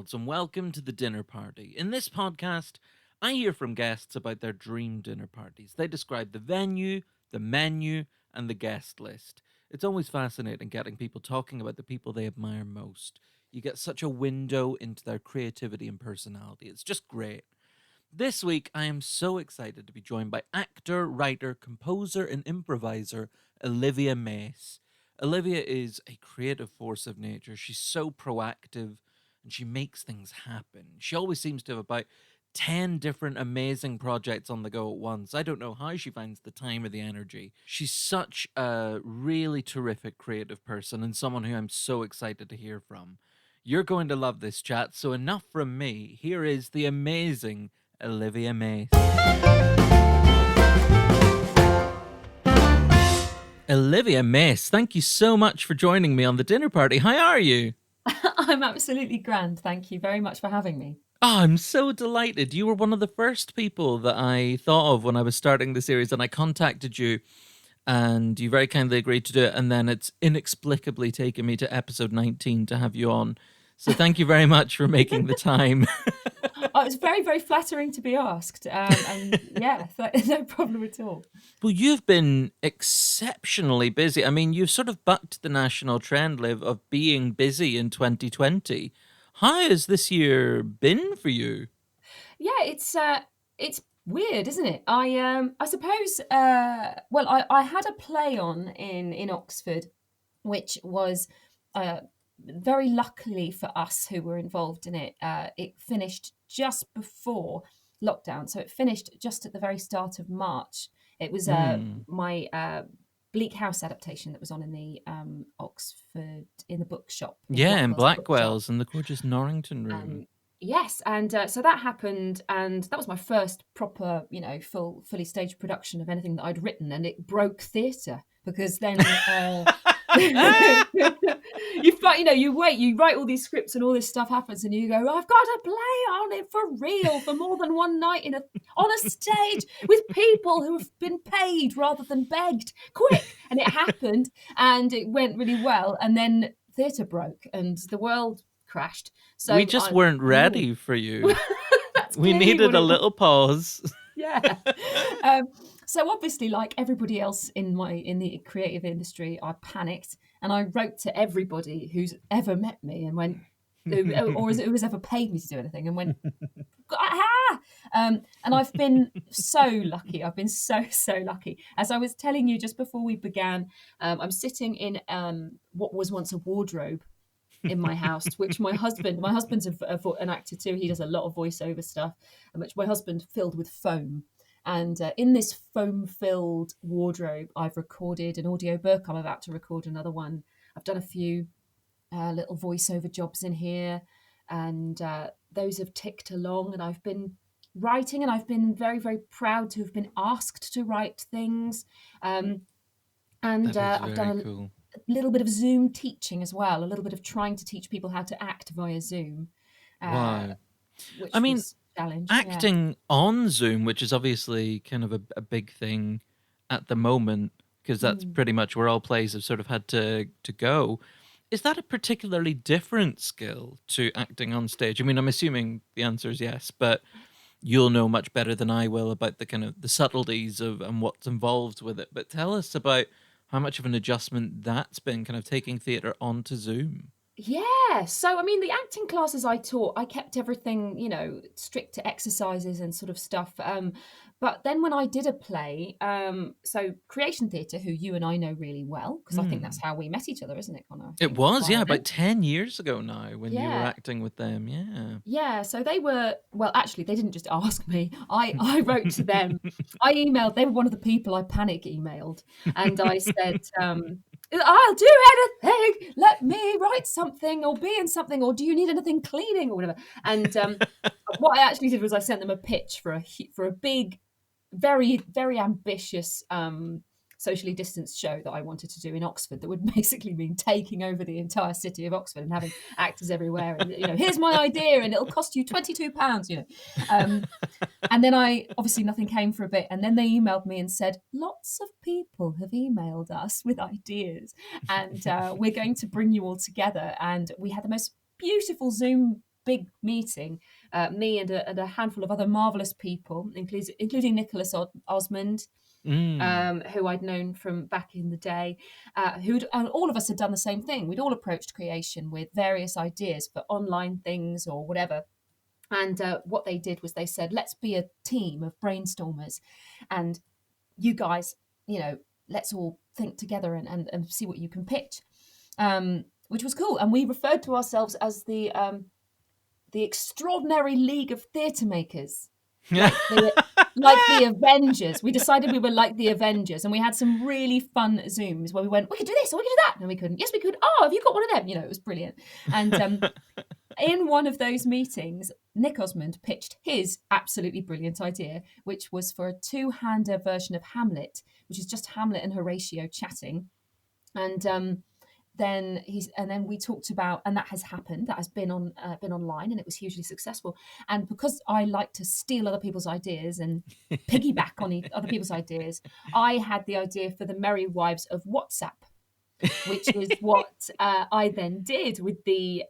worlds, and welcome to the dinner party. In this podcast, I hear from guests about their dream dinner parties. They describe the venue, the menu, and the guest list. It's always fascinating getting people talking about the people they admire most. You get such a window into their creativity and personality. It's just great. This week, I am so excited to be joined by actor, writer, composer, and improviser Olivia Mace. Olivia is a creative force of nature. She's so proactive and she makes things happen. She always seems to have about 10 different amazing projects on the go at once. I don't know how she finds the time or the energy. She's such a really terrific creative person and someone who I'm so excited to hear from. You're going to love this chat, so enough from me. Here is the amazing Olivia Mace. Olivia Mace, thank you so much for joining me on the dinner party. How are you? I'm absolutely grand. Thank you very much for having me. Oh, I'm so delighted. You were one of the first people that I thought of when I was starting the series, and I contacted you, and you very kindly agreed to do it. And then it's inexplicably taken me to episode 19 to have you on. So thank you very much for making the time. Oh, it's very, very flattering to be asked. And yeah, no problem at all. Well, you've been exceptionally busy. I mean, you've sort of bucked the national trend, Liv, of being busy in 2020. How has this year been for you? Yeah, it's weird, isn't it? I suppose well, I had a play on in Oxford, which was very luckily for us who were involved in it. It finished just before lockdown, so it finished just at the very start of March. It was my Bleak House adaptation that was on in the Oxford in the bookshop. Yeah, in Blackwell's bookshop. Blackwell's in the gorgeous Norrington room. Yes, and so that happened, and that was my first proper, fully staged production of anything that I'd written, and it broke theatre because then you wait, you write all these scripts, and all this stuff happens, and you go, I've got to play on it for real for more than one night on a stage with people who have been paid rather than begged, quick, and it happened, and it went really well, and then theatre broke, and the world crashed. So we just weren't ready for you. We needed a little pause. Yeah. So obviously, like everybody else in the creative industry, I panicked and I wrote to everybody who's ever met me and went, or who has ever paid me to do anything, and went, and I've been so lucky. I've been so lucky. As I was telling you just before we began, I'm sitting in what was once a wardrobe in my house, which my husband's an actor too. He does a lot of voiceover stuff, which my husband filled with foam. And in this foam-filled wardrobe, I've recorded an audiobook. I'm about to record another one. I've done a few little voiceover jobs in here, and those have ticked along. And I've been writing, and I've been very, very proud to have been asked to write things. And I've done cool. A little bit of Zoom teaching as well, a little bit of trying to teach people how to act via Zoom. Wow. Which I mean, was a challenge. acting on Zoom, which is obviously kind of a big thing at the moment, because that's pretty much where all plays have sort of had to go. Is that a particularly different skill to acting on stage? I mean, I'm assuming the answer is yes, but you'll know much better than I will about the kind of the subtleties of and what's involved with it. But tell us about how much of an adjustment that's been, kind of taking theatre onto Zoom. Yeah. So, I mean, the acting classes I taught, I kept everything, strict to exercises and sort of stuff. But then when I did a play, so Creation Theatre, who you and I know really well, because I think that's how we met each other, isn't it, Connor? It was, yeah, about 10 years ago now when you were Yeah. acting with them, yeah. Yeah, so they were, well, actually, they didn't just ask me. I wrote to them. I emailed, they were one of the people I panic emailed. And I said, I'll do anything. Let me write something or be in something, or do you need anything cleaning or whatever? And what I actually did was I sent them a pitch for a big, very, very ambitious socially distanced show that I wanted to do in Oxford that would basically mean taking over the entire city of Oxford and having actors everywhere. And, here's my idea and it'll cost you £22, And then obviously nothing came for a bit. And then they emailed me and said, lots of people have emailed us with ideas and we're going to bring you all together. And we had the most beautiful Zoom big meeting, me and a handful of other marvelous people, including Nicholas Osmond, Mm. who I'd known from back in the day, and all of us had done the same thing. We'd all approached creation with various ideas for online things or whatever. And what they did was they said, let's be a team of brainstormers. And you guys, let's all think together and see what you can pitch, which was cool. And we referred to ourselves as the Extraordinary League of Theatre Makers, like the Avengers. We decided we were like the Avengers, and we had some really fun Zooms where we went, we could do this or we could do that, and we couldn't. Yes, we could. Oh, have you got one of them? It was brilliant. And in one of those meetings, Nick Osmond pitched his absolutely brilliant idea, which was for a two-hander version of Hamlet, which is just Hamlet and Horatio chatting. And then we talked about, and that has happened. That has been online, and it was hugely successful. And because I like to steal other people's ideas and piggyback on other people's ideas, I had the idea for the Merry Wives of WhatsApp, which is what I then did with the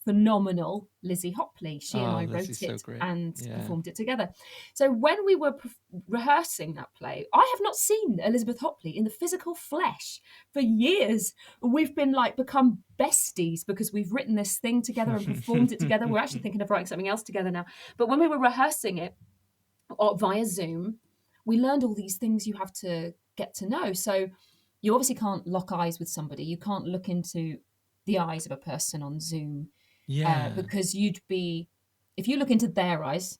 phenomenal Lizzie Hopley. She and I wrote it and performed it together. So when we were rehearsing that play, I have not seen Elizabeth Hopley in the physical flesh for years. We've been become besties because we've written this thing together and performed it together. We're actually thinking of writing something else together now. But when we were rehearsing it via Zoom, we learned all these things you have to get to know. So you obviously can't lock eyes with somebody. You can't look into the eyes of a person on Zoom. Because if you look into their eyes,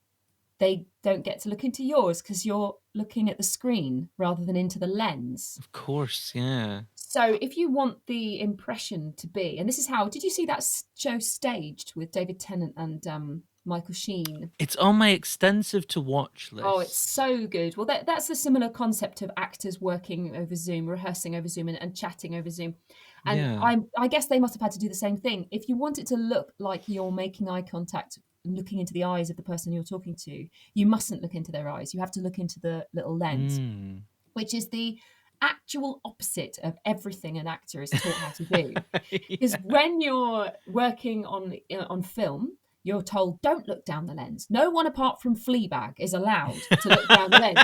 they don't get to look into yours because you're looking at the screen rather than into the lens. Of course, yeah. So if you want the impression to be, and this is how, did you see that show Staged with David Tennant and Michael Sheen? It's on my extensive to watch list. Oh, it's so good. Well, that's a similar concept of actors working over Zoom, rehearsing over Zoom, and chatting over Zoom. And I guess they must have had to do the same thing. If you want it to look like you're making eye contact and looking into the eyes of the person you're talking to, you mustn't look into their eyes. You have to look into the little lens, which is the actual opposite of everything an actor is taught how to do. Because when you're working on film, you're told, don't look down the lens. No one apart from Fleabag is allowed to look down the lens.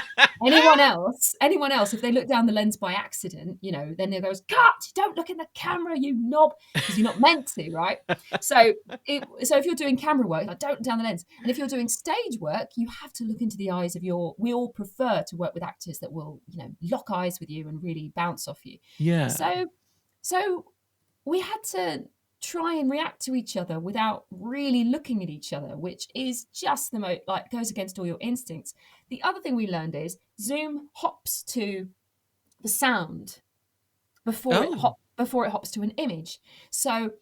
Anyone else, if they look down the lens by accident, then it goes, cut, don't look in the camera, you knob, because you're not meant to, right? So if you're doing camera work, don't look down the lens. And if you're doing stage work, you have to look into the eyes of we all prefer to work with actors that will, lock eyes with you and really bounce off you. Yeah. So we had to try and react to each other without really looking at each other, which is just the most goes against all your instincts. The other thing we learned is Zoom hops to the sound before it hops to an image. So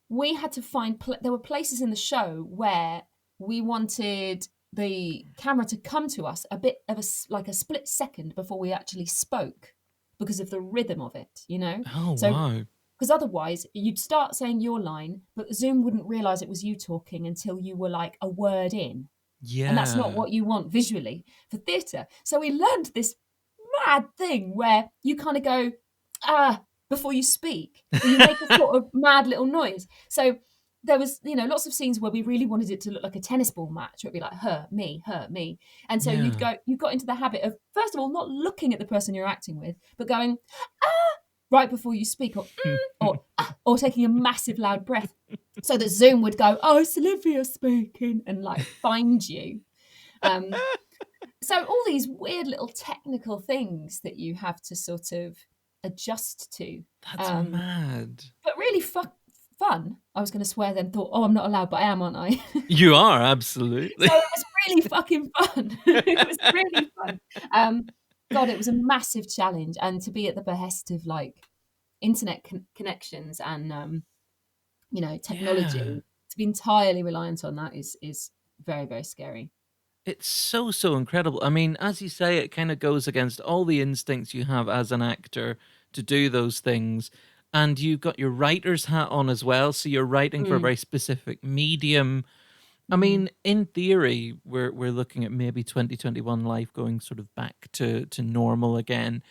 we had to find there were places in the show where we wanted the camera to come to us a bit of a split second before we actually spoke, because of the rhythm of it, Wow. Because otherwise, you'd start saying your line, but Zoom wouldn't realise it was you talking until you were a word in. Yeah. And that's not what you want visually for theatre. So we learned this mad thing where you kind of go, before you speak. You make a sort of mad little noise. So there was, lots of scenes where we really wanted it to look like a tennis ball match. It would be like, her, me. And so you got into the habit of, first of all, not looking at the person you're acting with, but going, right before you speak, or taking a massive loud breath, so that Zoom would go, oh, it's Olivia speaking, and find you. So all these weird little technical things that you have to sort of adjust to. That's mad. But really fun. I was going to swear then, thought, oh, I'm not allowed, but I am, aren't I? You are, absolutely. So it was really fucking fun. It was really fun. God, it was a massive challenge, and to be at the behest of internet connections and technology, to be entirely reliant on that is very, very scary. It's so incredible. I mean, as you say, it kind of goes against all the instincts you have as an actor to do those things, and you've got your writer's hat on as well, so you're writing for a very specific medium. I mean, in theory, we're looking at maybe 2021 life going sort of back to normal again.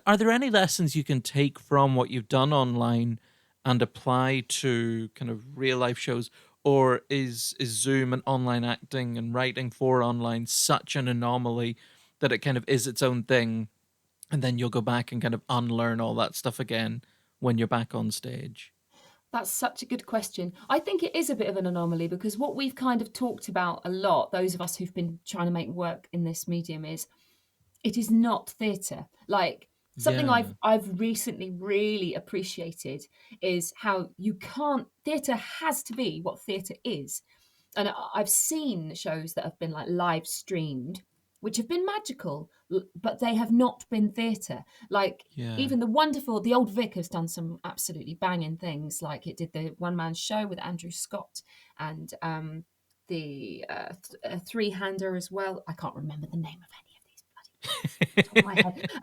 Are there any lessons you can take from what you've done online and apply to kind of real life shows? or is Zoom and online acting and writing for online such an anomaly that it kind of is its own thing, and then you'll go back and kind of unlearn all that stuff again when you're back on stage? That's such a good question. I think it is a bit of an anomaly because what we've kind of talked about a lot, those of us who've been trying to make work in this medium, is it is not theatre. Like something Yeah. I've recently really appreciated is how you can't theatre has to be what theatre is. And I've seen shows that have been like live streamed, which have been magical, but they have not been theatre. Like Yeah. even the old Vic has done some absolutely banging things. Like it did the one man show with Andrew Scott and the three hander as well. I can't remember the name of any of these bloody off the top of my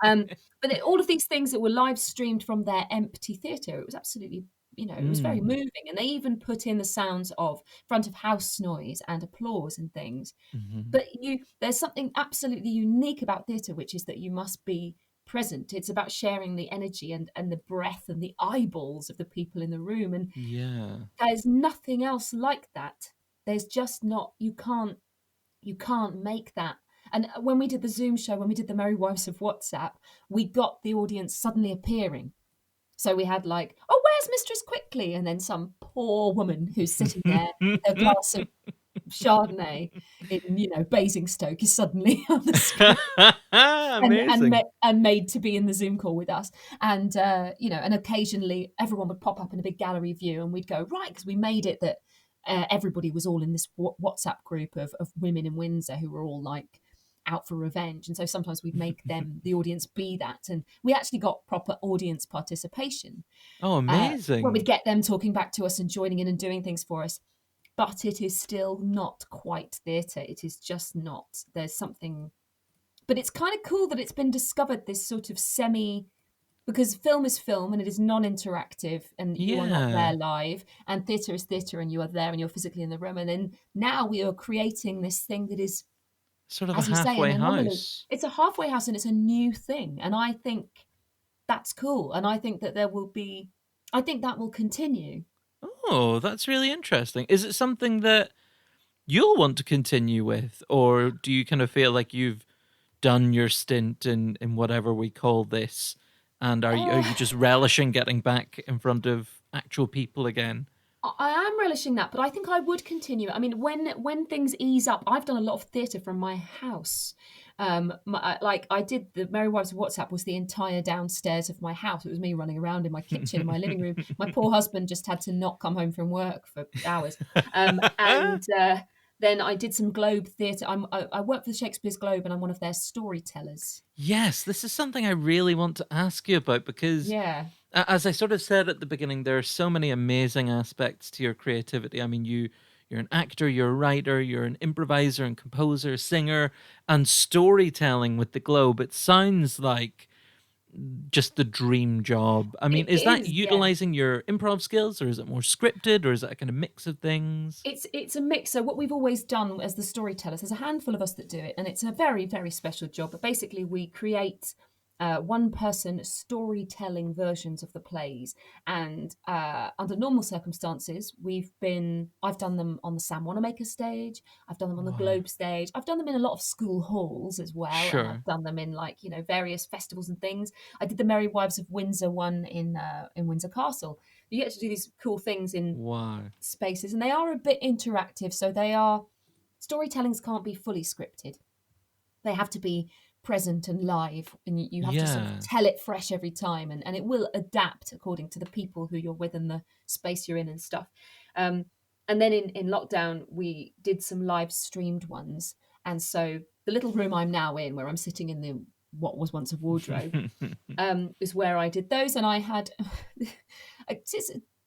head. But all of these things that were live streamed from their empty theatre, it was absolutely, it was very Mm. moving. And they even put in the sounds of front of house noise and applause and things. Mhm. But there's something absolutely unique about theatre, which is that you must be present. It's about sharing the energy and the breath and the eyeballs of the people in the room. And Yeah. there's nothing else like that. There's just not, you can't make that. And when we did the Zoom show, when we did the Merry Wives of WhatsApp, we got the audience suddenly appearing. So we had like, oh, where's Mistress Quickly? And then some poor woman who's sitting there with a glass of Chardonnay in, Basingstoke is suddenly on the screen Amazing. and made to be in the Zoom call with us. And, and occasionally everyone would pop up in a big gallery view and we'd go, right, because we made it that everybody was all in this WhatsApp group of women in Windsor who were all like out for revenge. And so sometimes we'd make them, the audience, be that. And we actually got proper audience participation Oh, where amazing. we'd get them talking back to us and joining in and doing things for us. But it is still not quite theatre. It is just not. There's something, but it's kind of cool that it's been discovered, this sort of because film is film and it is non-interactive and you are not Yeah. there live, and theatre is theatre and you are there and you're physically in the room. And then now we are creating this thing that is, Sort of a as you say, an halfway anomaly. house. It's a halfway house and it's a new thing. And I think that's cool. And I think that I think that will continue. Oh, that's really interesting. Is it something that you'll want to continue with, or do you kind of feel like you've done your stint in whatever we call this, and are Uh, you just relishing getting back in front of actual people again? I am relishing that, but I think I would continue. I mean, when things ease up, I've done a lot of theatre from my house. Like I did the Merry Wives of WhatsApp was the entire downstairs of my house. It was me running around in my kitchen, in my living room. My poor husband just had to not come home from work for hours. And then I did some Globe theatre. I work for the Shakespeare's Globe, and I'm one of their storytellers. Yes, this is something I really want to ask you about because, Yeah. as I sort of said at the beginning, there are so many amazing aspects to your creativity. I mean, you're an actor, you're a writer, you're an improviser and composer, singer, and storytelling with the Globe. It sounds like just the dream job. I mean, It is that is, yeah. utilizing your improv skills, or is it more scripted, or is it a kind of mix of things? It's a mix. So what we've always done as the storytellers, there's a handful of us that do it, and it's a very, very special job. But basically, we create one-person storytelling versions of the plays, and under normal circumstances, I've done them on the Sam Wanamaker stage, I've done them on the Wow. Globe stage, I've done them in a lot of school halls as well, and Sure. I've done them in like various festivals and things. I did the Merry Wives of Windsor one in Windsor Castle. You get to do these cool things in Wow. spaces, and they are a bit interactive. So they are storytellings can't be fully scripted. They have to be present and live, and you have to sort of Yeah. tell it fresh every time, and it will adapt according to the people who you're with and the space you're in and stuff. Um, and then in lockdown, we did some live streamed ones, and so the little room I'm now in, where I'm sitting in the what was once a wardrobe, is where I did those, and I had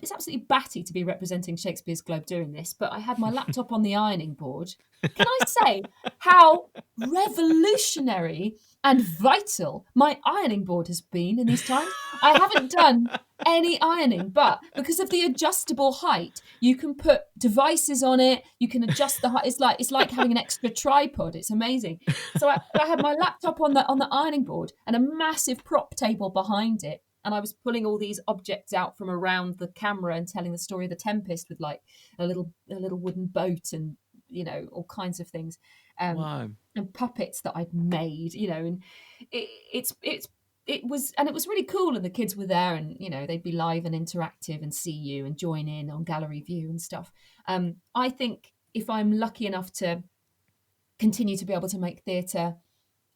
it's absolutely batty to be representing Shakespeare's Globe doing this, but I had my laptop on the ironing board. Can I say how revolutionary and vital my ironing board has been in these times? I haven't done any ironing, but because of the adjustable height, you can put devices on it. You can adjust the height. It's like having an extra tripod. It's amazing. So I had my laptop on the ironing board and a massive prop table behind it. and I was pulling all these objects out from around the camera and telling the story of the Tempest with like a little wooden boat and all kinds of things, um, Wow. and puppets that I'd made, and it, it's it was really cool, and the kids were there, and they'd be live and interactive and see you and join in on gallery view and stuff. I think if I'm lucky enough to continue to be able to make theatre,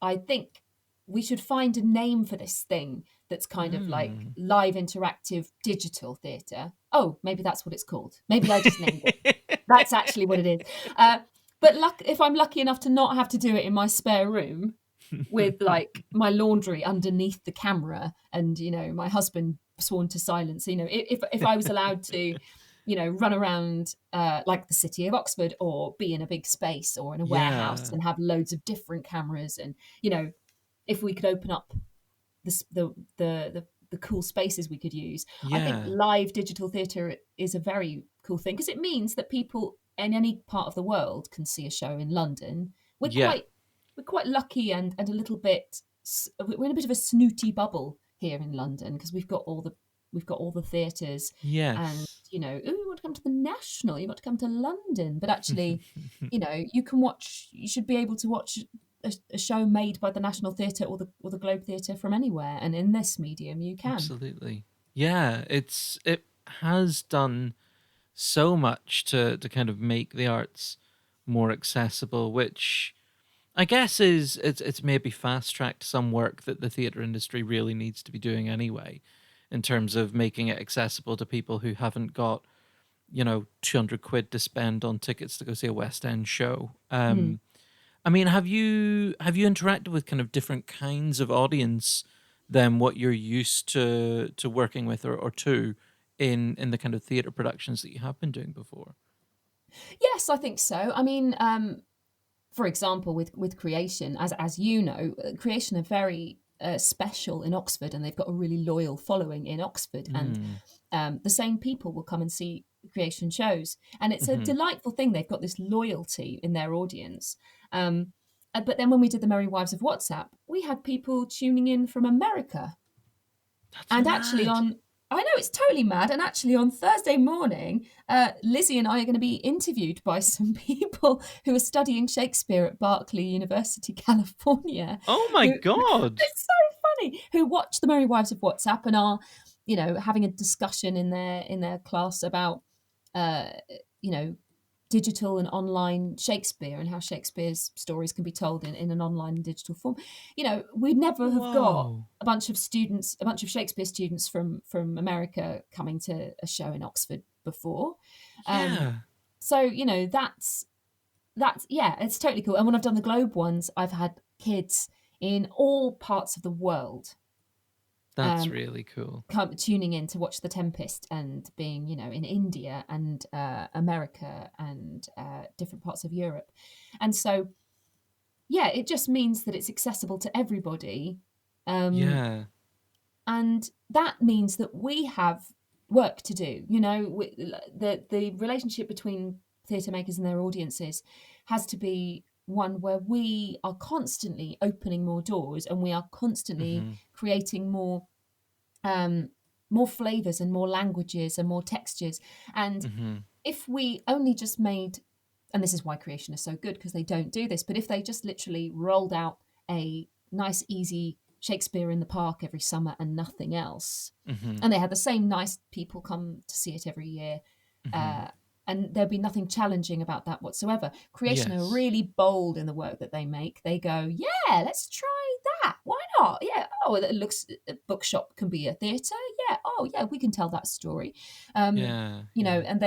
I think we should find a name for this thing that's kind of like Mm. live interactive digital theatre. Oh, maybe that's what it's called. Maybe I just named it. That's actually what it is. But if I'm lucky enough to not have to do it in my spare room with like my laundry underneath the camera and my husband sworn to silence, if I was allowed to run around like the city of Oxford, or be in a big space or in a warehouse Yeah. and have loads of different cameras, and if we could open up the cool spaces we could use. I think Yeah. live digital theatre is a very cool thing, because it means that people in any part of the world can see a show in London. We're Yeah. quite we're quite lucky, and a little bit, we're in a bit of a snooty bubble here in London, because we've got all the theatres, and Yes. oh, you want to come to the National, you want to come to London, but actually, you should be able to watch a show made by the National Theatre or the Globe Theatre from anywhere, and in this medium you can. Absolutely. Yeah, it has done so much to kind of make the arts more accessible, which I guess it's maybe fast tracked some work that the theatre industry really needs to be doing anyway, in terms of making it accessible to people who haven't got 200 quid to spend on tickets to go see a West End show. Mm. I mean, have you interacted with kind of different kinds of audience than what you're used to working with, or to in the kind of theatre productions that you have been doing before? Yes, I think so. I mean, for example, with Creation, as you know, Creation are very special in Oxford, and they've got a really loyal following in Oxford, and Mm. the same people will come and see Creation shows, and it's a Hmm. delightful thing. They've got this loyalty in their audience. But then when we did the Merry Wives of WhatsApp, we had people tuning in from America. That's And actually, mad. I know it's totally mad. And actually, on Thursday morning, Lizzie and I are going to be interviewed by some people who are studying Shakespeare at Berkeley University, California. Oh my Who god. It's so funny. Who watch the Merry Wives of WhatsApp and are, having a discussion in their class about, uh, you know, digital and online Shakespeare, and how Shakespeare's stories can be told in an online and digital form. We'd never have got Whoa. a bunch of students, a bunch of Shakespeare students from America coming to a show in Oxford before. Um, Yeah, so that's yeah, it's totally cool. And when I've done the Globe ones, I've had kids in all parts of the world that's um, really cool. tuning in to watch The Tempest, and being in India and America and different parts of Europe. And so yeah, it just means that it's accessible to everybody. Um, Yeah. and that means that we have work to do. The relationship between theatre makers and their audiences has to be one where we are constantly opening more doors, and we are constantly Hmm. creating um, more flavors and more languages and more textures. And Hmm. if we only just made, and this is why Creation is so good, because they don't do this, but if they just literally rolled out a nice, easy Shakespeare in the Park every summer and nothing else, Hmm. and they had the same nice people come to see it every year, Hmm. uh, and there'd be nothing challenging about that whatsoever. Creation are Yes. really bold in the work that they make. They go, yeah, let's try that. Why not? Yeah. Oh, it looks, a bookshop can be a theatre. Yeah. Oh, yeah, we can tell that story. Yeah. Yeah. And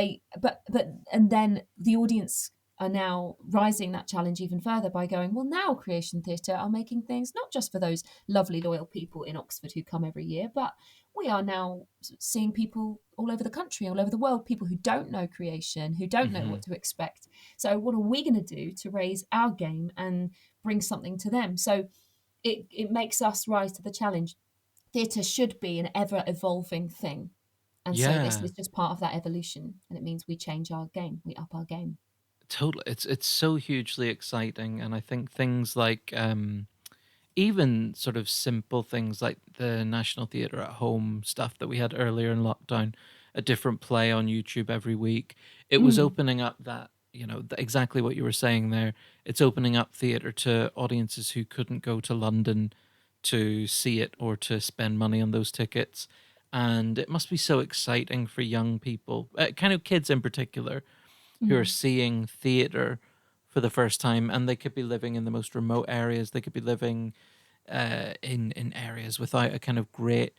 and then the audience are now rising that challenge even further by going, well, now Creation Theatre are making things not just for those lovely loyal people in Oxford who come every year, but we are now seeing people all over the country, all over the world, people who don't know Creation, who don't know Hmm. what to expect. So what are we going to do to raise our game and bring something to them? So it makes us rise to the challenge. Theatre should be an ever evolving thing. And so this Yeah. is just part of that evolution. And it means we change our game, we up our game. Totally. It's so hugely exciting, and I think things like even sort of simple things like the National Theatre at Home stuff that we had earlier in lockdown, a different play on YouTube every week. It was Mm, opening up that, exactly what you were saying there. It's opening up theatre to audiences who couldn't go to London to see it or to spend money on those tickets. And it must be so exciting for young people, kind of kids in particular, who are mm. seeing theatre for the first time, and they could be living in the most remote areas. They could be living in areas without a kind of great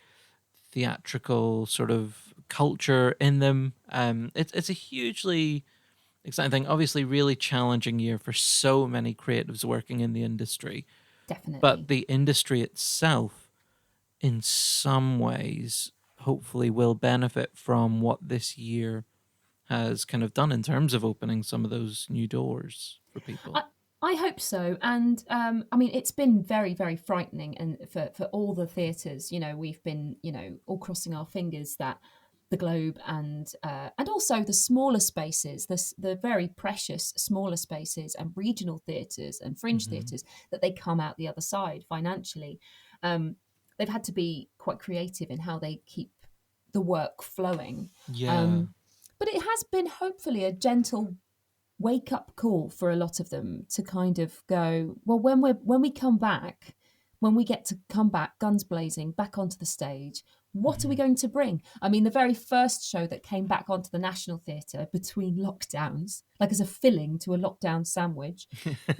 theatrical sort of culture in them. It's a hugely exciting thing. Obviously, really challenging year for so many creatives working in the industry, but Definitely. the industry itself, in some ways, hopefully will benefit from what this year has kind of done in terms of opening some of those new doors for people. I, I hope so, and I mean, it's been very, very frightening, and for all the theatres, we've been, all crossing our fingers that the Globe and also the smaller spaces, the very precious smaller spaces and regional theatres and fringe Hmm. theatres, that they come out the other side financially. Um, they've had to be quite creative in how they keep the work flowing. Yeah. Um, but it has been hopefully a gentle wake up call for a lot of them to kind of go, well, when we come back, when we get to come back guns blazing back onto the stage, what are we Hmm. going to bring? I mean, the very first show that came back onto the National Theatre between lockdowns, like as a filling to a lockdown sandwich,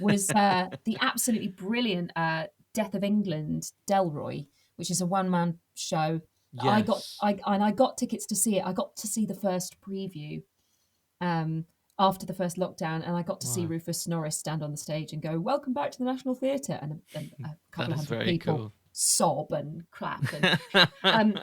was the absolutely brilliant Death of England Delroy, which is a one man show. Yes. I got tickets to see it. I got to see the first preview um, after the first lockdown, and I got to see Wow. Rufus Norris stand on the stage and go, "Welcome back to the National Theatre," and a That couple of is hundred very people cool. sob and clap, and um,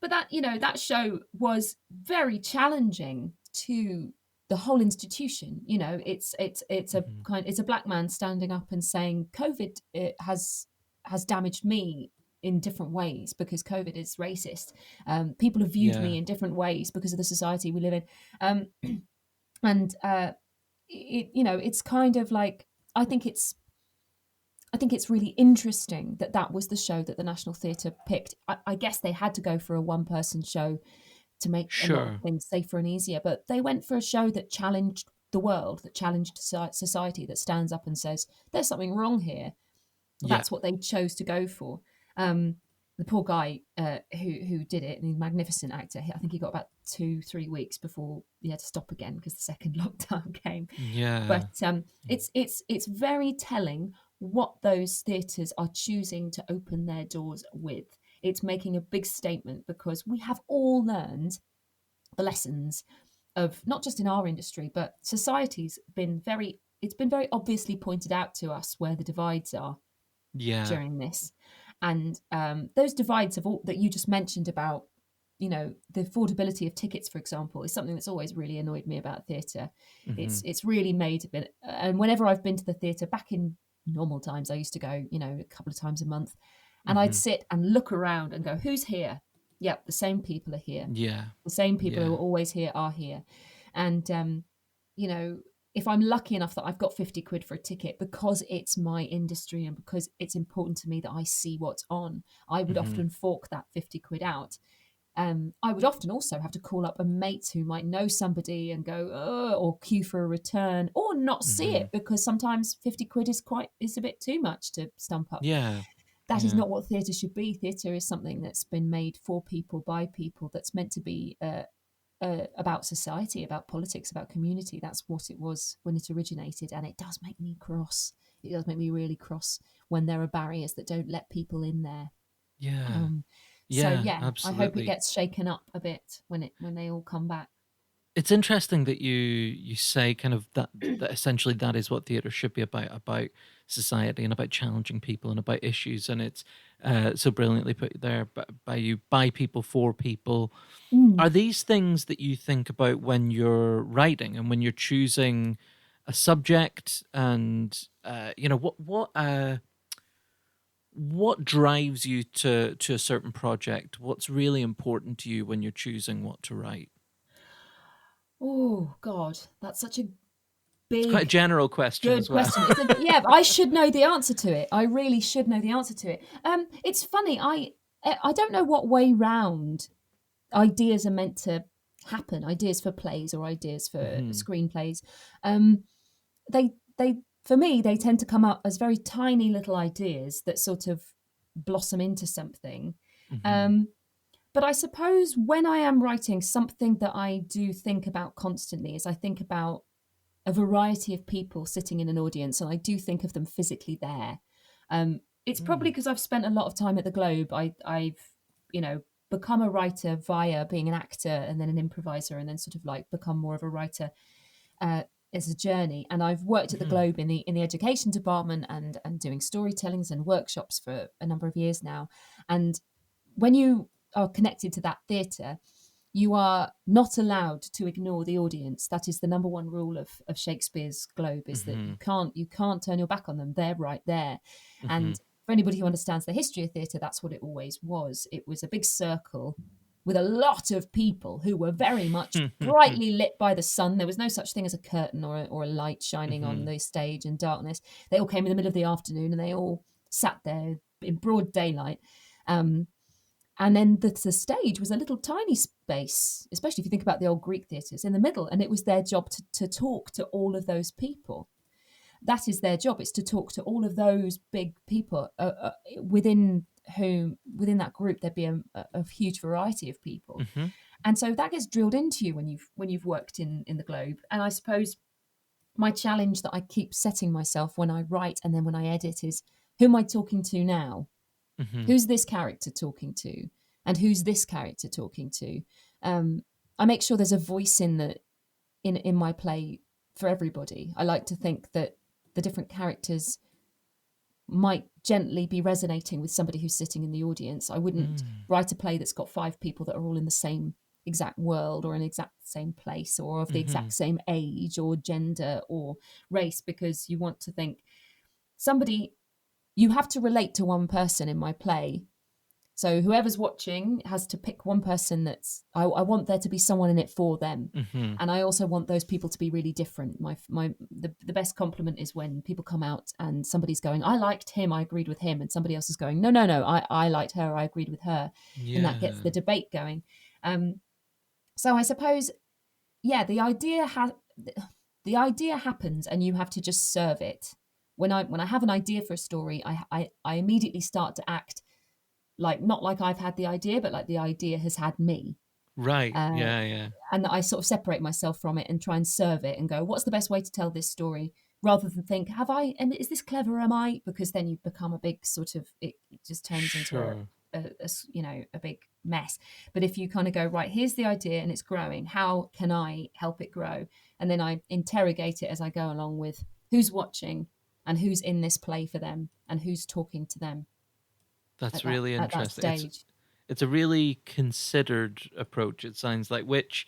but that show was very challenging to the whole institution. Hmm. It's a black man standing up and saying COVID has damaged me in different ways because COVID is racist. People have viewed Yeah. me in different ways because of the society we live in. Um, and it's kind of like I think it's I think it's really interesting that that was the show that the National Theatre picked. I guess they had to go for a one person show to make a lot of Sure. things safer and easier, but they went for a show that challenged the world, that challenged society, that stands up and says there's something wrong here. Yeah. That's what they chose to go for. Um, the poor guy who did it, the magnificent actor, I think he got about 2-3 weeks before he had to stop again because the second lockdown came. But Yeah. it's very telling what those theatres are choosing to open their doors with. It's making a big statement because we have all learned the lessons of not just in our industry, but society's been very. It's been very obviously pointed out to us where the divides are Yeah. during this, and those divides of all that you just mentioned about, the affordability of tickets, for example, is something that's always really annoyed me about theatre. Hmm. It's really made a bit, and whenever I've been to the theatre back in normal times, I used to go, a couple of times a month, and I'd Hmm. sit and look around and go, who's here? Yep, the same people are here. Yeah. The same people who Yeah. are always here are here. And you know if I'm lucky enough that I've got 50 quid for a ticket because it's my industry and because it's important to me that I see what's on, I would Hmm. often fork that 50 quid out. I would often also have to call up a mate who might know somebody and go, oh, or queue for a return, or not see Hmm. it because sometimes 50 quid is a bit too much to stump up. Yeah. That is Yeah. not what theatre should be. Theatre is something that's been made for people, by people, that's meant to be about society, about politics, about community. That's what it was when it originated, and it does make me cross. It does make me really cross when there are barriers that don't let people in there. Yeah. Um, so Yeah. yeah, I hope it Absolutely. gets shaken up a bit when they all come back. It's interesting that you say kind of that essentially that is what theater should be about society and about challenging people and about issues, and it's so brilliantly put there by you, by people, for people. Mm. Are these things that you think about when you're writing and when you're choosing a subject, and what drives you to a certain project? What's really important to you when you're choosing what to write? Oh God, that's such a It's quite a big, general question good as well. question. Yeah, but I should know the answer to it. I really should know the answer to it. It's funny. I don't know what way round ideas are meant to happen. Ideas for plays or ideas for Hmm. screenplays. They for me they tend to come up as very tiny little ideas that sort of blossom into something. Hmm. Um, but I suppose when I am writing, something that I do think about constantly is I think about a variety of people sitting in an audience, and I do think of them physically there. It's probably Mm. because I've spent a lot of time at the Globe. I've, you know, become a writer via being an actor and then an improviser, and then sort of like become more of a writer uh, as a journey. And I've worked at the Hmm. Globe in the education department and doing storytellings and workshops for a number of years now. And when you are connected to that theatre, you are not allowed to ignore the audience. That is the number one rule of Shakespeare's Globe, is that Hmm. you can't turn your back on them. They're right there. Hmm. And for anybody who understands the history of theatre, that's what it always was. It was a big circle with a lot of people who were very much brightly lit by the sun. There was no such thing as a curtain or a light shining on Hmm. the stage in darkness. They all came in the middle of the afternoon and they all sat there in broad daylight. Um, and then the stage was a little tiny space, especially if you think about the old Greek theatres, in the middle. And it was their job to talk to all of those people. That is their job. It's to talk to all of those big people within that group, there'd be a huge variety of people. Hmm. And so that gets drilled into you when you've worked in the Globe. And I suppose my challenge that I keep setting myself when I write and then when I edit is, who am I talking to now? Hmm. Who's this character talking to, and who's this character talking to? um, I make sure there's a voice in my play for everybody. I like to think that the different characters might gently be resonating with somebody who's sitting in the audience. I wouldn't Mm. write a play that's got 5 people that are all in the same exact world or an exact same place or of the Hmm. exact same age or gender or race, because you want to think somebody, you have to relate to one person in my play. So whoever's watching has to pick one person I want there to be someone in it for them. Hmm. And I also want those people to be really different. The best compliment is when people come out and somebody's going, I liked him, I agreed with him, and somebody else is going, no, I liked her, I agreed with her. And that gets Yeah. the debate going. So I suppose, yeah, the idea happens and you have to just serve it. When I have an idea for a story, I immediately start to act like, not like I've had the idea, but like the idea has had me. Right. Uh, Yeah. Yeah. and I sort of separate myself from it and try and serve it and go, what's the best way to tell this story? Rather than think, and is this clever? Am I? Because then you've become a big sort of, it just turns into Sure. a big mess. But if you kind of go, right, here's the idea and it's growing. How can I help it grow? And then I interrogate it as I go along with who's watching and who's in this play for them and who's talking to them That's really at that interesting. stage. It's a really considered approach, it sounds like, which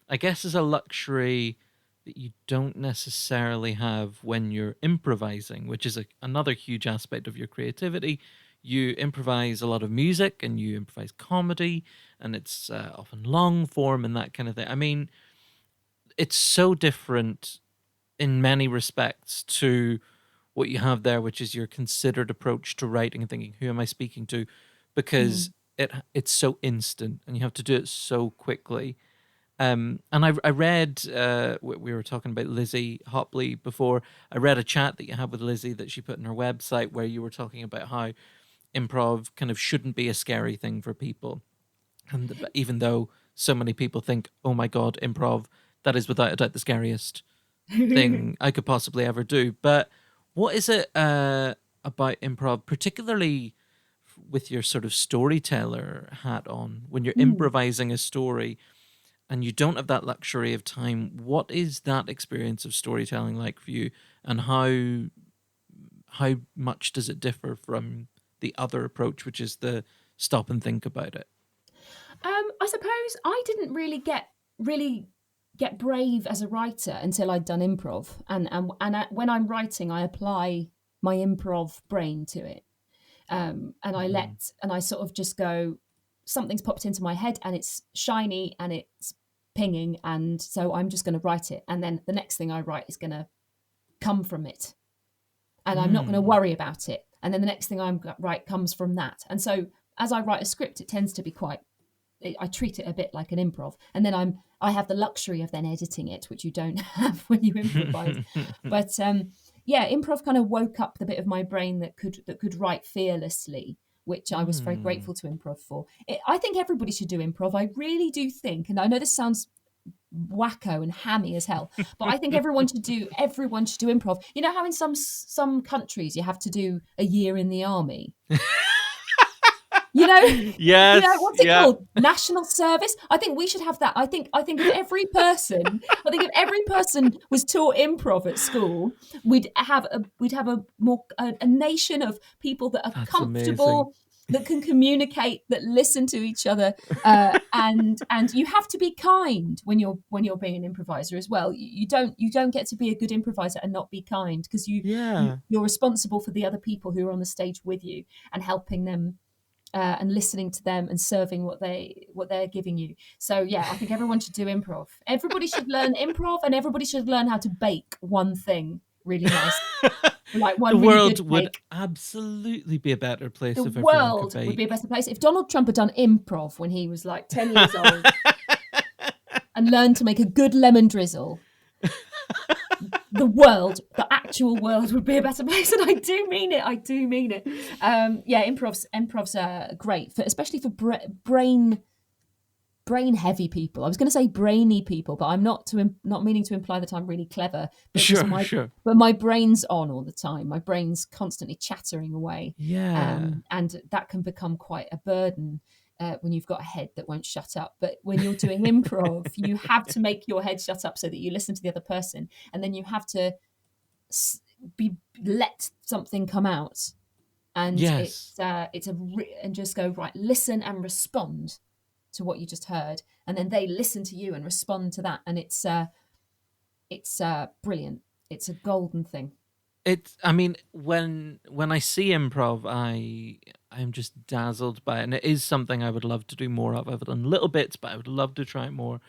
I guess is a luxury that you don't necessarily have when you're improvising, which is another huge aspect of your creativity. You improvise a lot of music and you improvise comedy, and it's often long form and that kind of thing. I mean, it's so different in many respects to what you have there, which is your considered approach to writing and thinking, who am I speaking to? Because Mm. it's so instant and you have to do it so quickly. And I read, we were talking about Lizzie Hopley before. I read a chat that you had with Lizzie that she put on her website where you were talking about how improv kind of shouldn't be a scary thing for people. And even though so many people think, oh my God, improv, that is without a doubt the scariest thing I could possibly ever do. But what is it about improv, particularly with your sort of storyteller hat on, when you're Mm. improvising a story and you don't have that luxury of time? What is that experience of storytelling like for you, and how much does it differ from the other approach, which is the stop and think about it? I suppose I didn't really get brave as a writer until I'd done improv, when I'm writing, I apply my improv brain to it, Hmm. and I sort of just go, something's popped into my head and it's shiny and it's pinging, and so I'm just going to write it, and then the next thing I write is going to come from it, and I'm not going to worry about it. And then the next thing I'm right comes from that. And so as I write a script, it tends to be quite, I treat it a bit like an improv, and then I have the luxury of then editing it, which you don't have when you improvise. But yeah, improv kind of woke up the bit of my brain that could write fearlessly, which I was very grateful to improv for. I think everybody should do improv. I really do think, and I know this sounds wacko and hammy as hell, but I think everyone should do improv. You know how in some countries you have to do a year in the army? You know, Yes, what's it called? National service. I think we should have that. I think if every person was taught improv at school, we'd have a nation of people that are that's comfortable, amazing. that can communicate, that listen to each other, and you have to be kind when you're being an improviser as well. You don't get to be a good improviser and not be kind, because you're responsible for the other people who are on the stage with you and helping them. And listening to them and serving what they're giving you. So yeah, I think everyone should do improv. Everybody should learn improv, and everybody should learn how to bake one thing really nice, like one The really world good would bake. absolutely be a better place The if everyone could world would be a bake. better place if Donald Trump had done improv when he was like 10 years old and learned to make a good lemon drizzle. The actual world would be a better place, and I do mean it. Yeah, improv's great, especially for brain heavy people. I was going to say brainy people, but I'm not meaning to imply that I'm really clever. But Sure. But my brain's on all the time. My brain's constantly chattering away, Yeah. and that can become quite a burden. When you've got a head that won't shut up. But when you're doing improv, you have to make your head shut up so that you listen to the other person, and then you have to let something come out, and Yes. and just go, right, listen and respond to what you just heard, and then they listen to you and respond to that, and it's brilliant. It's a golden thing. I mean, when I see improv, I'm just dazzled by it, and it is something I would love to do more of. I've done little bits, but I would love to try it more.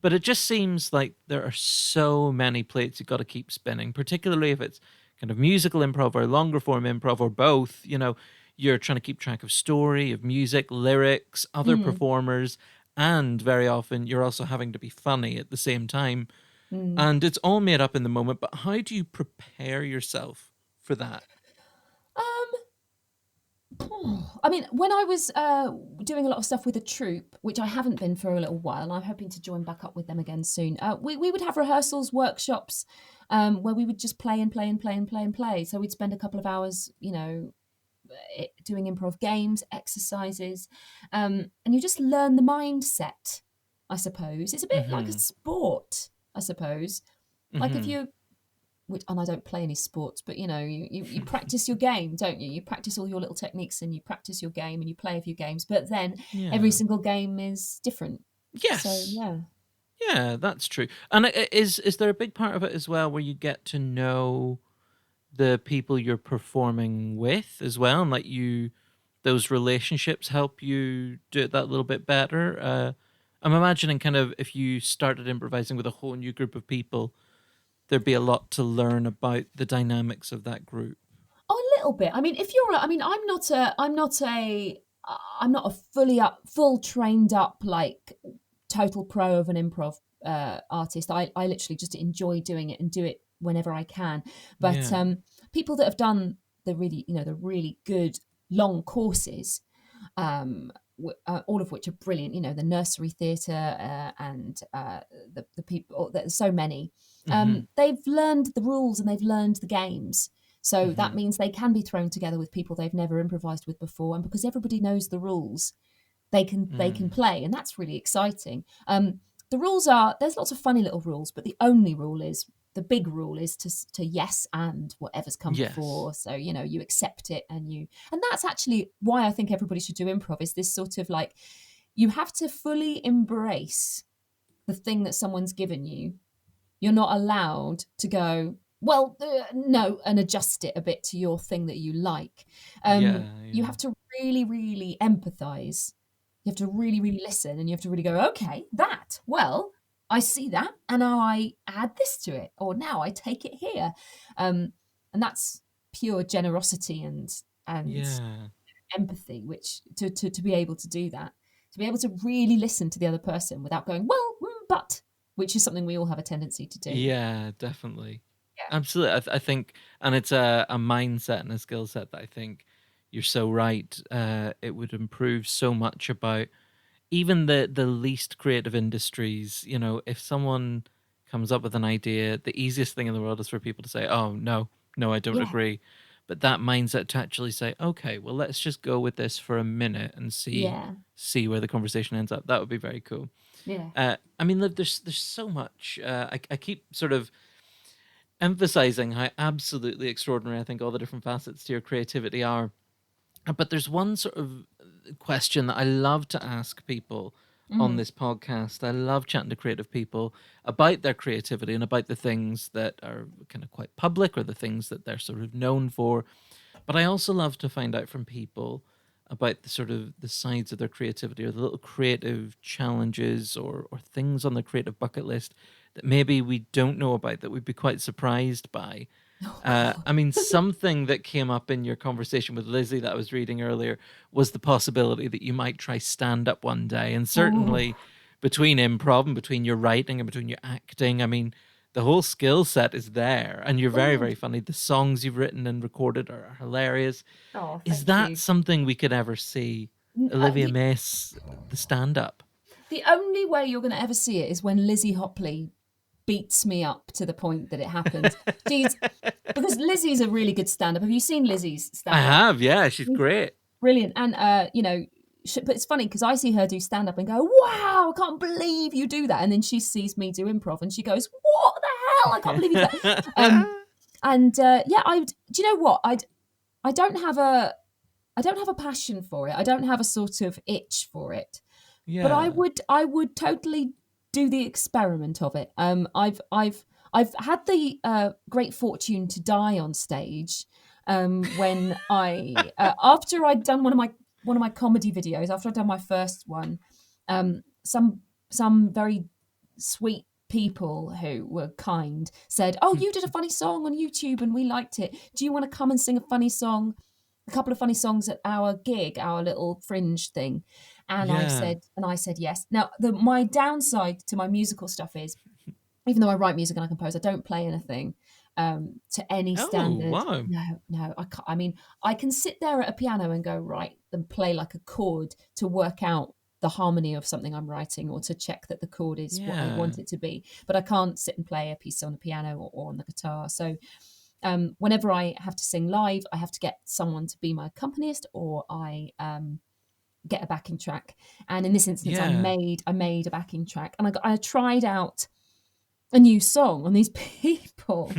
But it just seems like there are so many plates you've got to keep spinning, particularly if it's kind of musical improv or longer form improv or both. You're trying to keep track of story, of music, lyrics, other performers, and very often you're also having to be funny at the same time. And it's all made up in the moment, but how do you prepare yourself for that? I mean, when I was doing a lot of stuff with a troupe, which I haven't been for a little while, and I'm hoping to join back up with them again soon, we would have rehearsals, workshops, where we would just play and play and play and play and play. So we'd spend a couple of hours, doing improv games, exercises, and you just learn the mindset, I suppose. It's a bit like a Mm-hmm. sport, I suppose. Like if Mm-hmm. you and I don't play any sports, but you practice your game, don't you? You practice all your little techniques, and you practice your game, and you play a few games, but then every Yeah. single game is different. So Yes. yeah. Yeah, that's true. And is there a big part of it as well where you get to know the people you're performing with as well, and those relationships help you do it that little bit better? I'm imagining kind of if you started improvising with a whole new group of people, there'd be a lot to learn about the dynamics of that group. Oh, a little bit. I mean, if you're, I mean, I'm not a full trained up, like total pro of an improv artist. I literally just enjoy doing it and do it whenever I can. But Yeah. people that have done the really good long courses, all of which are brilliant. The nursery theatre, and the people. There's so many. Mm-hmm. They've learned the rules and they've learned the games. So that Mm-hmm. means they can be thrown together with people they've never improvised with before, and because everybody knows the rules, they can play, and that's really exciting. The rules there's lots of funny little rules, but the big rule is to yes and whatever's come Yes. before. So you accept it, and that's actually why I think everybody should do improv. Is this sort of like you have to fully embrace the thing that someone's given you. You're not allowed to go, well, no, and adjust it a bit to your thing that you like. Yeah. You Yeah. have to really, really empathize. You have to really, really listen, and you have to really go, okay, well. I see that, and now I add this to it, or now I take it here, and that's pure generosity and Yeah. empathy, which to be able to do that, to be able to really listen to the other person without going, well, but, which is something we all have a tendency to do. Yeah, definitely. Yeah. Absolutely. I think, and it's a mindset and a skill set that I think you're so right. It would improve so much about even the least creative industries. You know, if someone comes up with an idea, the easiest thing in the world is for people to say, "Oh, no, no, I don't Yeah. agree." But that mindset to actually say, "Okay, well, let's just go with this for a minute and Yeah. see where the conversation ends up." That would be very cool. Yeah. I mean, look, there's so much. I keep sort of emphasizing how absolutely extraordinary I think all the different facets to your creativity are. But there's one sort of question that I love to ask people on Mm. this podcast. I love chatting to creative people about their creativity and about the things that are kind of quite public or the things that they're sort of known for. But I also love to find out from people about the sort of the sides of their creativity or the little creative challenges or things on the creative bucket list that maybe we don't know about that we'd be quite surprised by. Oh God. I mean, something that came up in your conversation with Lizzie that I was reading earlier was the possibility that you might try stand up one day. And Oh. certainly between improv and between your writing and between your acting, I mean, the whole skill set is there. And you're very, Oh. very funny. The songs you've written and recorded are hilarious. Oh, Is thank that you. something we could ever see? Olivia Mace, the stand up? The only way you're going to ever see it is when Lizzie Hopley beats me up to the point that it happens. She's Because Lizzie's a really good stand-up. Have you seen Lizzie's I stand-up? have, yeah. She's She's great. brilliant. And but it's funny because I see her do stand-up and go, "Wow, I can't believe you do that." And then she sees me do improv and she goes, "What the hell? I can't believe you do that." Yeah, do you know what? I don't have a I don't have a passion for it. I don't have a sort of itch for it. But Yeah. I would totally do the experiment of it. I've had the great fortune to die on stage when I after I'd done one of my comedy videos, after I'd done my first one, um, some some very sweet people who were kind said, "Oh, you did a funny song on YouTube and we liked it. Do you want to come and sing a couple of funny songs at our gig, our little fringe thing?" And Yeah. I said yes. Now, my downside to my musical stuff is, even though I write music and I compose, I don't play anything to any Oh, standard. wow. No, no, I can't. I mean, I can sit there at a piano and go right and play like a chord to work out the harmony of something I'm writing or to check that the chord is what I Yeah. want it to be. But I can't sit and play a piece on the piano or on the guitar. So whenever I have to sing live, I have to get someone to be my accompanist, or I get a backing track. And in this instance, Yeah. I made a backing track, and I tried out a new song on these people,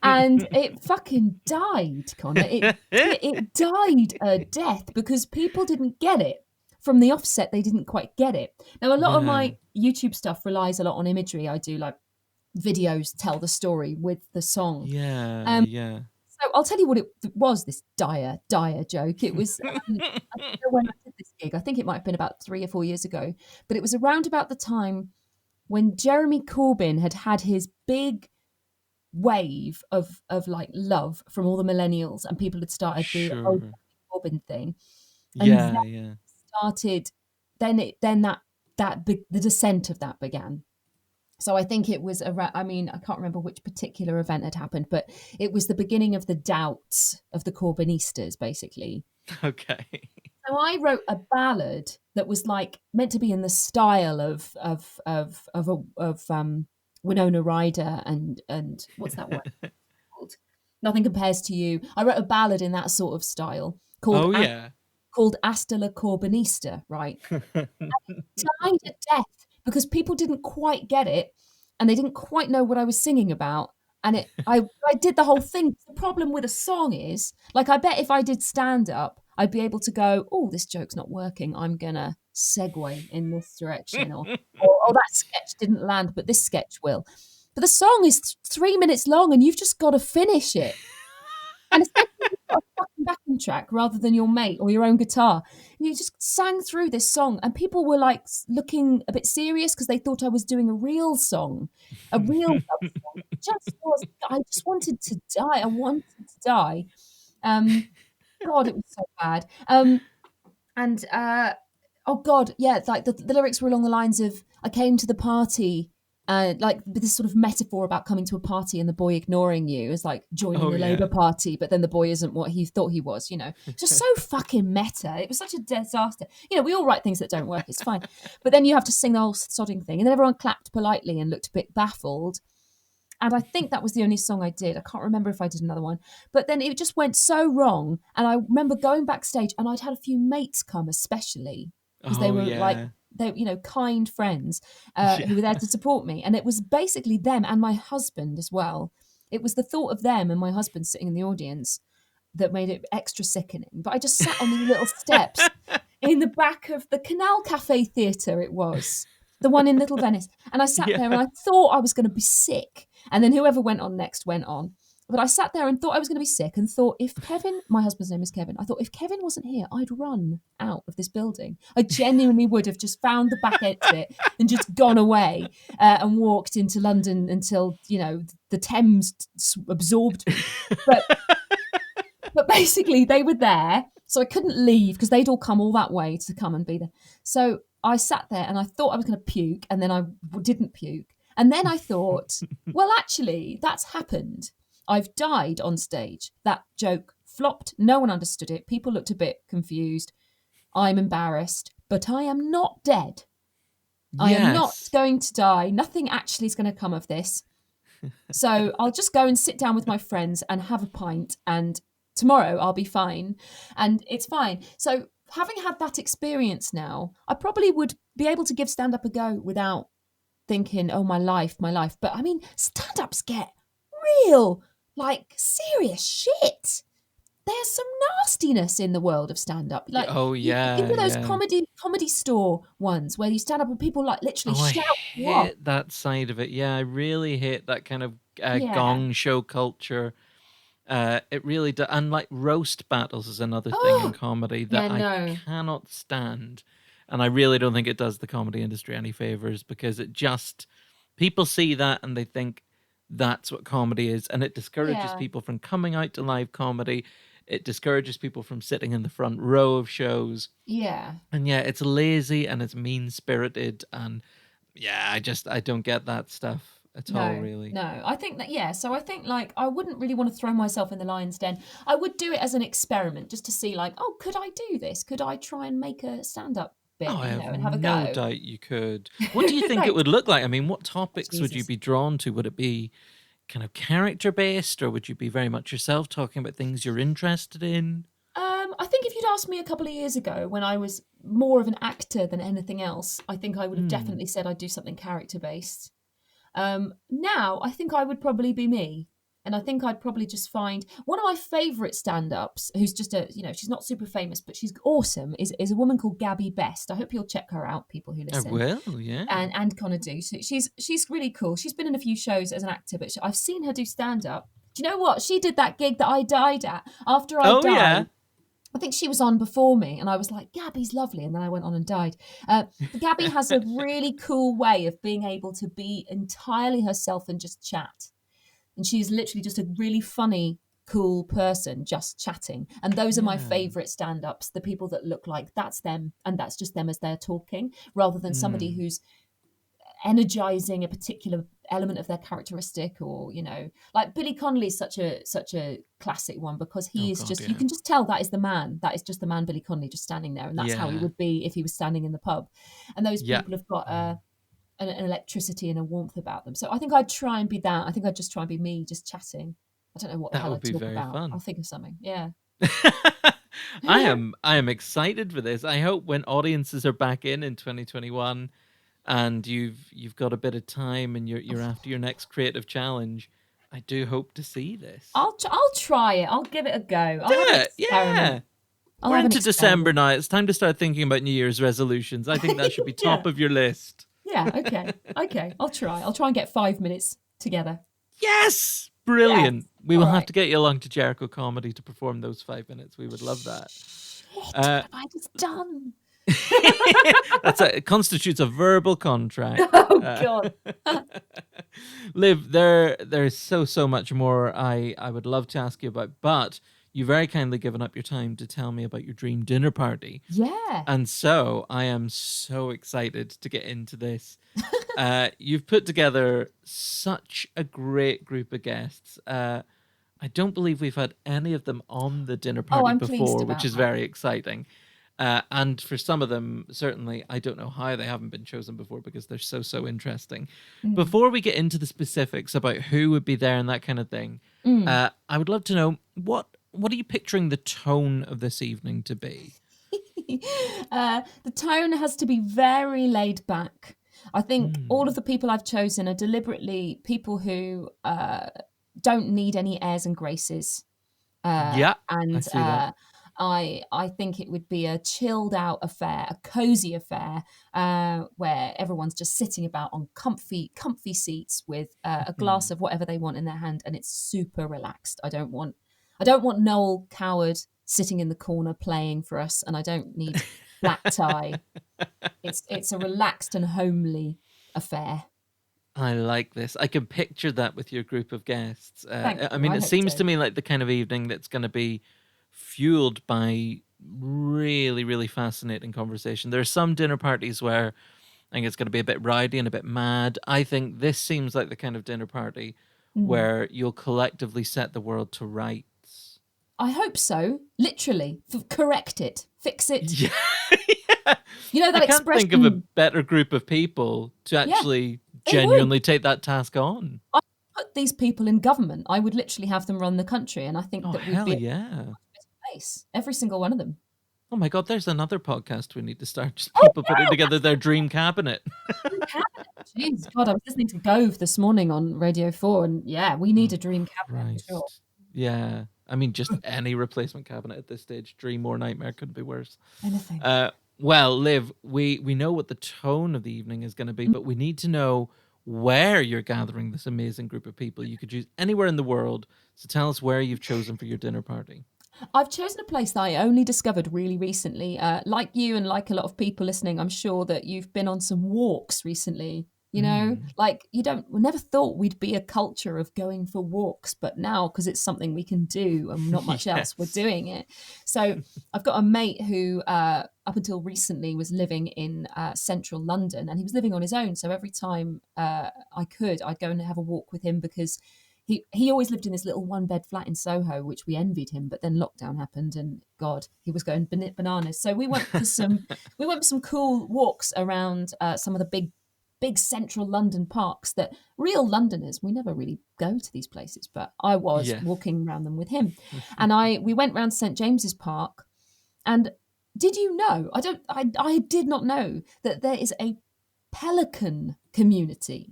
and it fucking died, Connor. It died a death because people didn't get it from the offset. They didn't quite get it. Now, a lot of Yeah. my YouTube stuff relies a lot on imagery. I do like videos tell the story with the song. Yeah, Um, yeah. so I'll tell you what it was, this dire joke. It was, I don't know when I did this gig. I think it might have been about 3 or 4 years ago, but it was around about the time when Jeremy Corbyn had his big wave of like love from all the millennials, and people had started the "Oh, Sure. Corbyn" thing, and Yeah, yeah. started then the descent of that began. So I think it was around, I mean, I can't remember which particular event had happened, but it was the beginning of the doubts of the Corbynistas, basically. Okay. So I wrote a ballad that was like meant to be in the style of Winona Ryder and what's that one called? Nothing Compares to You. I wrote a ballad in that sort of style Oh, yeah. called Hasta la Corbynista, right? Died a death because people didn't quite get it and they didn't quite know what I was singing about. And I did the whole thing. The problem with a song is, like, I bet if I did stand up, I'd be able to go, "Oh, this joke's not working. I'm gonna segue in this direction," or "Oh, that sketch didn't land, but this sketch will." But the song is 3 minutes long, and you've just got to finish it. And essentially, you've got a fucking backing backing track rather than your mate or your own guitar. And you just sang through this song, and people were like looking a bit serious because they thought I was doing a real song, a real love song. It just was. I just wanted to die. I wanted to die. God, it was so bad. And oh God, yeah, like the lyrics were along the lines of, I came to the party, like this sort of metaphor about coming to a party and the boy ignoring you is like joining the Labour Party, but then the boy isn't what he thought he was, just so fucking meta. It was such a disaster. We all write things that don't work, it's fine. But then you have to sing the whole sodding thing, and then everyone clapped politely and looked a bit baffled. And I think that was the only song I did. I can't remember if I did another one. But then it just went so wrong. And I remember going backstage, and I'd had a few mates come, especially because they were like, kind friends who were there to support me. And it was basically them and my husband as well. It was the thought of them and my husband sitting in the audience that made it extra sickening. But I just sat on these little steps in the back of the Canal Cafe Theatre, it was. The one in Little Venice. And I sat there and I thought I was going to be sick. And then whoever went on next went on. But I sat there and thought I was going to be sick and thought if Kevin, my husband's name is Kevin, I thought if Kevin wasn't here, I'd run out of this building. I genuinely would have just found the back exit and just gone away and walked into London until, the Thames absorbed me. But basically they were there. So I couldn't leave because they'd all come all that way to come and be there. So I sat there and I thought I was going to puke, and then I didn't puke. And then I thought, well, actually, that's happened. I've died on stage. That joke flopped. No one understood it. People looked a bit confused. I'm embarrassed, but I am not dead. I am not going to die. Nothing actually is going to come of this. So I'll just go and sit down with my friends and have a pint, and tomorrow I'll be fine. And it's fine. So having had that experience now, I probably would be able to give stand-up a go without thinking, oh, my life. But I mean, stand-ups get real, like serious shit. There's some nastiness in the world of stand-up. Like, you know those comedy store ones where you stand up and people like literally shout. I hate that side of it. Yeah, I really hate that kind of gong show culture. It really does. And like roast battles is another thing in comedy that I cannot stand. And I really don't think it does the comedy industry any favors, because it just, people see that and they think that's what comedy is. And it discourages people from coming out to live comedy. It discourages people from sitting in the front row of shows. Yeah. And it's lazy and it's mean-spirited. And I don't get that stuff at all, really. No, I think that, so I think like I wouldn't really want to throw myself in the lion's den. I would do it as an experiment just to see like, oh, could I do this? Could I try and make a stand-up bit, and have a go? No doubt you could. What do you think it would look like? I mean, what topics would you be drawn to? Would it be kind of character-based, or would you be very much yourself talking about things you're interested in? I think if you'd asked me a couple of years ago when I was more of an actor than anything else, I think I would have definitely said I'd do something character-based. Now, I think I would probably be me. And I think I'd probably just find one of my favourite stand-ups, who's just she's not super famous, but she's awesome, is a woman called Gabby Best. I hope you'll check her out, people who listen. I will, yeah. And Connor do. So she's really cool. She's been in a few shows as an actor, but I've seen her do stand-up. Do you know what? She did that gig that I died at. After I died, yeah. I think she was on before me, and I was like, Gabby's lovely, and then I went on and died. Gabby has a really cool way of being able to be entirely herself and just chat. And she's literally just a really funny, cool person just chatting. And those are my favourite stand-ups, the people that look like that's them, and that's just them as they're talking, rather than somebody who's energising a particular element of their characteristic, or like Billy Connolly's such a classic one, because he is you can just tell that is just the man Billy Connolly just standing there, and that's how he would be if he was standing in the pub. And those people have got an electricity and a warmth about them. So I think I'd try and be that. I think I'd just try and be me, just chatting. I don't know what the hell I'd talk about. Fun. I'll think of something. Yeah. I am excited for this. I hope when audiences are back in 2021 and you've got a bit of time and you're after your next creative challenge, I do hope to see this. I'll try it. I'll give it a go. Do it. Yeah. We're into December now. It's time to start thinking about New Year's resolutions. I think that should be top of your list. Yeah, okay. I'll try and get 5 minutes together. Yes! Yes. Brilliant. We All will have right. to get you along to Jericho Comedy to perform those 5 minutes. We would love that. Shit, what have I just done? It constitutes a verbal contract. Oh God. Liv, there's so much more I would love to ask you about, but you very kindly given up your time to tell me about your dream dinner party. Yeah. And so I am so excited to get into this. You've put together such a great group of guests. I don't believe we've had any of them on the dinner party I'm pleased before, which about is that. very exciting. And for some of them, certainly, I don't know how they haven't been chosen before because they're so interesting. Before we get into the specifics about who would be there and that kind of thing, I would love to know what are you picturing the tone of this evening to be? The tone has to be very laid back. I think all of the people I've chosen are deliberately people who don't need any airs and graces. Yeah, I And see that. I think it would be a chilled out affair, a cozy affair, where everyone's just sitting about on comfy seats with a glass of whatever they want in their hand, and it's super relaxed. I don't want Noel Coward sitting in the corner playing for us, and I don't need black tie. It's a relaxed and homely affair. I like this. I can picture that with your group of guests. Thank I you. mean, I it hope seems so. to me like the kind of evening that's going to be fueled by really fascinating conversation. There are some dinner parties where I think it's going to be a bit rowdy and a bit mad. I think this seems like the kind of dinner party where you'll collectively set the world to rights. I hope so. Literally, correct it, fix it. Yeah. You know I that can't think of a expression? better group of people to Yeah, actually it would. genuinely take that task on. I put these people in government. I would literally have them run the country, and I think Oh, that we'd hell be a yeah. better place. Every single one of them. Oh my God, there's another podcast we need to start. Just Oh people putting together their dream cabinet. dream cabinet. Jeez, God, I was listening to Gove this morning on Radio 4, and yeah, we need Oh, a dream cabinet for sure. Christ. Yeah. I mean, just any replacement cabinet at this stage. Dream or nightmare couldn't be worse. Anything. Well, Liv, we know what the tone of the evening is going to be, but we need to know where you're gathering this amazing group of people. You could choose anywhere in the world. So tell us where you've chosen for your dinner party. I've chosen a place that I only discovered really recently. Like you and like a lot of people listening, I'm sure that you've been on some walks recently. You know, like we never thought we'd be a culture of going for walks, but now because it's something we can do and not much else, we're doing it. So I've got a mate who, up until recently, was living in central London, and he was living on his own. So every time I'd go and have a walk with him because he always lived in this little one bed flat in Soho, which we envied him. But then lockdown happened, and God, he was going bananas. So we went for some cool walks around some of the big central London parks that real Londoners, we never really go to these places, but I was Yeah. walking around them with him. And we went round St James's Park, and did you know, I did not know that there is a pelican community.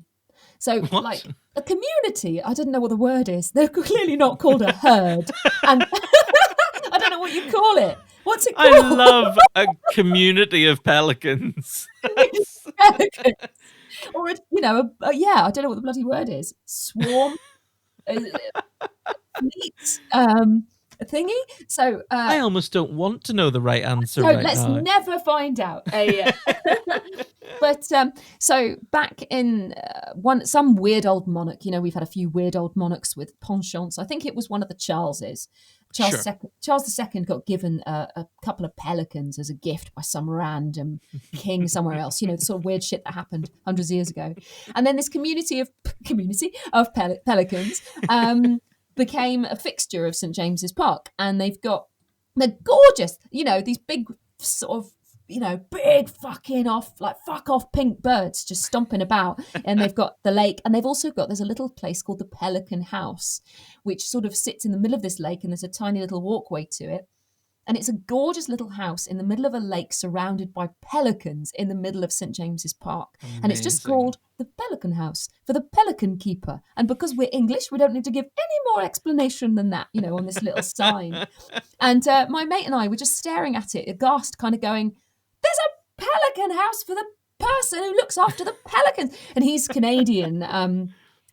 So What? like a community, I don't know what the word is. They're clearly not called a herd. And I don't know what you call it. What's it called? I love a community of pelicans. Pelicans. Or, yeah, I don't know what the bloody word is. Swarm? Fleet? Thingy? So, I almost don't want to know the right answer so right let's now. never find out. But so back in some weird old monarch, we've had a few weird old monarchs with penchants. I think it was one of the Charleses. Charles II got given a couple of pelicans as a gift by some random king somewhere else. The sort of weird shit that happened hundreds of years ago. And then this community of pelicans became a fixture of St James's Park, and they're gorgeous. These big sort of big fuck off pink birds just stomping about, and they've got the lake, and they've also there's a little place called the Pelican House, which sort of sits in the middle of this lake, and there's a tiny little walkway to it, and it's a gorgeous little house in the middle of a lake surrounded by pelicans in the middle of St James's Park. Amazing. And it's just called the Pelican House for the pelican keeper, and because we're English, we don't need to give any more explanation than that, on this little sign. And my mate and I were just staring at it aghast, kind of going, there's a pelican house for the person who looks after the pelicans. And he's Canadian,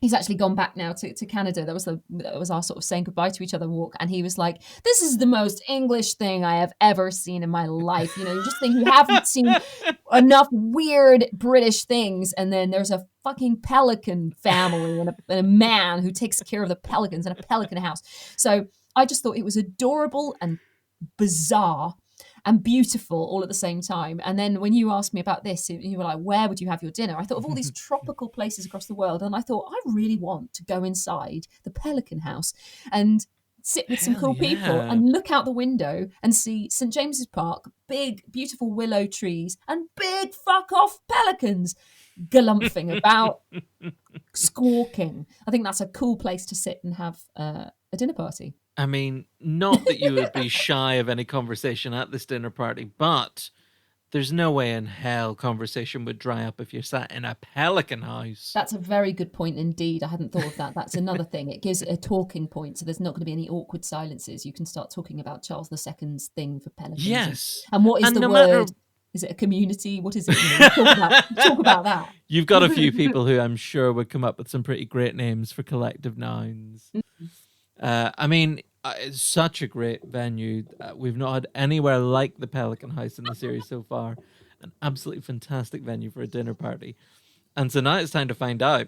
he's actually gone back now to Canada. That was our sort of saying goodbye to each other walk. And he was like, "This is the most English thing I have ever seen in my life." You just think you haven't seen enough weird British things. And then there's a fucking pelican family and a man who takes care of the pelicans in a pelican house. So I just thought it was adorable and bizarre and beautiful all at the same time. And then when you asked me about this, you were like, where would you have your dinner? I thought of all these tropical places across the world, and I thought, I really want to go inside the Pelican House and sit with some cool people and look out the window and see St. James's Park, big, beautiful willow trees, and big fuck off pelicans galumphing about, squawking. I think that's a cool place to sit and have a dinner party. I mean, not that you would be shy of any conversation at this dinner party, but there's no way in hell conversation would dry up if you're sat in a pelican house. That's a very good point indeed. I hadn't thought of that. That's another thing. It gives a talking point, so there's not going to be any awkward silences. You can start talking about Charles II's thing for pelicans. Yes. And what is the word? Is it a community? What is it? Talk about that. You've got a few people who I'm sure would come up with some pretty great names for collective nouns. I mean, it's such a great venue. We've not had anywhere like the Pelican House in the series so far. An absolutely fantastic venue for a dinner party. And so now it's time to find out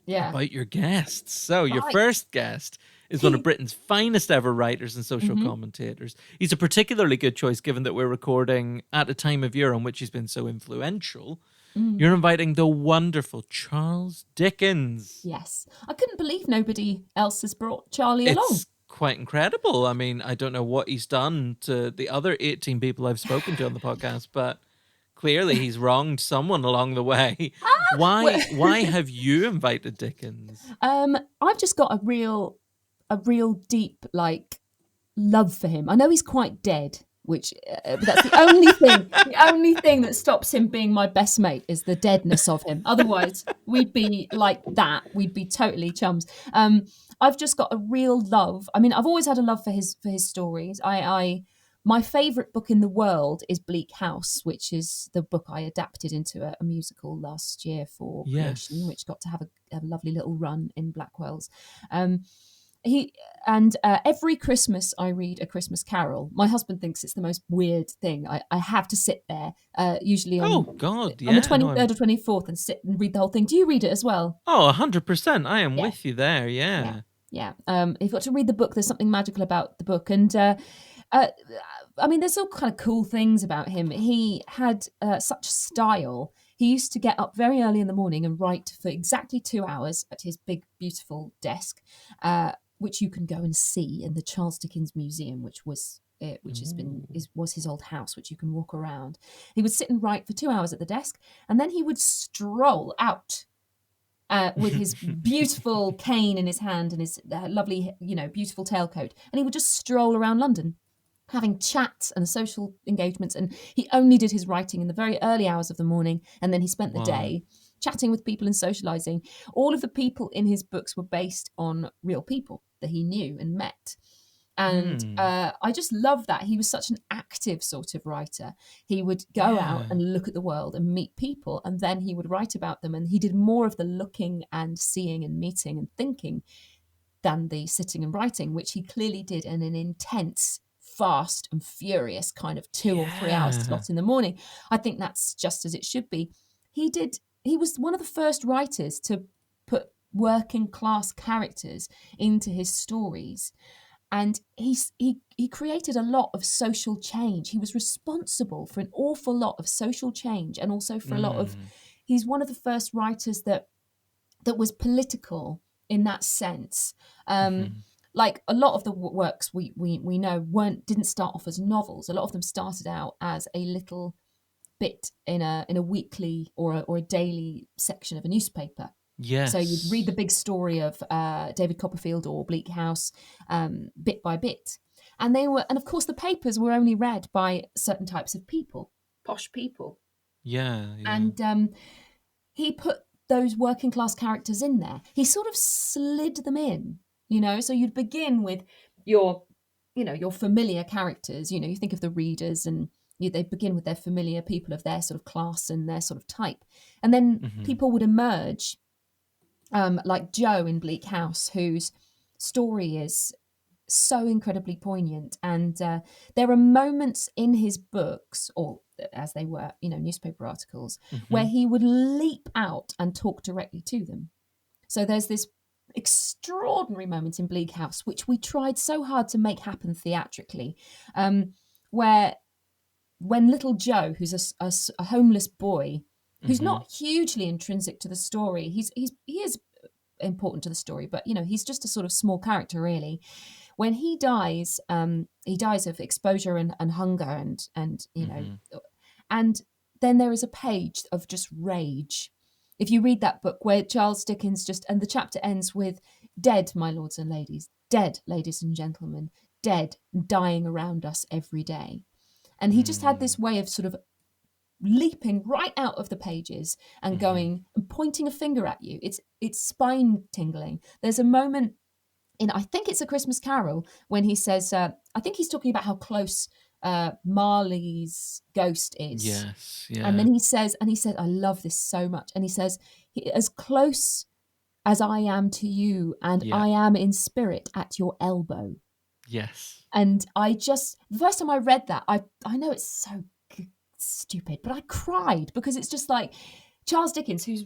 about your guests. So your first guest is one of Britain's finest ever writers and social commentators. He's a particularly good choice given that we're recording at a time of year on which he's been so influential. You're inviting the wonderful Charles Dickens. Yes. I couldn't believe nobody else has brought Charlie along. It's quite incredible. I mean, I don't know what he's done to the other 18 people I've spoken to on the podcast, but clearly he's wronged someone along the way. Why have you invited Dickens? I've just got a real deep love for him. I know he's quite dead, which but that's the only thing. The only thing that stops him being my best mate is the deadness of him. Otherwise, we'd be like that. We'd be totally chums. I've just got a real love. I mean, I've always had a love for his stories. My favourite book in the world is Bleak House, which is the book I adapted into a musical last year for Creation, which got to have a lovely little run in Blackwell's. Every Christmas I read A Christmas Carol. My husband thinks it's the most weird thing. I have to sit there, usually on the 23rd or 24th, and sit and read the whole thing. Do you read it as well? Oh, 100%. I am with you there. Yeah. You've got to read the book. There's something magical about the book, and I mean, there's all kind of cool things about him. He had such style. He used to get up very early in the morning and write for exactly 2 hours at his big, beautiful desk, which you can go and see in the Charles Dickens Museum, which was his old house, which you can walk around. He would sit and write for 2 hours at the desk, and then he would stroll out with his beautiful cane in his hand and his lovely, beautiful tailcoat, and he would just stroll around London, having chats and social engagements. And he only did his writing in the very early hours of the morning, and then he spent the day chatting with people and socializing. All of the people in his books were based on real people that he knew and met. And I just love that. He was such an active sort of writer. He would go out and look at the world and meet people, and then he would write about them. And he did more of the looking and seeing and meeting and thinking than the sitting and writing, which he clearly did in an intense, fast and furious kind of 2 or 3 hours slot in the morning. I think that's just as it should be. He was one of the first writers to put working class characters into his stories. And he created a lot of social change. He was responsible for an awful lot of social change, and also for a lot of. He's one of the first writers that was political in that sense. Like a lot of the works we know didn't start off as novels. A lot of them started out as a little bit in a weekly or a daily section of a newspaper. Yes. So you'd read the big story of David Copperfield or Bleak House bit by bit. And of course the papers were only read by certain types of people, posh people. Yeah. And he put those working class characters in there. He sort of slid them in, so you'd begin with your familiar characters. You think of the readers, and they begin with their familiar people of their sort of class and their sort of type. And then people would emerge like Joe in Bleak House, whose story is so incredibly poignant. And there are moments in his books, or as they were, newspaper articles, where Hmm. he would leap out and talk directly to them. So there's this extraordinary moment in Bleak House, which we tried so hard to make happen theatrically, where when little Joe, who's a homeless boy, who's Hmm. not hugely intrinsic to the story, he is important to the story, but he's just a sort of small character really. When he dies of exposure and hunger and Hmm. and then there is a page of just rage. If you read that book, where Charles Dickens and the chapter ends with "Dead, my lords and ladies, dead, ladies and gentlemen, dead, dying around us every day." And he just had Hmm. this way of sort of leaping right out of the pages and Hmm. going and pointing a finger at you. It's spine tingling. There's a moment in, I think it's A Christmas Carol, when he says, I think he's talking about how close Marley's ghost is. Yes. And Yeah. then he said, I love this so much. And he says, as close as I am to you, and Yeah. I am in spirit at your elbow. Yes. And the first time I read that, I know it's so stupid, but I cried, because it's just like Charles Dickens, who's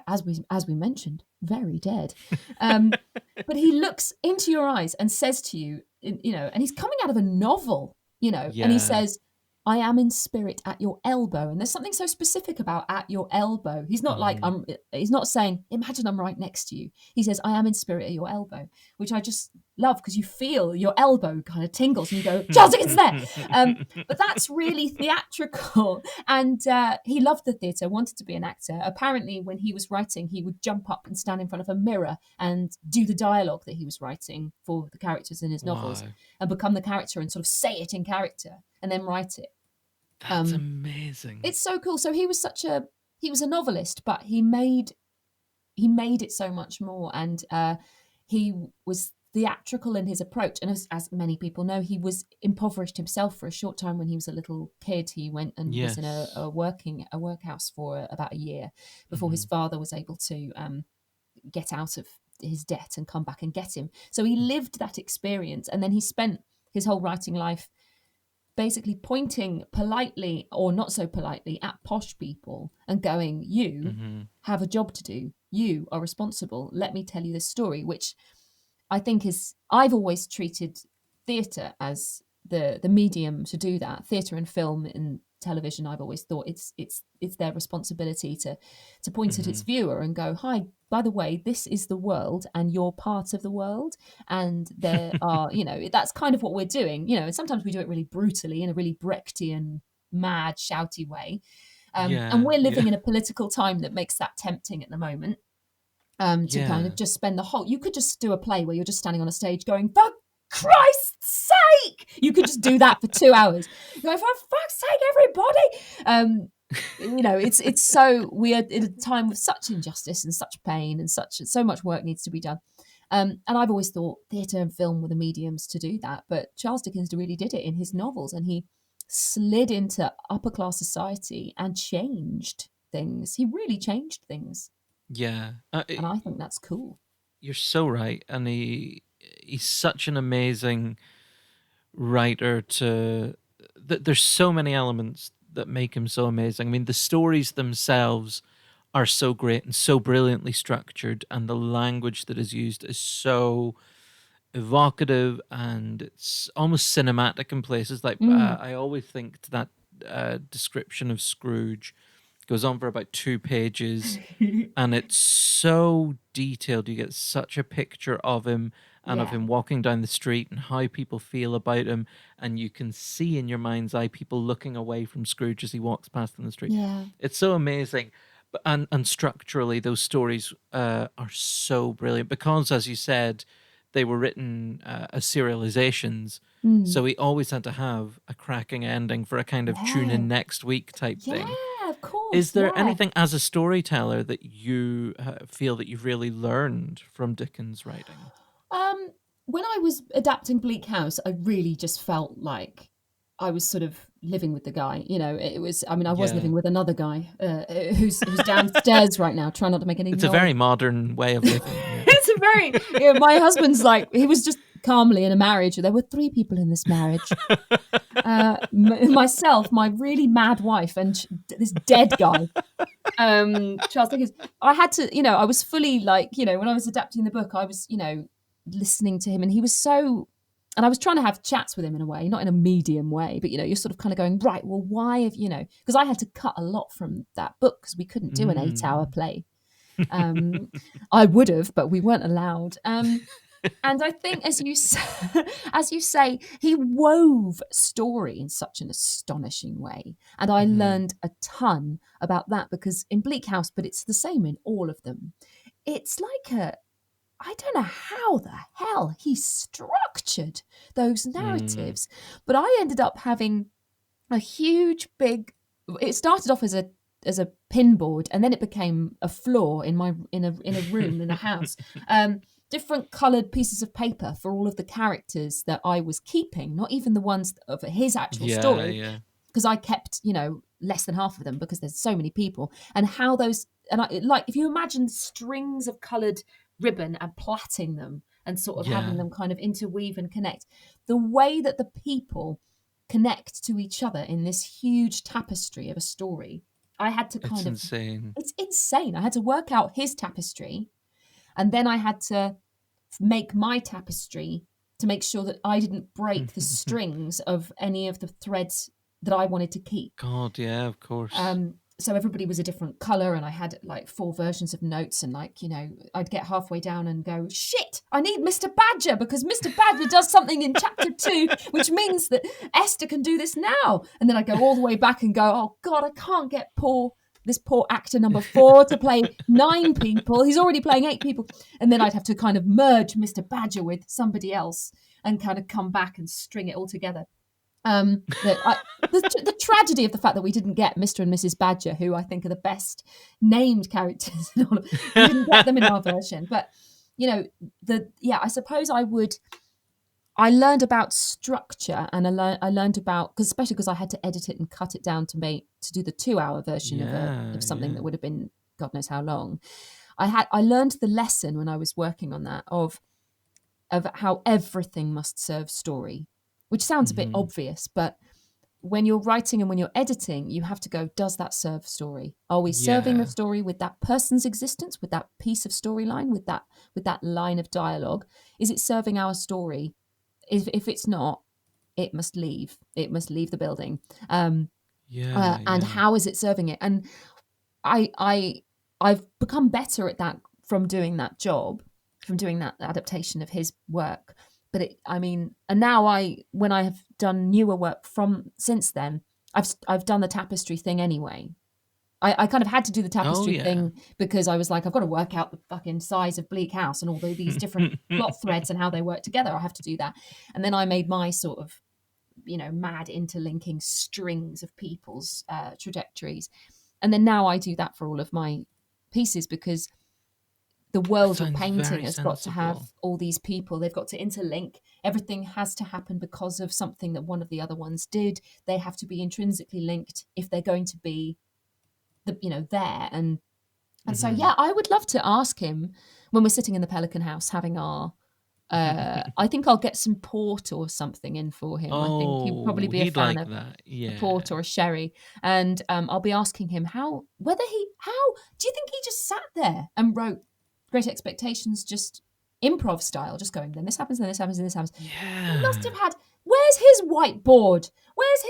as we mentioned, very dead. But he looks into your eyes and says to you, and he's coming out of a novel, and he Yeah. says, I am in spirit at your elbow. And there's something so specific about at your elbow. He's not like, Hmm. he's not saying, imagine I'm right next to you. He says, I am in spirit at your elbow, which I just love, because you feel your elbow kind of tingles and you go, Charles Dickens there. But that's really theatrical. And he loved the theatre, wanted to be an actor. Apparently, when he was writing, he would jump up and stand in front of a mirror and do the dialogue that he was writing for the characters in his novels, Wow. and become the character and sort of say it in character and then write it. That's amazing. It's so cool. So he was a novelist, but he made it so much more. And he was theatrical in his approach. And as many people know, he was impoverished himself for a short time when he was a little kid. He went and was in Yes. a workhouse for about a year before his Hmm. father was able to get out of his debt and come back and get him. So he lived that experience, and then he spent his whole writing life basically pointing politely or not so politely at posh people and going, you Hmm. have a job to do, you are responsible, let me tell you this story. Which I think I've always treated theatre as the medium to do that. Theatre and film and television, I've always thought it's their responsibility to point at its Hmm. viewer and go, hi, by the way, this is the world and you're part of the world. And there are, that's kind of what we're doing, and sometimes we do it really brutally in a really Brechtian, mad, shouty way. And Yeah. we're living Yeah. in a political time that makes that tempting at the moment, to kind of Yeah. just spend you could just do a play where you're just standing on a stage going, for Christ's sake! You could just do that for 2 hours. You're like, for fuck's sake, everybody! It's so weird in a time of such injustice and such pain and so much work needs to be done. And I've always thought theatre and film were the mediums to do that, but Charles Dickens really did it in his novels, and he slid into upper class society and changed things. He really changed things, Yeah. and I think that's cool. You're so right, and he's such an amazing writer. There's so many elements that make him so amazing. I mean, the stories themselves are so great and so brilliantly structured, and the language that is used is so evocative, and it's almost cinematic in places. Like Mm. I always think to that description of Scrooge goes on for about 2 pages, and it's so detailed. You get such a picture of him and of Yeah. him walking down the street and how people feel about him, and you can see in your mind's eye people looking away from Scrooge as he walks past in the street. Yeah. It's so amazing. But and structurally those stories are so brilliant because, as you said, they were written as serializations, Mm. so he always had to have a cracking ending for a kind of tune Yeah. in next week type Yeah, thing. of Is course. there Yeah. anything as a storyteller that you feel that you've really learned from Dickens' writing? Um, when I was adapting Bleak House, I really just felt like I was sort of living with the guy. It was. I mean, I was Yeah. living with another guy who's downstairs right now, trying not to make any It's noise. a very modern way of living. Yeah. It's a very. My husband's like, he was just calmly in a marriage. There were 3 people in this marriage. Myself, my really mad wife, and this dead guy, Charles Dickens. I had to, I was fully like, when I was adapting the book, I was, listening to him, and he was so. And I was trying to have chats with him in a way, not in a medium way, but you're sort of kind of going, right, well, why have because I had to cut a lot from that book because we couldn't do an 8-hour play. I would have, but we weren't allowed. And I think, as you say, he wove story in such an astonishing way, and I learned a ton about that because in Bleak House, but it's the same in all of them. It's like I don't know how the hell he structured those narratives, but I ended up having a huge big. It started off as a pinboard, and then it became a floor in a room in a house. Different coloured pieces of paper for all of the characters that I was keeping, not even the ones of his actual story, because I kept less than half of them because there's so many people, and how those if you imagine strings of coloured ribbon and plaiting them and sort of having them kind of interweave and connect, the way that the people connect to each other in this huge tapestry of a story, I had to kind of insane. It's insane. I had to work out his tapestry, and then I had to make my tapestry to make sure that I didn't break the strings of any of the threads that I wanted to keep. God, yeah, of course. So everybody was a different color, and I had like 4 versions of notes, and I'd get halfway down and go, shit, I need Mr. Badger because Mr. Badger does something in chapter 2, which means that Esther can do this now. And then I go all the way back and go, oh God, I can't get this poor actor number 4 to play 9 people. He's already playing 8 people. And then I'd have to kind of merge Mr. Badger with somebody else and kind of come back and string it all together. The tragedy of the fact that we didn't get Mr. and Mrs. Badger, who I think are the best named characters in all of, we didn't get them in our version. But I suppose I learned about structure, and I learned about, especially because I had to edit it and cut it down to do the 2-hour version of something that would have been God knows how long. I learned the lesson when I was working on that of how everything must serve story, which sounds a bit obvious, but when you're writing and when you're editing, you have to go, does that serve story? Are we serving the story with that person's existence, with that piece of storyline, with that line of dialogue? Is it serving our story? If it's not, it must leave. It must leave the building. And how is it serving it? And I've become better at that from doing that job, from doing that adaptation of his work. But and now when I have done newer work since then, I've done the tapestry thing anyway. I kind of had to do the tapestry thing because I was like, I've got to work out the fucking size of Bleak House and all these different plot threads and how they work together. I have to do that. And then I made my sort of, mad interlinking strings of people's trajectories. And then now I do that for all of my pieces because the world of painting has got to have all these people. They've got to interlink. Everything has to happen because of something that one of the other ones did. They have to be intrinsically linked if they're going to be there. And so, I would love to ask him when we're sitting in the Pelican House having our, I think I'll get some port or something in for him. I think he'd probably be a fan of a port or a sherry. And I'll be asking him how do you think he just sat there and wrote Great Expectations just improv style, just going, then this happens, then this happens, then this happens. Yeah. He must have had, where's his whiteboard? Where's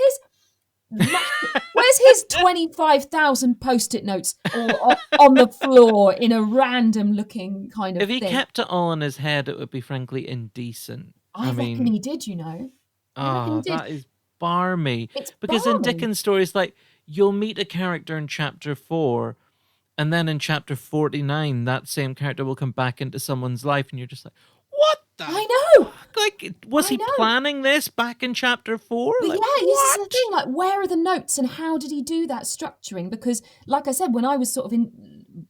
his 25,000 post-it notes all on the floor in a random looking kind of thing? If he kept it all in his head, it would be frankly indecent. I reckon he did, that is barmy. It's because barmy. in Dickens stories, like, you'll meet a character in chapter 4, and then in chapter 49, that same character will come back into someone's life, and you're just like, what the I know. fuck? Like, was he planning this back in chapter 4? But like, this is the thing, like, where are the notes and how did he do that structuring? Because, like I said, when I was sort of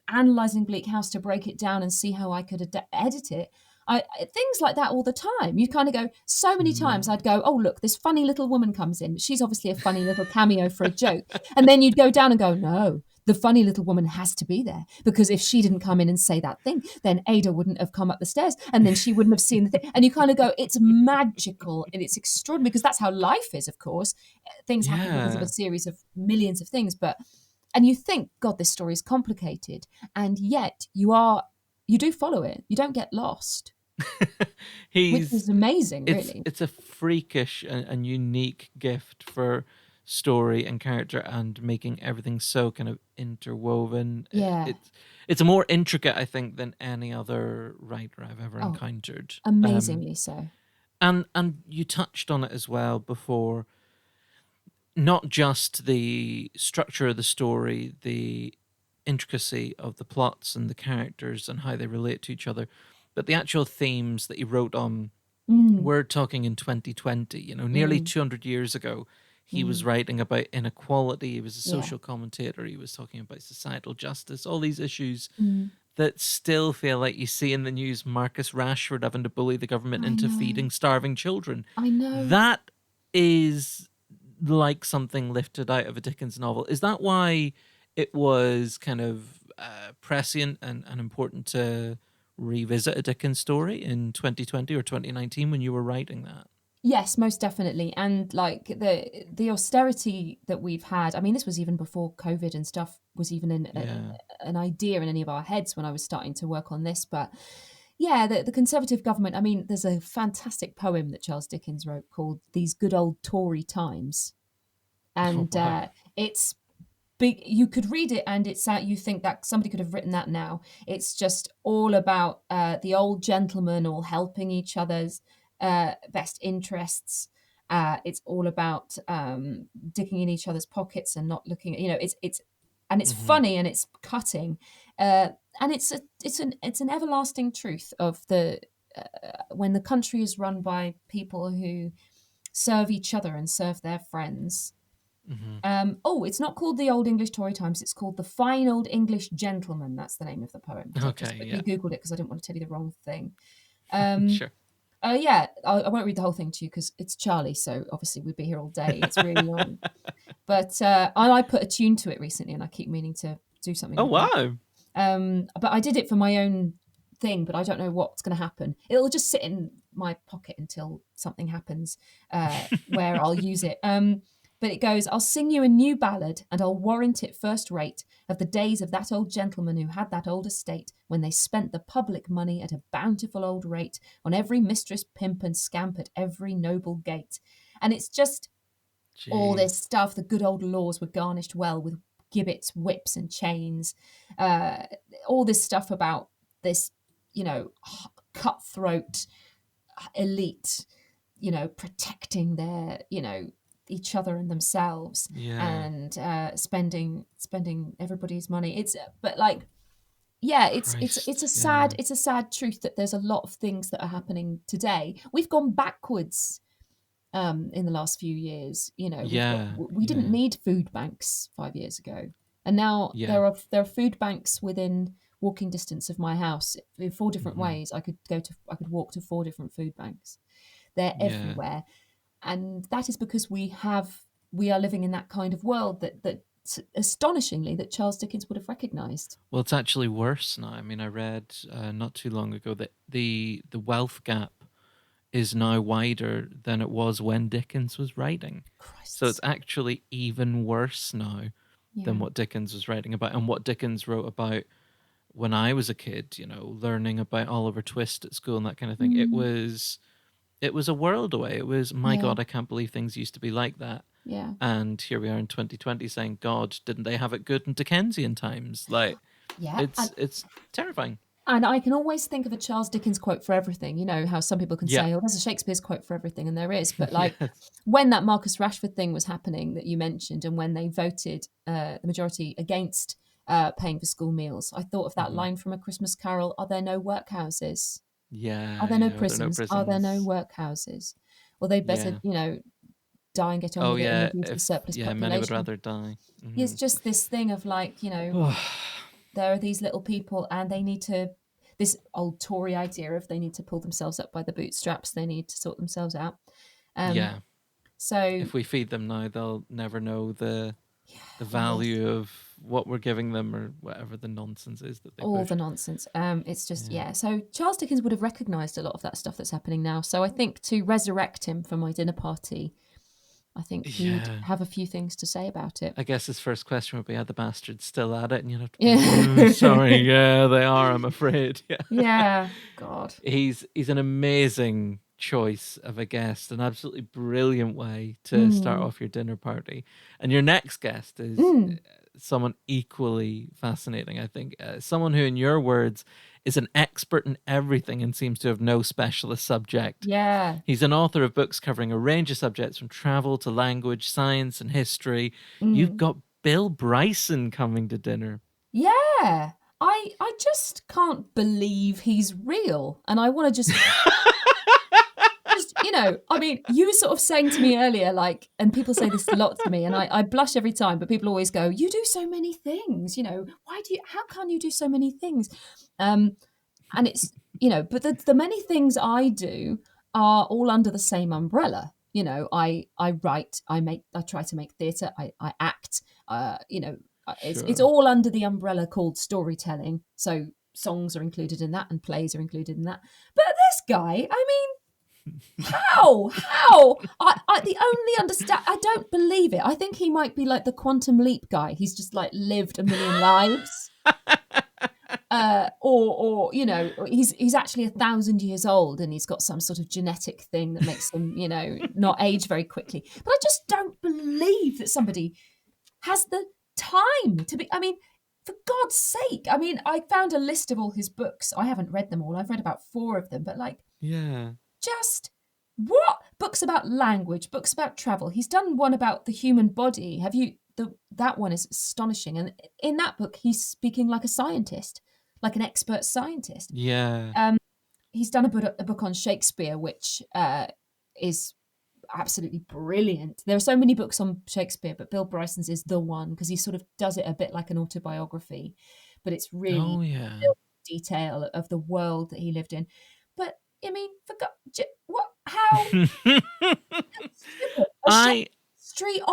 analysing Bleak House to break it down and see how I could edit it, Things like that all the time. You kind of go, so many times I'd go, oh, look, this funny little woman comes in. She's obviously a funny little cameo for a joke. And then you'd go down and go, no, the funny little woman has to be there, because if she didn't come in and say that thing, then Ada wouldn't have come up the stairs, and then she wouldn't have seen the thing. And you kind of go, it's magical and it's extraordinary, because that's how life is, of course. Things happen because of a Yeah. series of millions of things. And you think, God, this story is complicated. And yet you do follow it. You don't get lost, which He's is amazing, it's really. it's a freakish and unique gift for story and character and making everything so kind of interwoven. Yeah. It's a more intricate, I think, than any other writer I've ever Oh, encountered. amazingly so. And you touched on it as well before, not just the structure of the story, the intricacy of the plots and the characters and how they relate to each other, but the actual themes that he wrote on. Mm, We're talking in 2020, nearly mm, 200 years ago. He was mm. writing about inequality. He was a Yeah. social commentator. He was talking about societal justice, all these issues Mm. that still feel like you see in the news Marcus Rashford having to bully the government I into know. feeding starving children. I know. That is like something lifted out of a Dickens novel. Is that why it was kind of prescient and important to revisit a Dickens story in 2020 or 2019 when you were writing that? Yes, most definitely. And like the austerity that we've had, I mean, this was even before COVID and stuff was even Yeah. an idea in any of our heads when I was starting to work on this. But yeah, the Conservative government, I mean, there's a fantastic poem that Charles Dickens wrote called These Good Old Tory Times. Oh, And wow. it's big. You could read it and it's you think that somebody could have written that now. It's just all about the old gentlemen all helping each other's best interests. It's all about digging in each other's pockets and not looking at, it's and it's Hmm. funny and it's cutting, uh, and it's an everlasting truth of the when the country is run by people who serve each other and serve their friends. Hmm. It's not called the Old English Tory Times. It's called the Fine Old English Gentleman. That's the name of the poem. So I've just Okay, quickly yeah. Googled it because I didn't want to tell you the wrong thing. Um, Sure. yeah, I won't read the whole thing to you because it's Charlie. So obviously we'd be here all day. It's really long. But I put a tune to it recently and I keep meaning to do something Oh, with that. wow. But I did it for my own thing, but I don't know what's going to happen. It'll just sit in my pocket until something happens where I'll use it. But it goes, I'll sing you a new ballad and I'll warrant it first rate of the days of that old gentleman who had that old estate when they spent the public money at a bountiful old rate on every mistress, pimp, and scamp at every noble gate. And it's just all this Jeez. stuff. The good old laws were garnished well with gibbets, whips, and chains. Uh, all this stuff about this, you know, cutthroat elite, protecting their, each other and themselves, Yeah. and spending everybody's money. But like, yeah, it's a Christ. Yeah. sad truth that there's a lot of things that are happening today. We've gone backwards in the last few years. Yeah. We didn't Yeah. need food banks 5 years ago, and now Yeah. there are food banks within walking distance of my house in four different Hmm. ways. I could walk to four different food banks. They're Yeah. everywhere, and that is because we are living in that kind of world that astonishingly that Charles Dickens would have recognised. Well, it's actually worse now. I mean, I read not too long ago that the wealth gap is now wider than it was when Dickens was writing. So it's Christ's sake. actually even worse now than Yeah, what Dickens was writing about and what Dickens wrote about when I was a kid, learning about Oliver Twist at school and that kind of thing. It mm, was a world away. It was, my yeah, God, I can't believe things used to be like that. yeah, And here we are in 2020 saying, God, didn't they have it good in Dickensian times? Like, yeah. it's terrifying. And I can always think of a Charles Dickens quote for everything. You know how some people can Yeah. say, "Oh, there's a Shakespeare's quote for everything," and there is. But like Yes. when that Marcus Rashford thing was happening that you mentioned, and when they voted the majority against paying for school meals, I thought of that Hmm. line from A Christmas Carol: "Are there no workhouses? Are Yeah, there no yeah. I don't know prisons? Are there no prisons. workhouses? Well, they'd better, Yeah. die and get on Oh with it and yeah. reduce the If surplus yeah, many would population." rather die. It's Hmm. just this thing of like, there are these little people and they need to this old Tory idea of they need to pull themselves up by the bootstraps, they need to sort themselves out. Yeah. So If we feed them now, they'll never know the well, value of what we're giving them, or whatever the nonsense is that they all push. the nonsense. It's just Yeah. So Charles Dickens would have recognised a lot of that stuff that's happening now. So I think to resurrect him for my dinner party, I think he'd Yeah. have a few things to say about it. I guess his first question would be, "Are the bastards still at it?" And you'd have to be, Yeah. sorry, yeah, they are, I'm afraid. Yeah. Yeah. God. He's an amazing choice of a guest, an absolutely brilliant way to start off your dinner party. And your next guest is someone equally fascinating, I think. Someone who, in your words, is an expert in everything and seems to have no specialist subject. Yeah. He's an author of books covering a range of subjects from travel to language, science, and history. You've got Bill Bryson coming to dinner. Yeah. I just can't believe he's real. And I want to just I mean, you were sort of saying to me earlier, like, and people say this a lot to me, and I blush every time, but people always go, "You do so many things, how can you do so many things?" And it's, but the many things I do are all under the same umbrella. I write, I try to make theatre, I act, it's Sure. all under the umbrella called storytelling. So songs are included in that, and plays are included in that. But this guy, I mean, how? I the only understand. I don't believe it. I think he might be like the quantum leap guy. He's just like lived a million lives. Or he's actually 1,000 years old, and he's got some sort of genetic thing that makes him, not age very quickly. But I just don't believe that somebody has the time to be. I mean, for God's sake! I mean, I found a list of all his books. I haven't read them all. I've read about 4 of them, but like, Yeah. just what? Books about language, books about travel. He's done one about the human body. Have you? That one is astonishing, and in that book, he's speaking like a scientist, like an expert scientist. Yeah. He's done a book on Shakespeare, which is absolutely brilliant. There are so many books on Shakespeare, but Bill Bryson's is the one, because he sort of does it a bit like an autobiography, but it's really detail of the world that he lived in. But I mean, for God, what? How?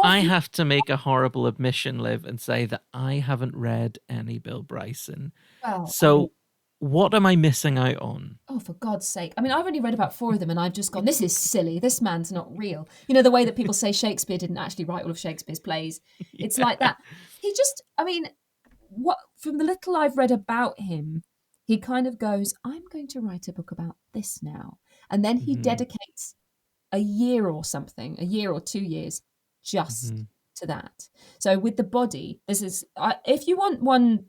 I have to make a horrible admission, Liv, and say that I haven't read any Bill Bryson. Well, so what am I missing out on? Oh, for God's sake. I mean, I've only read about 4 of them, and I've just gone, this is silly. This man's not real. You know, the way that people say Shakespeare didn't actually write all of Shakespeare's plays. It's like that. He just, I mean, from the little I've read about him, he kind of goes, I'm going to write a book about this now. And then he dedicates a year or 2 years just to that. So with the body, if you want one,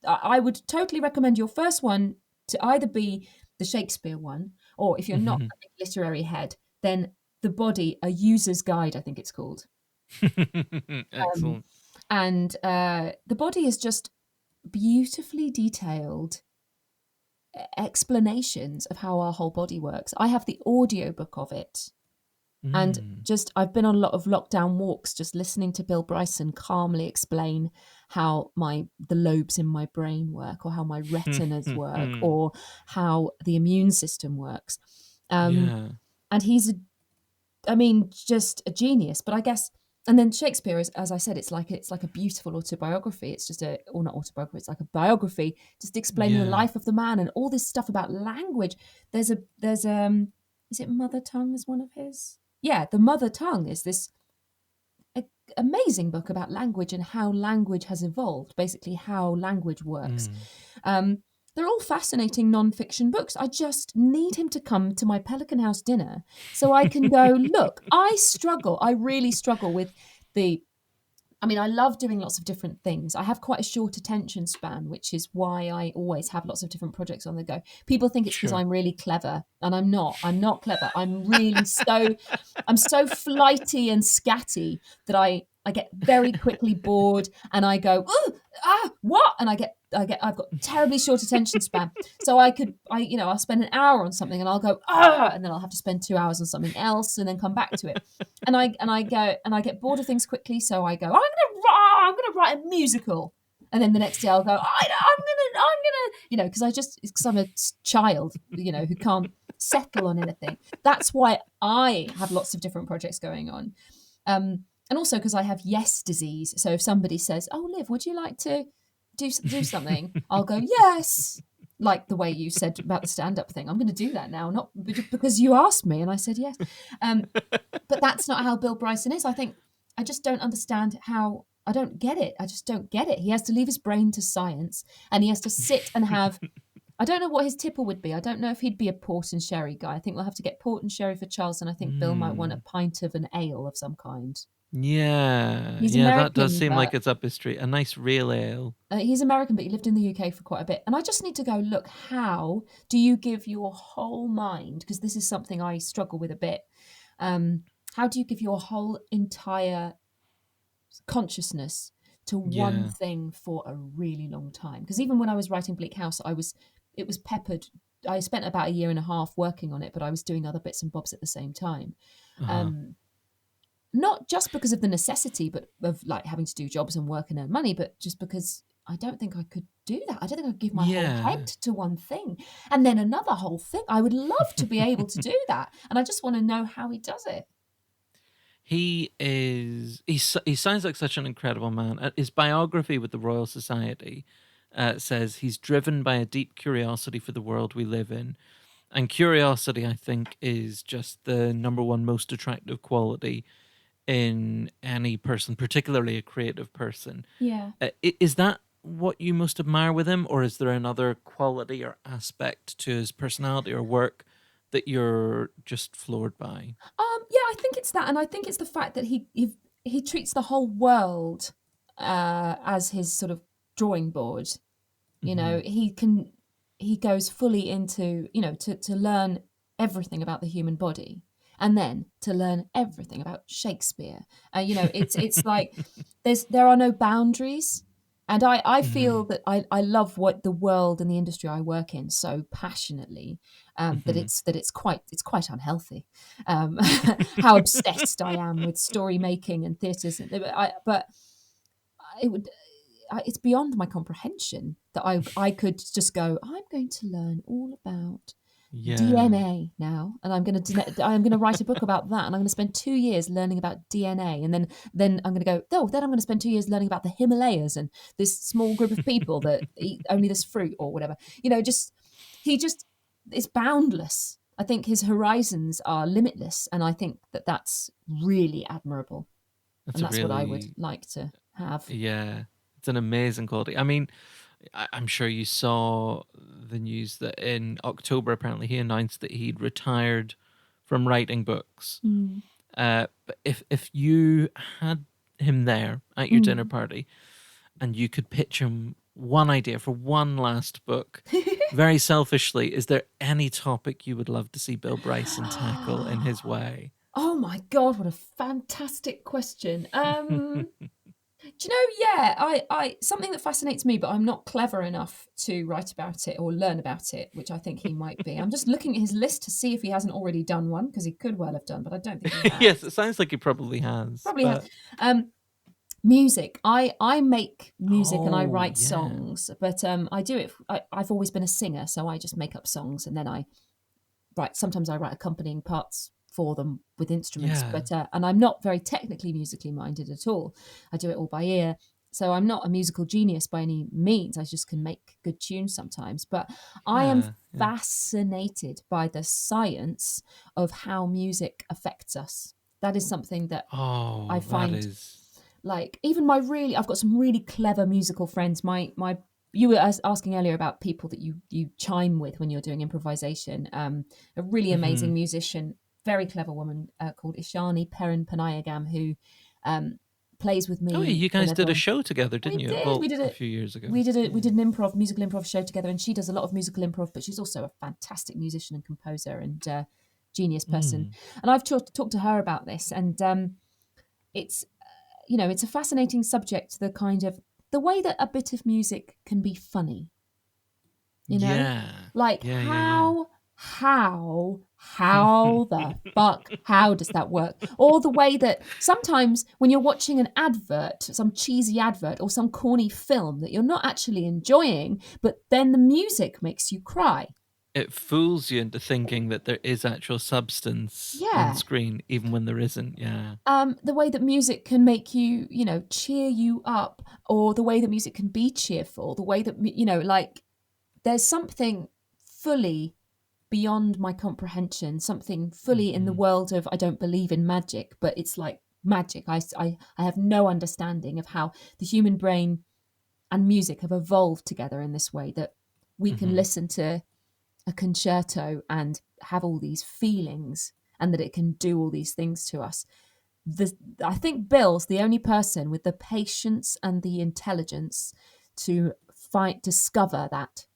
I would totally recommend your first one to either be the Shakespeare one, or if you're not a big literary head, then the body, a user's guide, I think it's called. Excellent. And the body is just beautifully detailed explanations of how our whole body works. I have the audiobook of it. And I've been on a lot of lockdown walks just listening to Bill Bryson calmly explain how the lobes in my brain work, or how my retinas work, or how the immune system works. And he's just a genius. But I guess, and then Shakespeare is, as I said, it's like a beautiful autobiography. It's just not autobiography, it's like a biography, just explaining the life of the man and all this stuff about language. There's is it Mother Tongue is one of his? Yeah, The Mother Tongue is this amazing book about language and how language has evolved, basically how language works. They're all fascinating non-fiction books. I just need him to come to my Pelican House dinner so I can go, look, I really struggle with I love doing lots of different things. I have quite a short attention span, which is why I always have lots of different projects on the go. People think it's because I'm really clever, and I'm not. I'm not clever. I'm really I'm so flighty and scatty that I get very quickly bored, and I go, what? And I've got terribly short attention span. So I'll spend an hour on something, and I'll go, and then I'll have to spend 2 hours on something else, and then come back to it. And I get bored of things quickly. So I go, I'm gonna write a musical, and then the next day I'll go, I'm gonna, because I'm a child, who can't settle on anything. That's why I have lots of different projects going on. And also because I have yes disease. So if somebody says, "Oh, Liv, would you like to do something?" I'll go, yes. Like the way you said about the stand-up thing. I'm going to do that now, not because you asked me and I said yes. But that's not how Bill Bryson is. I just don't understand how. I don't get it. I just don't get it. He has to leave his brain to science, and he has to sit and have. I don't know what his tipple would be. I don't know if he'd be a port and sherry guy. I think we'll have to get port and sherry for Charles, and I think Bill might want a pint of an ale of some kind. Yeah, He's that does American, seem like but it's up his street. A nice real ale. he's American, but he lived in the UK for quite a bit. And I just need to go, look, how do you give your whole mind, because this is something I struggle with a bit, how do you give your whole entire consciousness to one Yeah. thing for a really long time? Because even when I was writing Bleak House, it was peppered. I spent about a year and a half working on it, but I was doing other bits and bobs at the same time. Uh-huh. Not just because of the necessity, but of like having to do jobs and work and earn money, but just because I don't think I could do that. I don't think I'd give my whole head to one thing and then another whole thing. I would love to be able to do that. And I just want to know how he does it. He sounds like such an incredible man. His biography with the Royal Society says he's driven by a deep curiosity for the world we live in. And curiosity, I think, is just the number one most attractive quality in any person, particularly a creative person. Yeah. Is that what you most admire with him, or is there another quality or aspect to his personality or work that you're just floored by? Yeah, I think it's that, and I think it's the fact that he treats the whole world as his sort of drawing board. He goes fully into to learn everything about the human body, and then to learn everything about Shakespeare. It's like there are no boundaries. And I feel that I love what the world and the industry I work in so passionately, that it's quite unhealthy, how obsessed I am with story making and theatres. But it's beyond my comprehension that I could just go, I'm going to learn all about DNA now, and I'm going to write a book about that, and I'm going to spend 2 years learning about DNA, and then I'm going to go, then I'm going to spend 2 years learning about the Himalayas and this small group of people that eat only this fruit or whatever. It's boundless. I think his horizons are limitless, and I think that's really admirable. That's what I would like to have. Yeah, it's an amazing quality. I mean, I'm sure you saw the news that in October, apparently, he announced that he'd retired from writing books. But if you had him there at your dinner party and you could pitch him one idea for one last book, very selfishly, is there any topic you would love to see Bill Bryson tackle in his way? Oh my God, what a fantastic question. Do you know, I something that fascinates me, but I'm not clever enough to write about it or learn about it, which I think he might be. I'm just looking at his list to see if he hasn't already done one, because he could well have done, but I don't think he has. Yes, it sounds like he probably has. Has. Music. I make music and I write songs, but I do it. I've always been a singer, so I just make up songs and then I write. Sometimes I write accompanying parts for them with instruments, but and I'm not very technically musically minded at all. I do it all by ear, so I'm not a musical genius by any means. I just can make good tunes sometimes, but I am fascinated by the science of how music affects us. That is something that I find like even I've got some really clever musical friends. You were asking earlier about people that you chime with when you're doing improvisation. A really amazing musician, very clever woman called Ishani Perrin-Panayagam, who plays with me. Oh, yeah, you guys did a show together, didn't you? We did a few years ago. We did an musical improv show together, and she does a lot of musical improv, but she's also a fantastic musician and composer and genius person. And I've talked to her about this, and it's it's a fascinating subject. The way that a bit of music can be funny. how the fuck, how does that work? Or the way that sometimes when you're watching an advert, some cheesy advert or some corny film that you're not actually enjoying, but then the music makes you cry. It fools you into thinking that there is actual substance on Yeah. screen, even when there isn't. Yeah. The way that music can make you, cheer you up, or the way that music can be cheerful, the way that, like there's something fully beyond my comprehension, something fully in the Mhm. world of, I don't believe in magic, but it's like magic. I have no understanding of how the human brain and music have evolved together in this way that we can Mhm. listen to a concerto and have all these feelings and that it can do all these things to us. I think Bill's the only person with the patience and the intelligence to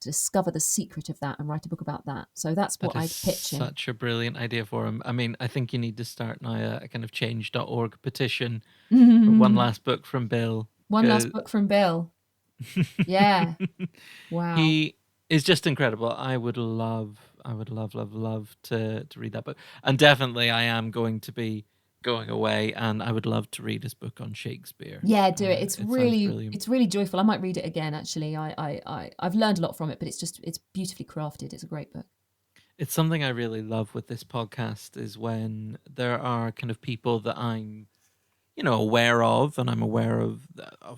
discover the secret of that and write a book about that. So that's That what is I'd pitch him. such a brilliant idea for him. I mean, I think you need to start now a kind of change.org petition for one One last book from Bill. last 'Cause book from Bill. Yeah. Wow. he is just incredible. I would love to read that book. And definitely I am going to be going away, and I would love to read his book on Shakespeare. Yeah, do it. It's It sounds really brilliant. it's really joyful. I might read it again actually. I've learned a lot from it, but it's beautifully crafted. It's a great book. It's something I really love with this podcast is when there are kind of people that I'm, aware of, and I'm aware of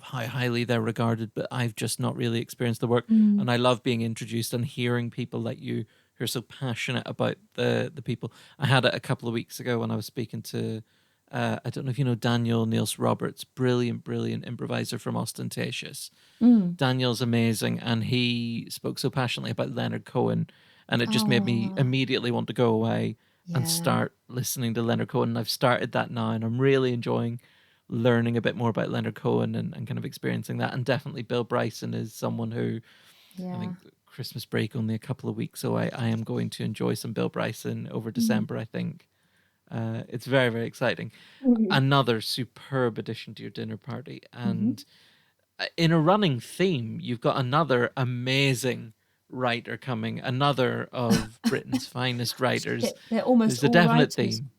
how highly they're regarded, but I've just not really experienced the work. Mm. And I love being introduced and hearing people like you who are so passionate about the people. I had it a couple of weeks ago when I was speaking to, I don't know if you know Daniel Niels Roberts, brilliant improviser from Ostentatious. Mm. Daniel's amazing, and he spoke so passionately about Leonard Cohen, and it just made me Oh, immediately want to go away and yeah. start listening to Leonard Cohen. And I've started that now, and I'm really enjoying learning a bit more about Leonard Cohen and kind of experiencing that. And definitely Bill Bryson is someone who I Yeah. think Christmas break only a couple of weeks away. I am going to enjoy some Bill Bryson over Mm. December, I think. It's very, very exciting. Mhm. Another superb addition to your dinner party. Mhm. And in a running theme, you've got another amazing writer coming, another of Britain's finest writers. They're almost There's a all definite writers. theme.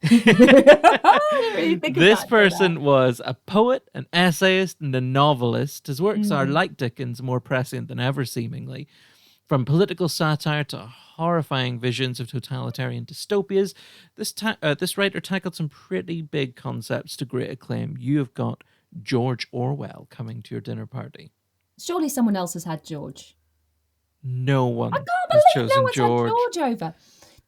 I didn't really think of This that till now. person was a poet, an essayist, and a novelist. His works are, Mm. like Dickens, more prescient than ever, seemingly. From political satire to horrifying visions of totalitarian dystopias, this writer tackled some pretty big concepts to great acclaim. You have got George Orwell coming to your dinner party. Surely someone else has had George. No I one can't has believe no chosen one's had George. George over.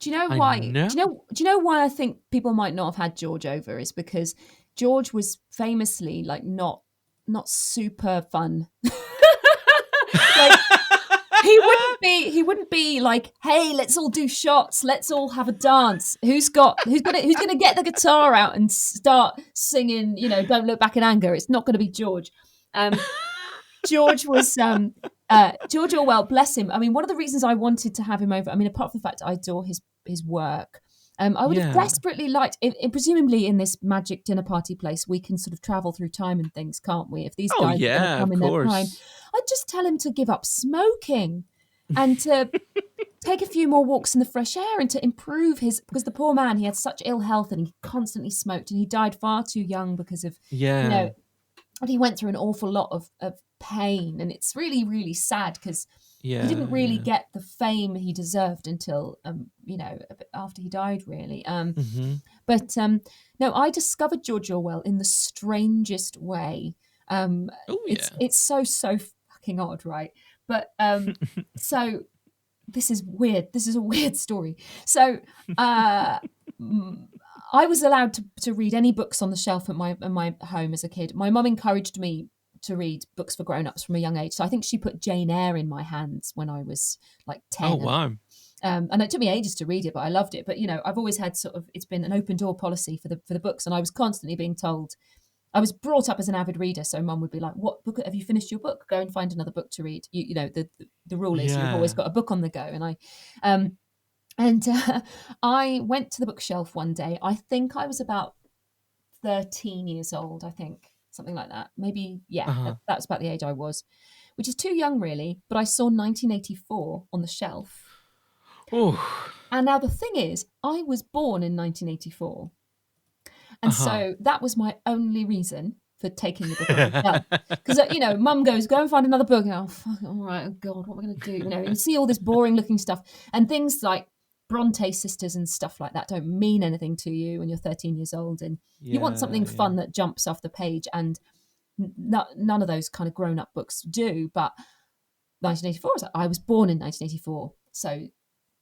Do you know I why? know. Do you know why I think people might not have had George over? Is because George was famously like not super fun. Like he wouldn't be like, hey, let's all do shots, let's all have a dance. Who's gonna get the guitar out and start singing, Don't Look Back in Anger? It's not gonna be George. George was George Orwell, bless him. I mean, one of the reasons I wanted to have him over, I mean, apart from the fact I adore his work, I would have Yeah. desperately liked, presumably in this magic dinner party place, we can sort of travel through time and things, can't we? If these Oh, guys are going to yeah, come of in their prime, course. I'd just tell him to give up smoking and to take a few more walks in the fresh air and to improve because the poor man, he had such ill health and he constantly smoked and he died far too young because of, Yeah. and he went through an awful lot of pain, and it's really, really sad because he didn't Yeah, really yeah. get the fame he deserved until a bit after he died, really. Mhm. But no, I discovered George Orwell in the strangest way. Oh, yeah. It's so fucking odd, right? But so this is weird. This is a weird story. So I was allowed to read any books on the shelf at my home as a kid. My mum encouraged me to read books for grown-ups from a young age. So I think she put Jane Eyre in my hands when I was like Oh, 10. wow. And it took me ages to read it, but I loved it. But I've always had it's been an open door policy for the books, and I was constantly being told. I was brought up as an avid reader, so mum would be like, "What book have you finished your book? Go and find another book to read." The rule is you've always Yeah. got a book on the go, um, and I went to the bookshelf one day. I think I was about 13 years old. I think something like that. Maybe Uh-huh. that's about the age I was, which is too young really. But I saw 1984 on the shelf. Oh. And now the thing is, I was born in 1984. And Uh-huh. so that was my only reason for taking the book on. Well, because, mum goes, go and find another book. And fuck, all right, oh God, what am I going to do? You see all this boring looking stuff. And things like Bronte sisters and stuff like that don't mean anything to you when you're 13 years old. And you want something fun that jumps off the page. And none of those kind of grown-up books do. But 1984, I was born in 1984. So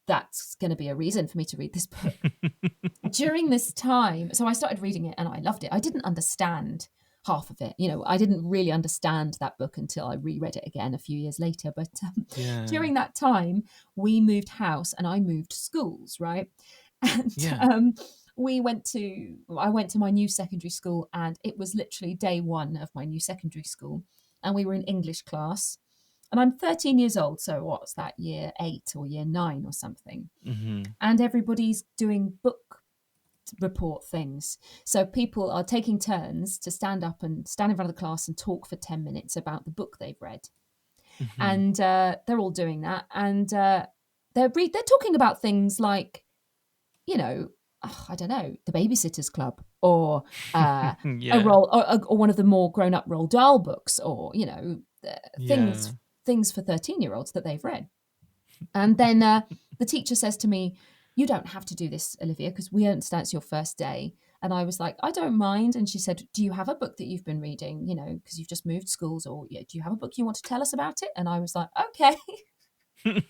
that's going to be a reason for me to read this book. During this time, so I started reading it and I loved it. I didn't understand half of it. I didn't really understand that book until I reread it again a few years later. But during that time, we moved house and I moved schools, right? And I went to my new secondary school, and it was literally day one of my new secondary school. And we were in English class. And I'm 13 years old, so what's that, year 8 or year 9 or something? Mm-hmm. And everybody's doing book report things. So people are taking turns to stand up and stand in front of the class and talk for 10 minutes about the book they've read. Mm-hmm. And they're all doing that. And they're talking about things like, I don't know, the Babysitter's Club, or a role, or one of the more grown-up Roald Dahl books, or things for 13-year-olds that they've read. And then the teacher says to me, you don't have to do this, Olivia, because we understand it's your first day. And I was like, I don't mind. And she said, do you have a book that you've been reading, because you've just moved schools, or do you have a book you want to tell us about it? And I was like, okay. And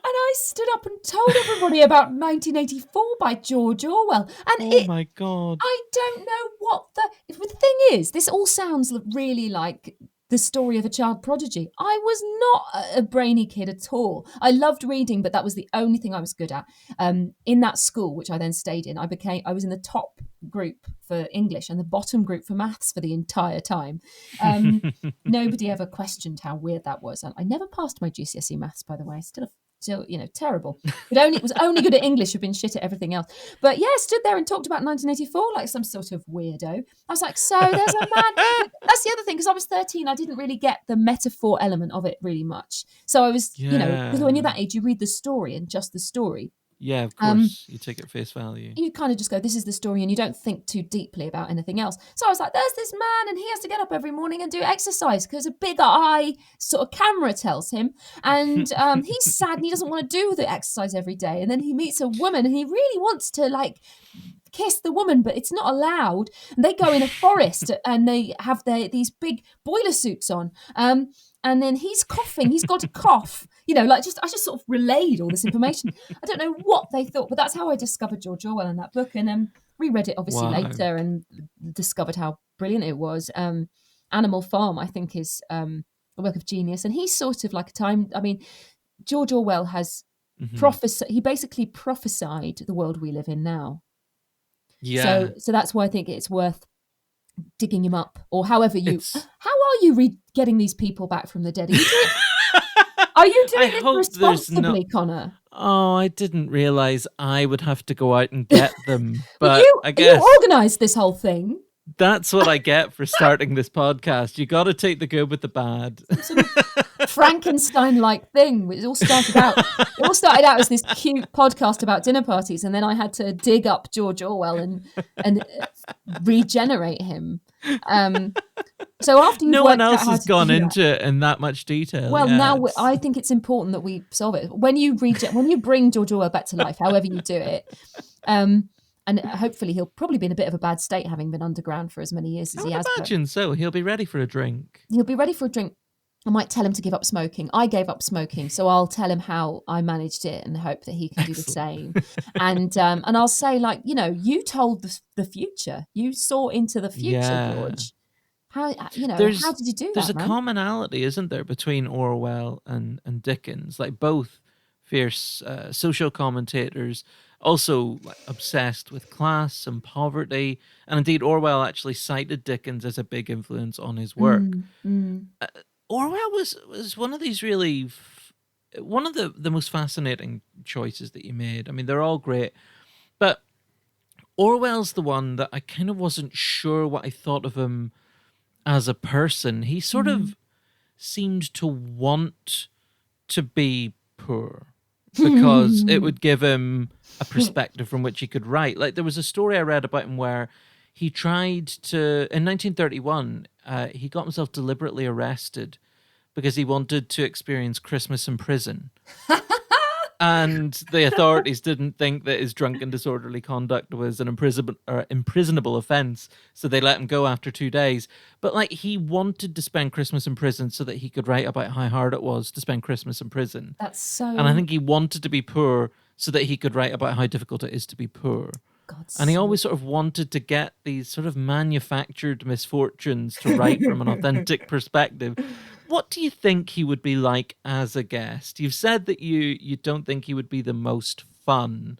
I stood up and told everybody about 1984 by George Orwell. And my God. I don't know what the thing is. This all sounds really like the story of a child prodigy. I was not a brainy kid at all. I loved reading, but that was the only thing I was good at. In that school, which I then stayed in, I was in the top group for English and the bottom group for maths for the entire time. Nobody ever questioned how weird that was. And I never passed my GCSE maths, by the way. Still, terrible. It was only good at English, have been shit at everything else. But yeah, stood there and talked about 1984 like some sort of weirdo. I was like, so there's a man. That's the other thing, because I was 13, I didn't really get the metaphor element of it really much. So I was, because when you're that age, you read the story and just the story. Yeah, of course. You take it at face value. You kind of just go, this is the story, and you don't think too deeply about anything else. So I was like, there's this man, and he has to get up every morning and do exercise because a big eye sort of camera tells him. And he's sad and he doesn't want to do the exercise every day. And then he meets a woman and he really wants to kiss the woman, but it's not allowed. And they go in a forest and they have these big boiler suits on. And then he's coughing. He's got a cough. I just sort of relayed all this information. I don't know what they thought, but that's how I discovered George Orwell in that book, and reread it obviously later and discovered how brilliant it was. Animal Farm, I think, is a work of genius, and he's sort of like George Orwell has he basically prophesied the world we live in now. Yeah. So that's why I think it's worth digging him up, or however you. How are you getting these people back from the dead? Are you doing this responsibly, Connor? Oh, I didn't realise I would have to go out and get them. But I guess you organised this whole thing. That's what I get for starting this podcast. You got to take the good with the bad. Sort of Frankenstein-like thing. It all started out as this cute podcast about dinner parties, and then I had to dig up George Orwell and regenerate him. So after no one else has gone into it in that much detail. Well, now I think it's important that we solve it. When you bring George Orwell back to life, however you do it, and hopefully he'll probably be in a bit of a bad state, having been underground for as many years as he has. I imagine so. He'll be ready for a drink. I might tell him to give up smoking. I gave up smoking, so I'll tell him how I managed it and hope that he can do the same. And I'll say, you told the future. You saw into the future, George. How did you do that? There's a commonality, isn't there, between Orwell and Dickens? Like, both fierce social commentators, also obsessed with class and poverty. And indeed, Orwell actually cited Dickens as a big influence on his work. Orwell was one of these really, one of the most fascinating choices that he made. I mean, they're all great, but Orwell's the one that I kind of wasn't sure what I thought of him as a person. He sort of seemed to want to be poor because it would give him a perspective from which he could write. Like there was a story I read about him where he tried to, in 1931, he got himself deliberately arrested because he wanted to experience Christmas in prison. And the authorities didn't think that his drunken disorderly conduct was an imprisonable offense, so they let him go after 2 days. But like he wanted to spend Christmas in prison so that he could write about how hard it was to spend Christmas in prison. That's so. And I think he wanted to be poor so that he could write about how difficult it is to be poor. And he always sort of wanted to get these sort of manufactured misfortunes to write from an authentic perspective. What do you think he would be like as a guest? You've said that you don't think he would be the most fun.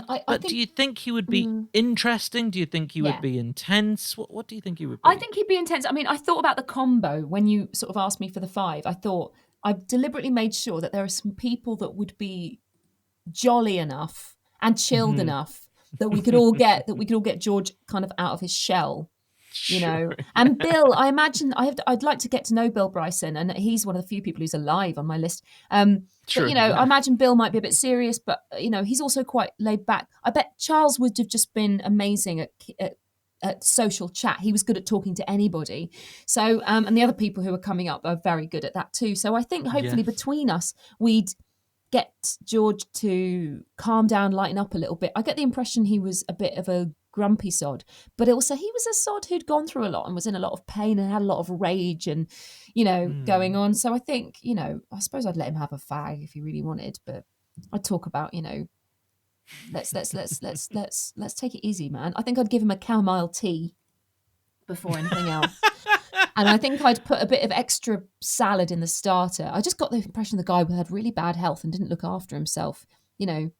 I think, do you think he would be interesting? Do you think he would be intense? What do you think he would be? I think he'd be intense. I mean, I thought about the combo when you sort of asked me for the 5. I thought I've deliberately made sure that there are some people that would be jolly enough and chilled enough that we could all get George kind of out of his shell. You know, and Bill, I imagine I'd like to get to know Bill Bryson, and he's one of the few people who's alive on my list. But you know, I imagine Bill might be a bit serious, but you know, he's also quite laid back. I bet Charles would have just been amazing at social chat. He was good at talking to anybody. So, and the other people who are coming up are very good at that too. So I think hopefully between us, we'd get George to calm down, lighten up a little bit. I get the impression he was a bit of a grumpy sod, but also he was a sod who'd gone through a lot and was in a lot of pain and had a lot of rage and, you know, going on. So I think, you know, I suppose I'd let him have a fag if he really wanted, but I'd talk about, you know, let's take it easy, man. I think I'd give him a chamomile tea before anything else. And I think I'd put a bit of extra salad in the starter. I just got the impression the guy had really bad health and didn't look after himself. You know,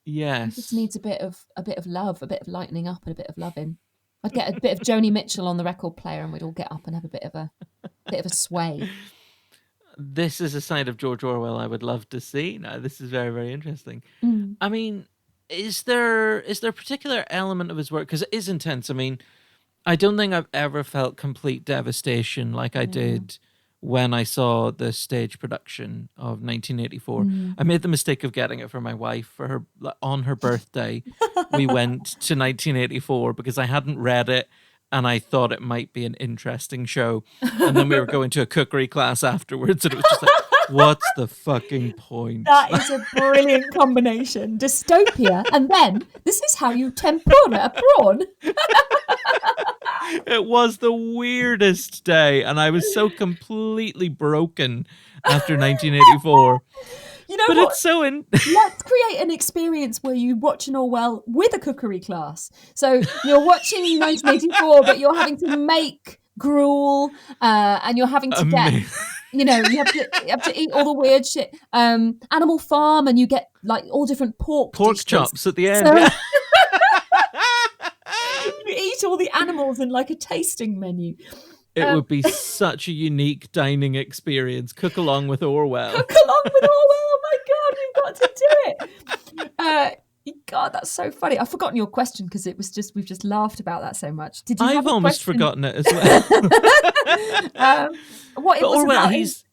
yes, he just needs a bit of love, a bit of lightening up, and a bit of loving. I'd get a bit of Joni Mitchell on the record player, and we'd all get up and have a bit of a sway. This is a side of George Orwell I would love to see. Now, this is very, very interesting. I mean, is there a particular element of his work, because it is intense? I mean, I don't think I've ever felt complete devastation like I did when I saw the stage production of 1984. I made the mistake of getting it for my wife for her on her birthday. We went to 1984 because I hadn't read it and I thought it might be an interesting show. And then we were going to a cookery class afterwards, and it was just like, what's the fucking point? That is a brilliant combination. Dystopia, and then this is how you tempura a prawn. It was the weirdest day, and I was so completely broken after 1984. You know but what? It's so Let's create an experience where you watch an Orwell with a cookery class. So you're watching 1984, but you're having to make gruel, and you're having to get, you know, you have to eat all the weird shit. Animal Farm, and you get like all different pork chops at the end. So, yeah. You eat all the animals in like a tasting menu. It would be such a unique dining experience. Cook along with Orwell. Cook along with Orwell. Oh my God, we've got to do it. God, that's so funny. I've forgotten your question because we've just laughed about that so much. Did you? I've almost forgotten it as well. What it was Orwell, about? He's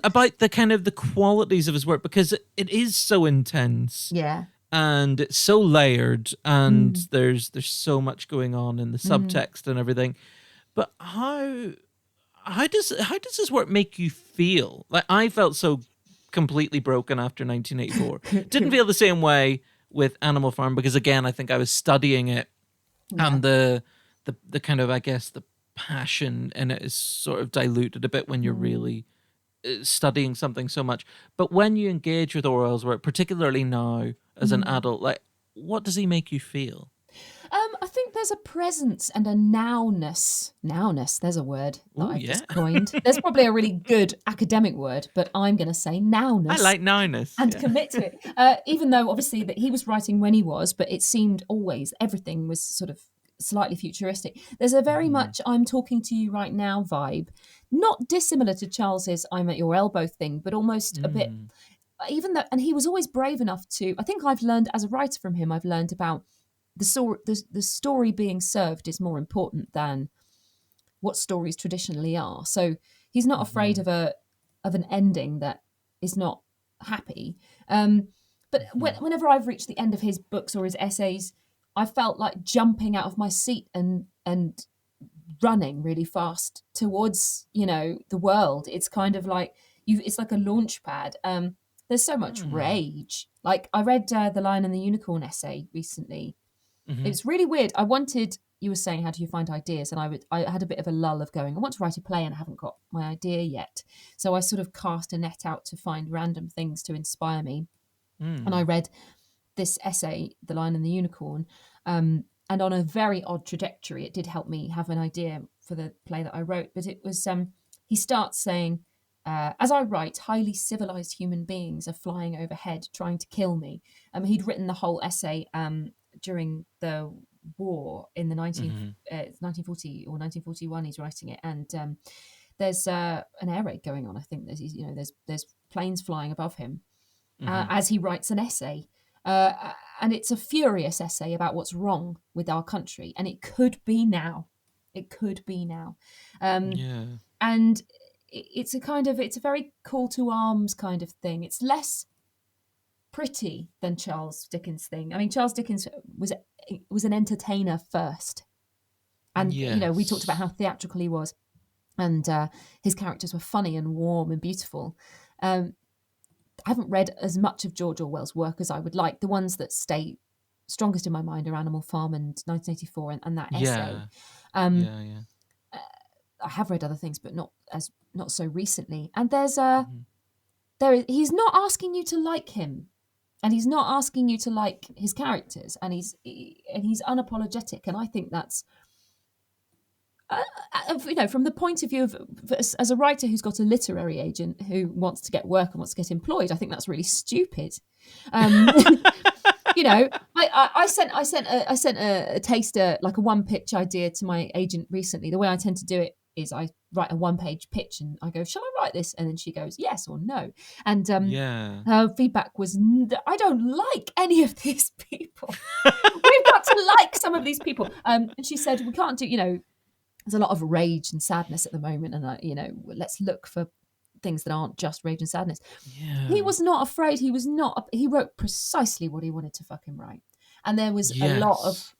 about the kind of the qualities of his work, because it is so intense. Yeah. And it's so layered, and there's so much going on in the subtext and everything. But how does this work make you feel? Like, I felt so completely broken after 1984. Didn't feel the same way with Animal Farm, because again, I think I was studying it, and the kind of, I guess, the passion in it is sort of diluted a bit when you're really studying something so much. But when you engage with Orwell's work, particularly now as an adult, like, what does he make you feel? I think there's a presence and a nowness. Nowness, there's a word that I've just coined. There's probably a really good academic word, but I'm going to say nowness. I like nowness. And commit to it. Even though, obviously, that he was writing when he was, but it seemed always, everything was sort of slightly futuristic. There's a very much I'm talking to you right now vibe. Not dissimilar to Charles's I'm at your elbow thing, but almost a bit, even though, and he was always brave enough to, I think I've learned as a writer from him, I've learned about the story being served is more important than what stories traditionally are. So he's not afraid of an ending that happy. But whenever I've reached the end of his books or his essays, I felt like jumping out of my seat and running really fast towards, the world. It's kind of like it's like a launch pad. There's so much rage. Like, I read The Lion and the Unicorn essay recently. It's really weird. You were saying, how do you find ideas? And I had a bit of a lull of going, I want to write a play and I haven't got my idea yet. So I sort of cast a net out to find random things to inspire me. And I read this essay, The Lion and the Unicorn, and on a very odd trajectory, it did help me have an idea for the play that I wrote. But it was, he starts saying, as I write, highly civilized human beings are flying overhead trying to kill me. He'd written the whole essay during the war in the 1940 or 1941. He's writing it, and there's an air raid going on. I think there's planes flying above him as he writes an essay. And it's a furious essay about what's wrong with our country, and it could be now. It could be now. And it's a very call to arms kind of thing. It's less pretty than Charles Dickens' thing. I mean, Charles Dickens was an entertainer first, and we talked about how theatrical he was, and his characters were funny and warm and beautiful. I haven't read as much of George Orwell's work as I would like. The ones that stay strongest in my mind are Animal Farm and 1984 and that essay. I have read other things, but not so recently. And he's not asking you to like him, and he's not asking you to like his characters, and he's unapologetic. And I think that's from the point of view of as a writer who's got a literary agent who wants to get work and wants to get employed, I think that's really stupid. I sent a taster, like a one pitch idea, to my agent recently. The way I tend to do it is I write a 1-page pitch and I go, shall I write this? And then she goes, yes or no. And her feedback was, I don't like any of these people. We've got to like some of these people. And she said, we can't do, there's a lot of rage and sadness at the moment, and let's look for things that aren't just rage and sadness. He was not afraid. He wrote precisely what he wanted to fucking write, and there was a lot of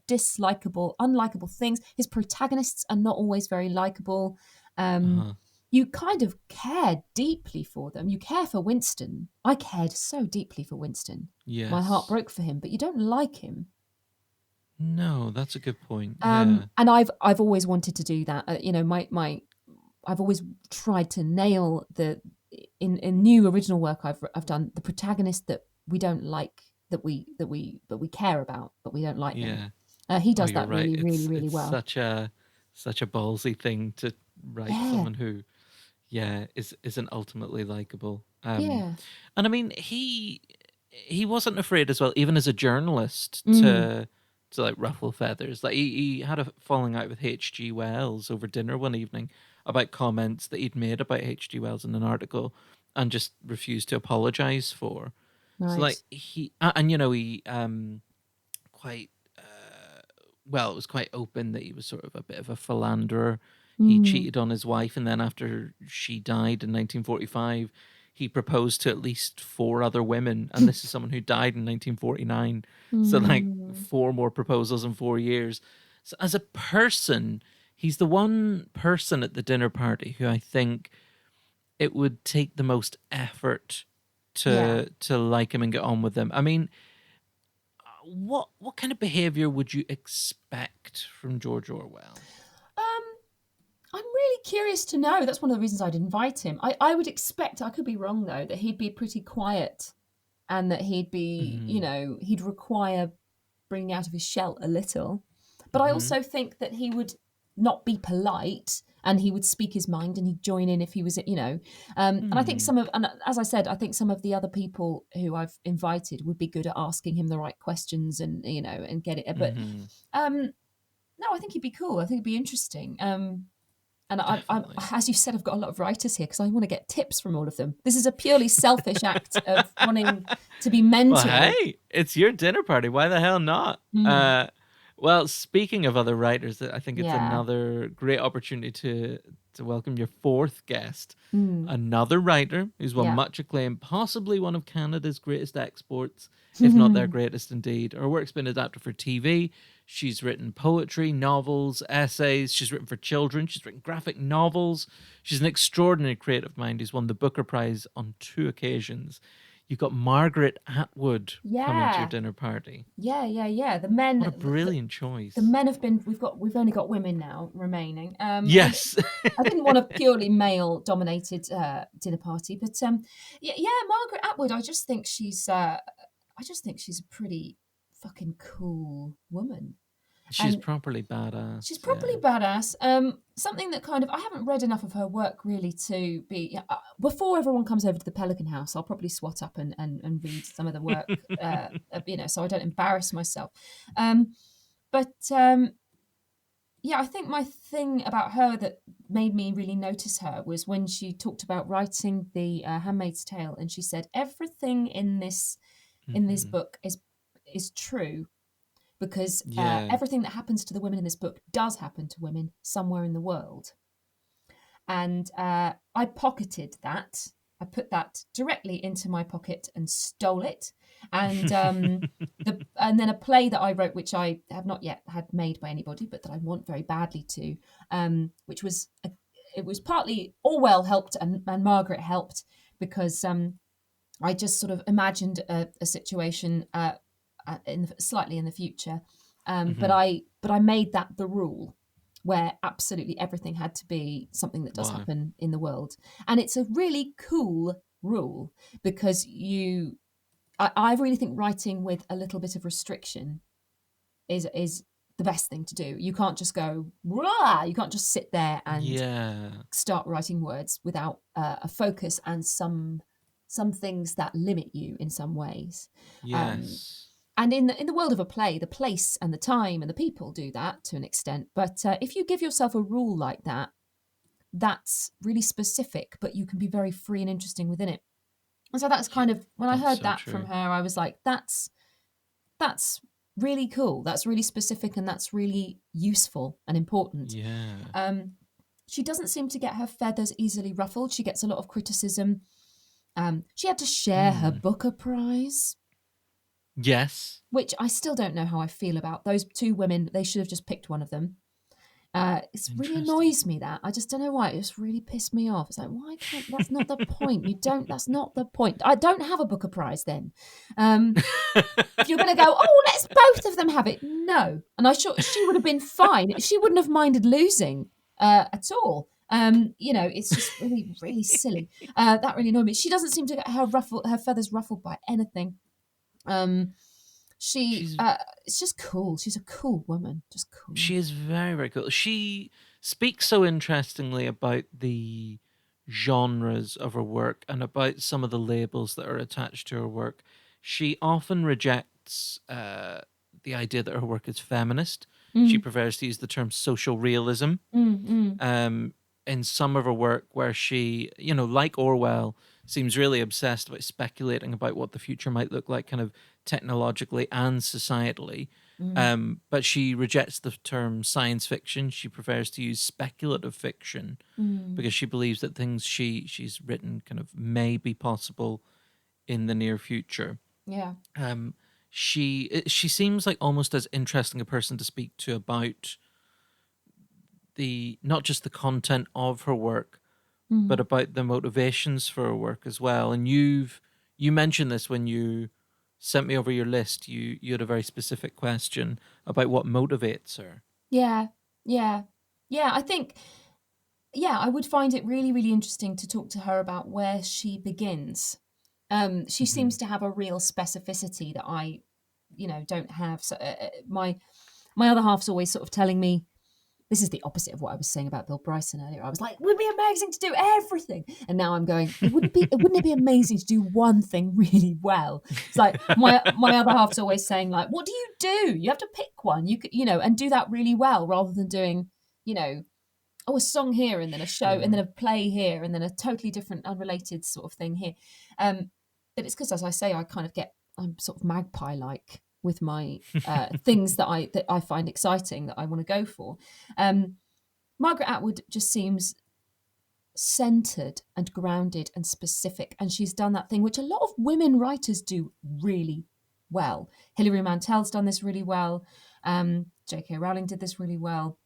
dislikable, unlikable things. His protagonists are not always very likable. You kind of care deeply for them. You care for Winston. I cared so deeply for Winston. My heart broke for him, but you don't like him. No, that's a good point. And I've always wanted to do that. I've always tried to nail in new original work I've done, the protagonist that we don't like, that we care about, but we don't like them. He does that really, really, really well. Such a ballsy thing to write someone who, isn't ultimately likable. And I mean, he wasn't afraid as well, even as a journalist, to like ruffle feathers. Like he had a falling out with H.G. Wells over dinner one evening about comments that he'd made about H.G. Wells in an article, and just refused to apologize for. Nice. So like he quite it was quite open that he was sort of a bit of a philanderer. He cheated on his wife, and then after she died in 1945, he proposed to at least 4 other women, and this is someone who died in 1949. So like 4 more proposals in 4 years. So as a person, he's the one person at the dinner party who I think it would take the most effort to like him and get on with him. I mean, what kind of behavior would you expect from George Orwell? I'm really curious to know. That's one of the reasons I'd invite him. I would expect, I could be wrong though, that he'd be pretty quiet, and that he'd be, he'd require bringing out of his shell a little. But I also think that he would not be polite, and he would speak his mind, and he'd join in if he was, and I think as I said, I think some of the other people who I've invited would be good at asking him the right questions, and, and get it. But no, I think he'd be cool. I think it'd be interesting. And I, as you said, I've got a lot of writers here because I want to get tips from all of them. This is a purely selfish act of wanting to be mentored. Well, hey, it's your dinner party. Why the hell not? Well, speaking of other writers, I think it's Yeah. another great opportunity to welcome your fourth guest, Mm. another writer who's won Yeah. much acclaim, possibly one of Canada's greatest exports, if not their greatest indeed. Her work's been adapted for TV. She's written poetry, novels, essays. She's written for children. She's written graphic novels. She's an extraordinary creative mind who's won the Booker Prize on 2 occasions. You've got Margaret Atwood coming to your Yeah. dinner party. Yeah. What a brilliant The choice. men have been. We've only got women now remaining. And Yes. I didn't want a purely male-dominated dinner party, but yeah, Margaret Atwood. I just think she's a pretty fucking cool woman, She's and properly badass. she's properly Yeah. badass. Something that kind of I haven't read enough of her work really to be. Before everyone comes over to the Pelican House, I'll probably swat up and read some of the work, so I don't embarrass myself. But yeah, I think my thing about her that made me really notice her was when she talked about writing the Handmaid's Tale, and she said everything in this Mhm. book is true because Yeah. everything that happens to the women in this book does happen to women somewhere in the world. And I pocketed that. I put that directly into my pocket and stole it. And and then a play that I wrote, which I have not yet had made by anybody, but that I want very badly to, which was it was partly Orwell helped and Margaret helped because I just sort of imagined a situation slightly in the future, but Mhm. I made that the rule, where absolutely everything had to be something that does Wow. happen in the world, and it's a really cool rule because I really think writing with a little bit of restriction is the best thing to do. You can't just go Wah! You can't just sit there and Yeah. start writing words without a focus and some things that limit you in some ways. Um, Yes. and in the world of a play, the place and the time and the people do that to an extent. But if you give yourself a rule like that, that's really specific, but you can be very free and interesting within it. And so that's Yeah, kind of when I that's heard so that from true. her, I was like, that's really cool. That's really specific and that's really useful and important. Yeah. Um, she doesn't seem to get her feathers easily ruffled. She gets a lot of criticism. She had to share her Hmm. Booker Prize, Yes. which I still don't know how I feel about. Those two women, they should have just picked one of them. It really Interesting. annoys me that. I just don't know why. It just really pissed me off. It's like, why can't, that's not the point. You don't, that's not the point. I don't have a Booker Prize then. If you're going to go, oh, let's both of them have it. No. And she would have been fine. She wouldn't have minded losing at all. It's just really, really silly. That really annoyed me. She doesn't seem to get her feathers ruffled by anything. Um, she, She's it's just cool. She's a cool woman. Just cool. she is very, very cool. She speaks so interestingly about the genres of her work and about some of the labels that are attached to her work. She often rejects the idea that her work is feminist. She Mm, prefers to use the term social realism. mm, mm, um, in some of her work where she, like Orwell, seems really obsessed about speculating about what the future might look like, kind of technologically and societally. mm, But she rejects the term science fiction. She prefers to use speculative fiction mm. because she believes that things she's written kind of may be possible in the near future. Yeah. Um, she seems like almost as interesting a person to speak to about the not just the content of her work, but Mm. about the motivations for her work as well. And you mentioned this when you sent me over your list. You had a very specific question about what motivates her. Yeah. Yeah. Yeah. I think, yeah, I would find it really, really interesting to talk to her about where she begins. She Hmm. seems to have a real specificity that I, don't have. So my other half's always sort of telling me this is the opposite of what I was saying about Bill Bryson earlier. I was like, it would be amazing to do everything, and now I'm going, wouldn't it be amazing to do one thing really well? It's like my other half's always saying like, what do you do? You have to pick one. You could, and do that really well rather than doing, you know, oh, a song here and then a show and then Sure. a play here and then a totally different unrelated sort of thing here. But it's because, as I say, I'm sort of magpie like. with my things that I find exciting, that I want to go for. Margaret Atwood just seems centered and grounded and specific, and she's done that thing which a lot of women writers do really well. Hilary Mantel's done this really well. J.K. Rowling did this really well,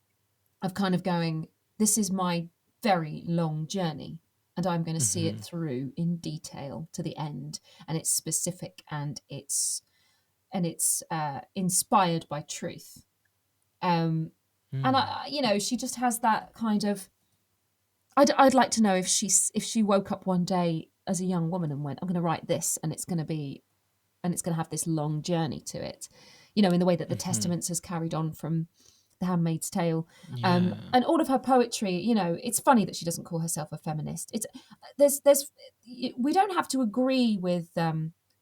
of kind of going, this is my very long journey, and I'm going to see it through in detail to the end, and it's specific, and it's inspired by truth. And she just has that kind of. I'd like to know if she woke up one day as a young woman and went, I'm going to write this, and it's going to have this long journey to it, in the way that the Testaments has carried on from The Handmaid's Tale, and all of her poetry. It's funny that she doesn't call herself a feminist. We don't have to agree with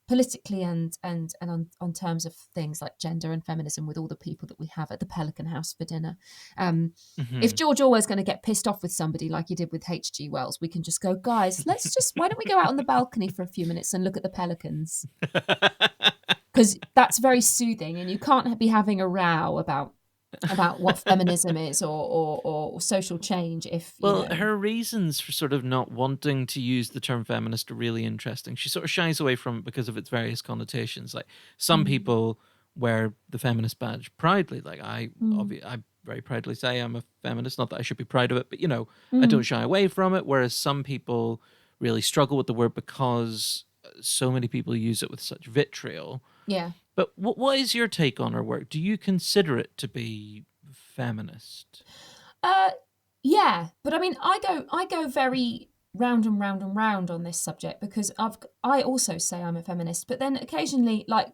politically and on terms of things like gender and feminism with all the people that we have at the Pelican House for dinner. If George Orwell's going to get pissed off with somebody like he did with H.G. Wells, we can just go, guys, why don't we go out on the balcony for a few minutes and look at the pelicans? Because that's very soothing, and you can't be having a row about what feminism is or social change. Her reasons for sort of not wanting to use the term feminist are really interesting. She sort of shies away from it because of its various connotations. Like, some people wear the feminist badge proudly. Like, I very proudly say I'm a feminist. Not that I should be proud of it, but I don't shy away from it. Whereas some people really struggle with the word because so many people use it with such vitriol. Yeah. But what is your take on her work? Do you consider it to be feminist? Yeah, but I mean, I go very round and round and round on this subject, because I also say I'm a feminist, but then occasionally, like,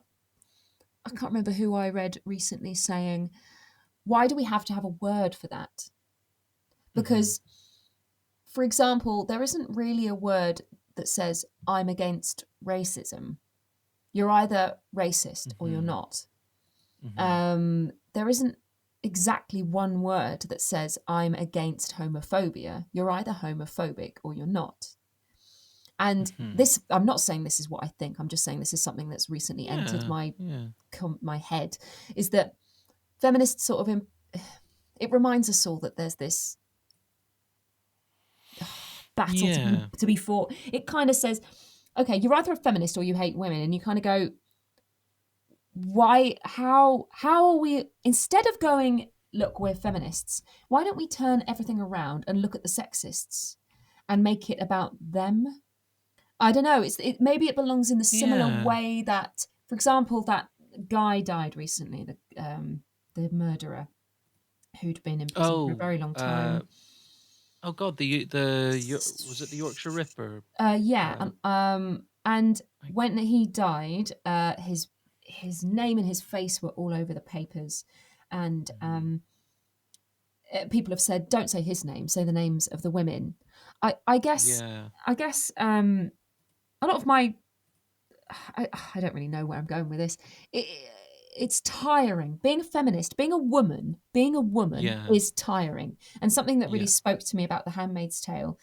I can't remember who I read recently saying, why do we have to have a word for that? Because, for example, there isn't really a word that says I'm against racism. You're either racist or you're not. There isn't exactly one word that says I'm against homophobia. You're either homophobic or you're not. And this, I'm not saying this is what I think. I'm just saying this is something that's recently entered my head, is that feminists sort of, it reminds us all that there's this battle to be fought. It kind of says, okay, you're either a feminist or you hate women, and you kind of go, why, how are we, instead of going, look, we're feminists, why don't we turn everything around and look at the sexists and make it about them? I don't know, maybe it belongs in the similar way that, for example, that guy died recently, the murderer who'd been in prison for a very long time. Oh God, was it the Yorkshire Ripper? And when he died, his name and his face were all over the papers, and people have said, don't say his name, say the names of the women. I guess a lot of my, I don't really know where I'm going with this. It's tiring. Being a feminist, being a woman is tiring. And something that really spoke to me about The Handmaid's Tale,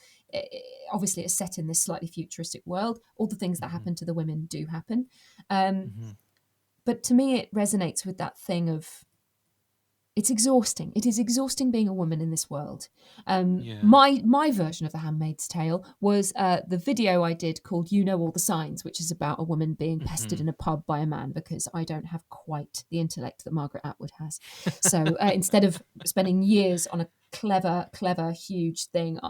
obviously it's set in this slightly futuristic world. All the things that happen to the women do happen. But to me, it resonates with that thing of, it's exhausting. It is exhausting being a woman in this world. My version of The Handmaid's Tale was the video I did called You Know All the Signs, which is about a woman being pestered in a pub by a man, because I don't have quite the intellect that Margaret Atwood has. So instead of spending years on a clever, huge thing,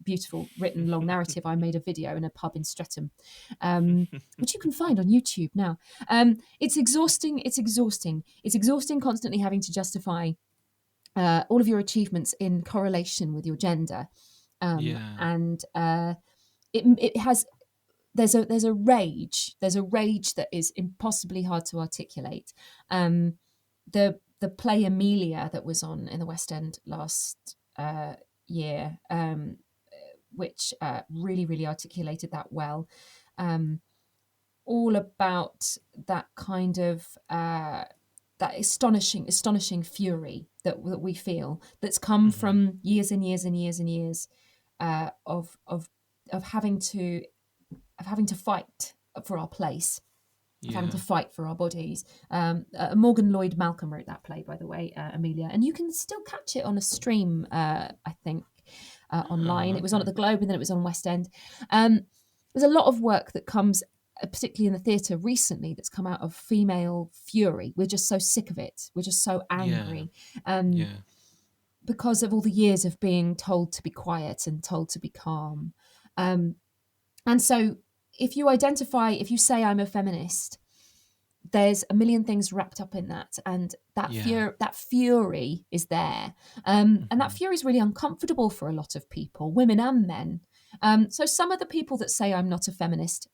beautiful written long narrative, I made a video in a pub in Streatham, which you can find on YouTube now. It's exhausting. It's exhausting constantly having to justify all of your achievements in correlation with your gender, and it has. There's a rage that is impossibly hard to articulate. The play Amelia that was on in the West End last year, which really articulated that well, all about that kind of that astonishing fury that we feel, that's come from years and years and years and years of having to fight for our place. of having to Yeah. fight for our bodies. Morgan Lloyd Malcolm wrote that play, by the way, Amelia, and you can still catch it on a stream, I think, online. Oh, It was on okay. at the Globe and then it was on West End. There's a lot of work that comes, particularly in the theatre recently, that's come out of female fury. We're just so sick of it. We're just so Yeah. angry. Yeah. Because of all the years of being told to be quiet and told to be calm. And so if you say I'm a feminist, there's a million things wrapped up in that, and Yeah. that fury is there, and that Hmm. fury is really uncomfortable for a lot of people, women and men. So some of the people that say I'm not a feminist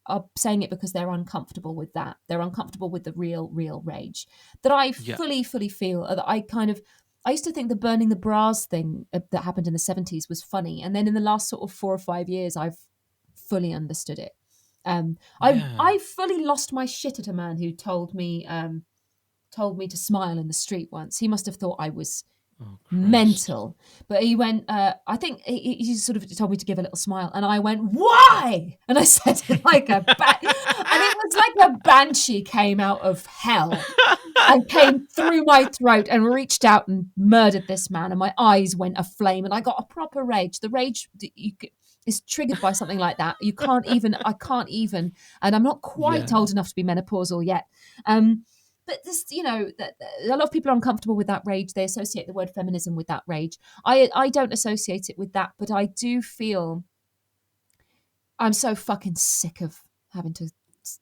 are saying it because they're uncomfortable with that. They're uncomfortable with the real rage that I Yeah. fully feel. That I used to think the burning the bras thing that happened in the 70s was funny, and then in the last sort of 4 or 5 years, I've fully understood it. Yeah. I fully lost my shit at a man who told me to smile in the street once. He must have thought I was Oh Christ. mental, but he went. I think he sort of told me to give a little smile, and I went, "Why?" And I said it like and it was like a banshee came out of hell and came through my throat and reached out and murdered this man, and my eyes went aflame, and I got a proper rage. The rage that is triggered by something like that. I can't even, and I'm not quite Yeah. old enough to be menopausal yet. But this, a lot of people are uncomfortable with that rage. They associate the word feminism with that rage. I don't associate it with that, but I do feel I'm so fucking sick of having to.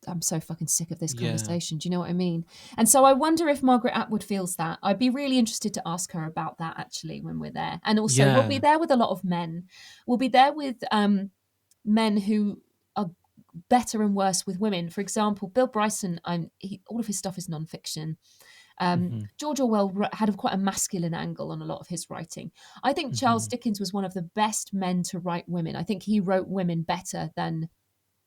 I'm so fucking sick of this Yeah. conversation. Do you know what I mean? And so I wonder if Margaret Atwood feels that. I'd be really interested to ask her about that actually when we're there. And also, we'll be Yeah. there with a lot of men. We'll be there with men who are better and worse with women. For example, Bill Bryson. All of his stuff is nonfiction. Hmm. George Orwell had quite a masculine angle on a lot of his writing. I think Charles Hmm. Dickens was one of the best men to write women. I think he wrote women better than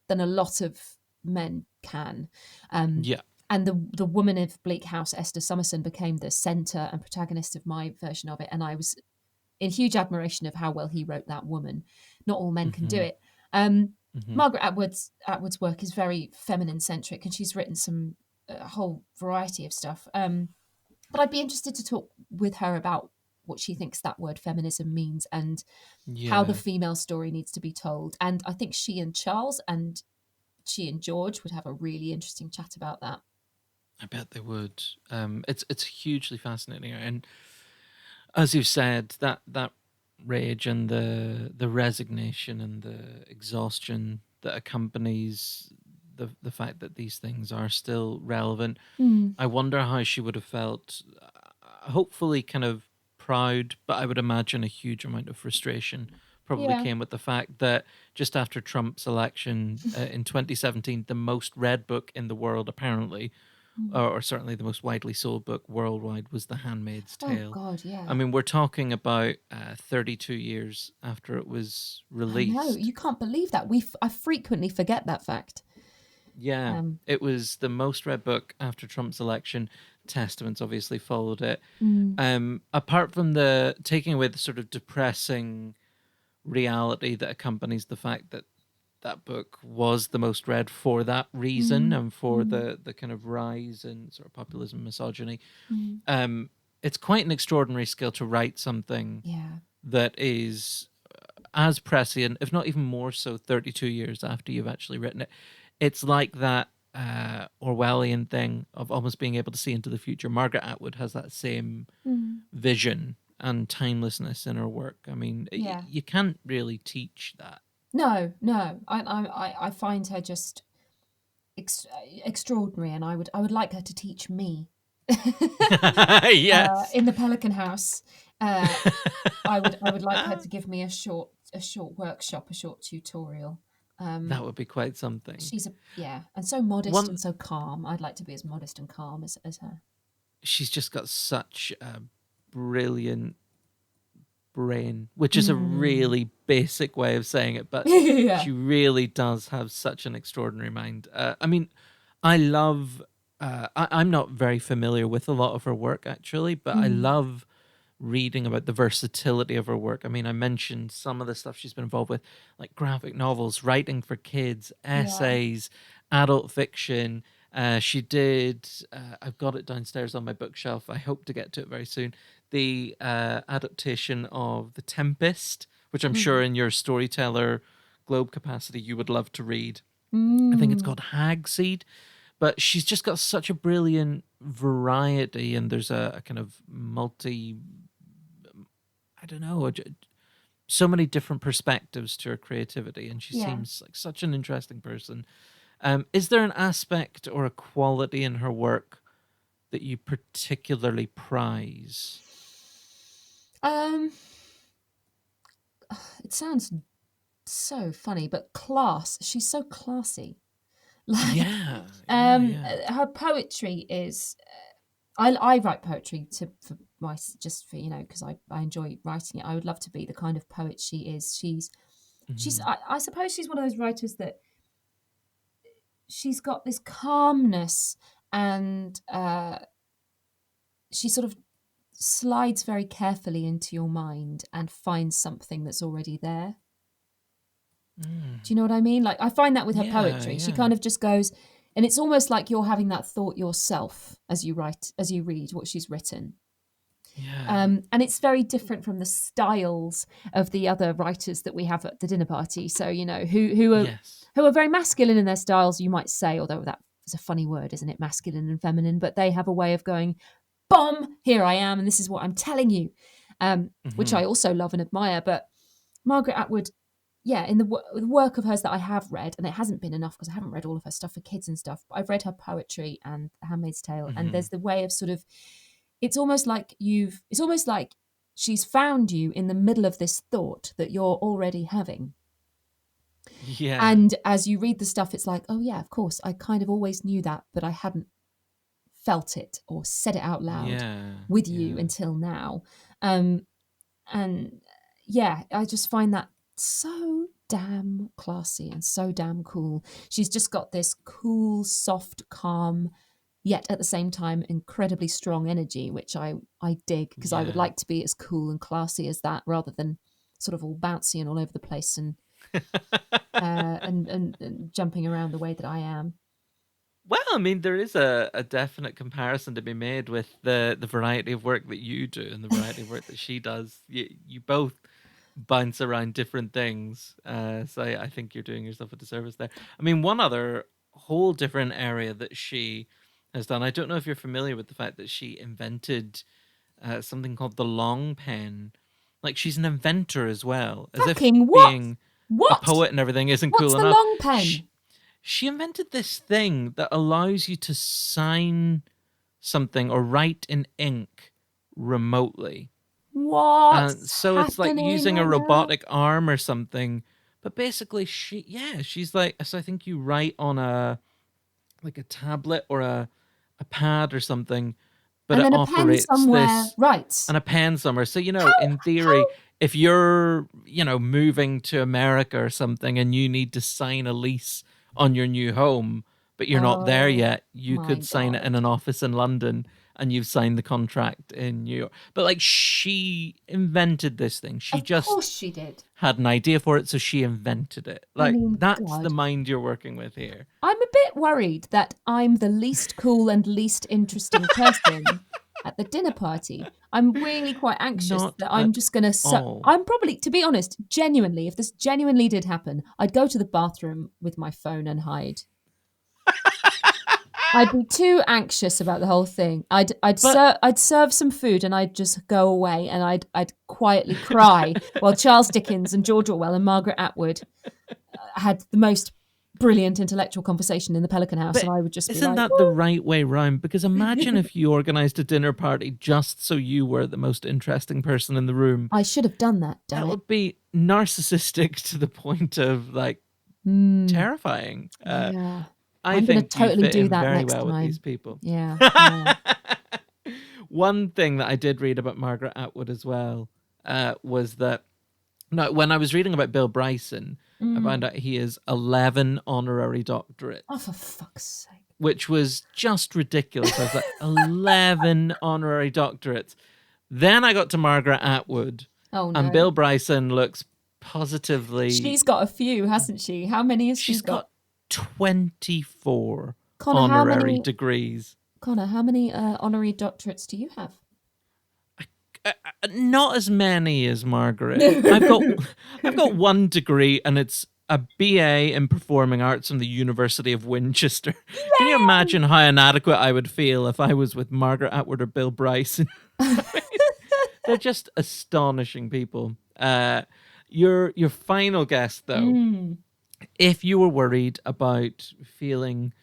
a lot of men can. Um, Yeah. and the woman of Bleak House, Esther Summerson, became the centre and protagonist of my version of it. And I was in huge admiration of how well he wrote that woman. Not all men can do Hmm. it. Hmm. Margaret Atwood's work is very feminine centric, and she's written a whole variety of stuff. But I'd be interested to talk with her about what she thinks that word feminism means and how the Yeah. female story needs to be told. And I think she and George would have a really interesting chat about that. I bet they would. It's hugely fascinating, and as you've said, that rage and the resignation and the exhaustion that accompanies the fact that these things are still relevant. Mm. I wonder how she would have felt. Hopefully, kind of proud, but I would imagine a huge amount of frustration probably Yeah. came with the fact that just after Trump's election in 2017, the most read book in the world, apparently, Mm. or certainly the most widely sold book worldwide, was The Handmaid's Oh Tale. God, I yeah. mean, we're talking about 32 years after it was I know. released. You can't believe that. I frequently forget that fact. Yeah, Um, it was the most read book after Trump's election. Testaments obviously followed it. mm, Apart from the taking away the sort of depressing reality that accompanies the fact that that book was the most read for that reason mm, and for mm, the kind of rise in sort of populism, misogyny, mm. it's quite an extraordinary skill to write something Yeah. that is as prescient, if not even more so, 32 years after you've actually written it. It's like that Orwellian thing of almost being able to see into the future. Margaret Atwood has that same Mm. vision and timelessness in her work. I mean, Yeah. you can't really teach that. No, no. I find her just extraordinary, and I would like her to teach me. Yes. In the Pelican House, I would like her to give me a short workshop, a short tutorial. That would be quite something. She's and so modest One, and so calm. I'd like to be as modest and calm as her. she's just got such a brilliant brain, which is a Mm. really basic way of saying it, but Yeah. she really does have such an extraordinary mind. I mean, I love. I'm not very familiar with a lot of her work actually, but I Mm. love reading about the versatility of her work. I mean, I mentioned some of the stuff she's been involved with, like graphic novels, writing for kids, Yeah. essays, adult fiction. She did. I've got it downstairs on my bookshelf. I hope to get to it very soon. The adaptation of The Tempest, which I'm sure in your storyteller globe capacity you would love to read. I think it's Mm. called Hagseed. But she's just got such a brilliant variety, and there's a kind of I don't know, so many different perspectives to her creativity, and she Yeah. seems like such an interesting person. Is there an aspect or a quality in her work that you particularly prize? Um, it sounds so funny, but class. She's so classy. Like, Yeah, yeah. her poetry is. I write poetry for my just for because I enjoy writing it. I would love to be the kind of poet she is. She's Mhm. I suppose she's one of those writers that she's got this calmness and she sort of slides very carefully into your mind and finds something that's already there. Mm. Do you know what I mean? Like, I find that with her Yeah, poetry. She yeah, kind of just goes, and it's almost like you're having that thought yourself as you read what she's written. yeah. And it's very different from the styles of the other writers that we have at the dinner party. So, Yes. who are very masculine in their styles, you might say, although that is a funny word, isn't it? Masculine and feminine, but they have a way of going, bomb, here I am, and this is what I'm telling you, which Hmm. I also love and admire. But Margaret Atwood, yeah, in the work of hers that I have read, and it hasn't been enough because I haven't read all of her stuff for kids and stuff, but I've read her poetry and The Handmaid's Tale, and Hmm. there's the way of sort of, it's almost like she's found you in the middle of this thought that you're already having. Yeah, And as you read the stuff, it's like, oh yeah, of course, I kind of always knew that, but I hadn't felt it or said it out loud yeah, with you yeah. until now. Um, and yeah, I just find that so damn classy and so damn cool. She's just got this cool, soft, calm, yet at the same time incredibly strong energy, which I dig because I would Yeah. like to be as cool and classy as that rather than sort of all bouncy and all over the place and and jumping around the way that I am. Well, I mean, there is a definite comparison to be made with the variety of work that you do and the variety of work that she does. You both bounce around different things. So I think you're doing yourself a disservice there. I mean, one other whole different area that she has done, I don't know if you're familiar with the fact that she invented something called the long pen. Like, she's an inventor as well, as if Fucking what? being a What? poet and everything isn't What's cool the enough. long pen? She invented this thing that allows you to sign something or write in ink remotely. And What's so it's like happening using a right now? robotic arm or something. But basically she's like, so I think you write on a tablet or a pad or something, but And it then a pen operates somewhere this writes. and a pen somewhere. So, How in theory, how if you're, moving to America or something and you need to sign a lease on your new home, but you're not there Oh yet, you my could sign it God. in an office in London and you've signed the contract in New York. But like, she invented this thing. She Of just course she did. had an idea for it, so she invented it. I Like, mean, that's the God. mind you're working with here. I'm a bit worried that I'm the least cool and least interesting person at the dinner party. I'm really quite anxious Not that I'm at just going all. I'm probably, to be honest, genuinely, if this genuinely did happen, I'd go to the bathroom with my phone and hide. I'd be too anxious about the whole thing. But I'd serve some food and I'd just go away and I'd quietly cry while Charles Dickens and George Orwell and Margaret Atwood had the most brilliant intellectual conversation in the Pelican House, and But I would just be isn't like, that the right way round? Because imagine "Woo." if you organized a dinner party just so you were the most interesting person in the room. I should have done that. Damn That it. would be narcissistic to the point of like Mm, terrifying. yeah, I I'm going to think you totally fit do in that very next well with these time. people. Yeah, yeah. One thing that I did read about Margaret Atwood as well was that no, when I was reading about Bill Bryson, I found Mm. out he has 11 honorary doctorates, Oh, for fuck's sake. which was just ridiculous. I was like, 11 honorary doctorates. Then I got to Margaret Atwood, Oh and no. Bill Bryson looks positively. She's got a few, hasn't she? How many has she She's got? got 24. Connor, honorary degrees. How many honorary doctorates do you have? Not as many as Margaret. I've got one degree, and it's a BA in performing arts from the University of Winchester. Can you imagine how inadequate I would feel if I was with Margaret Atwood or Bill Bryson? They're just astonishing people. Your final guess, though, if you were worried about feeling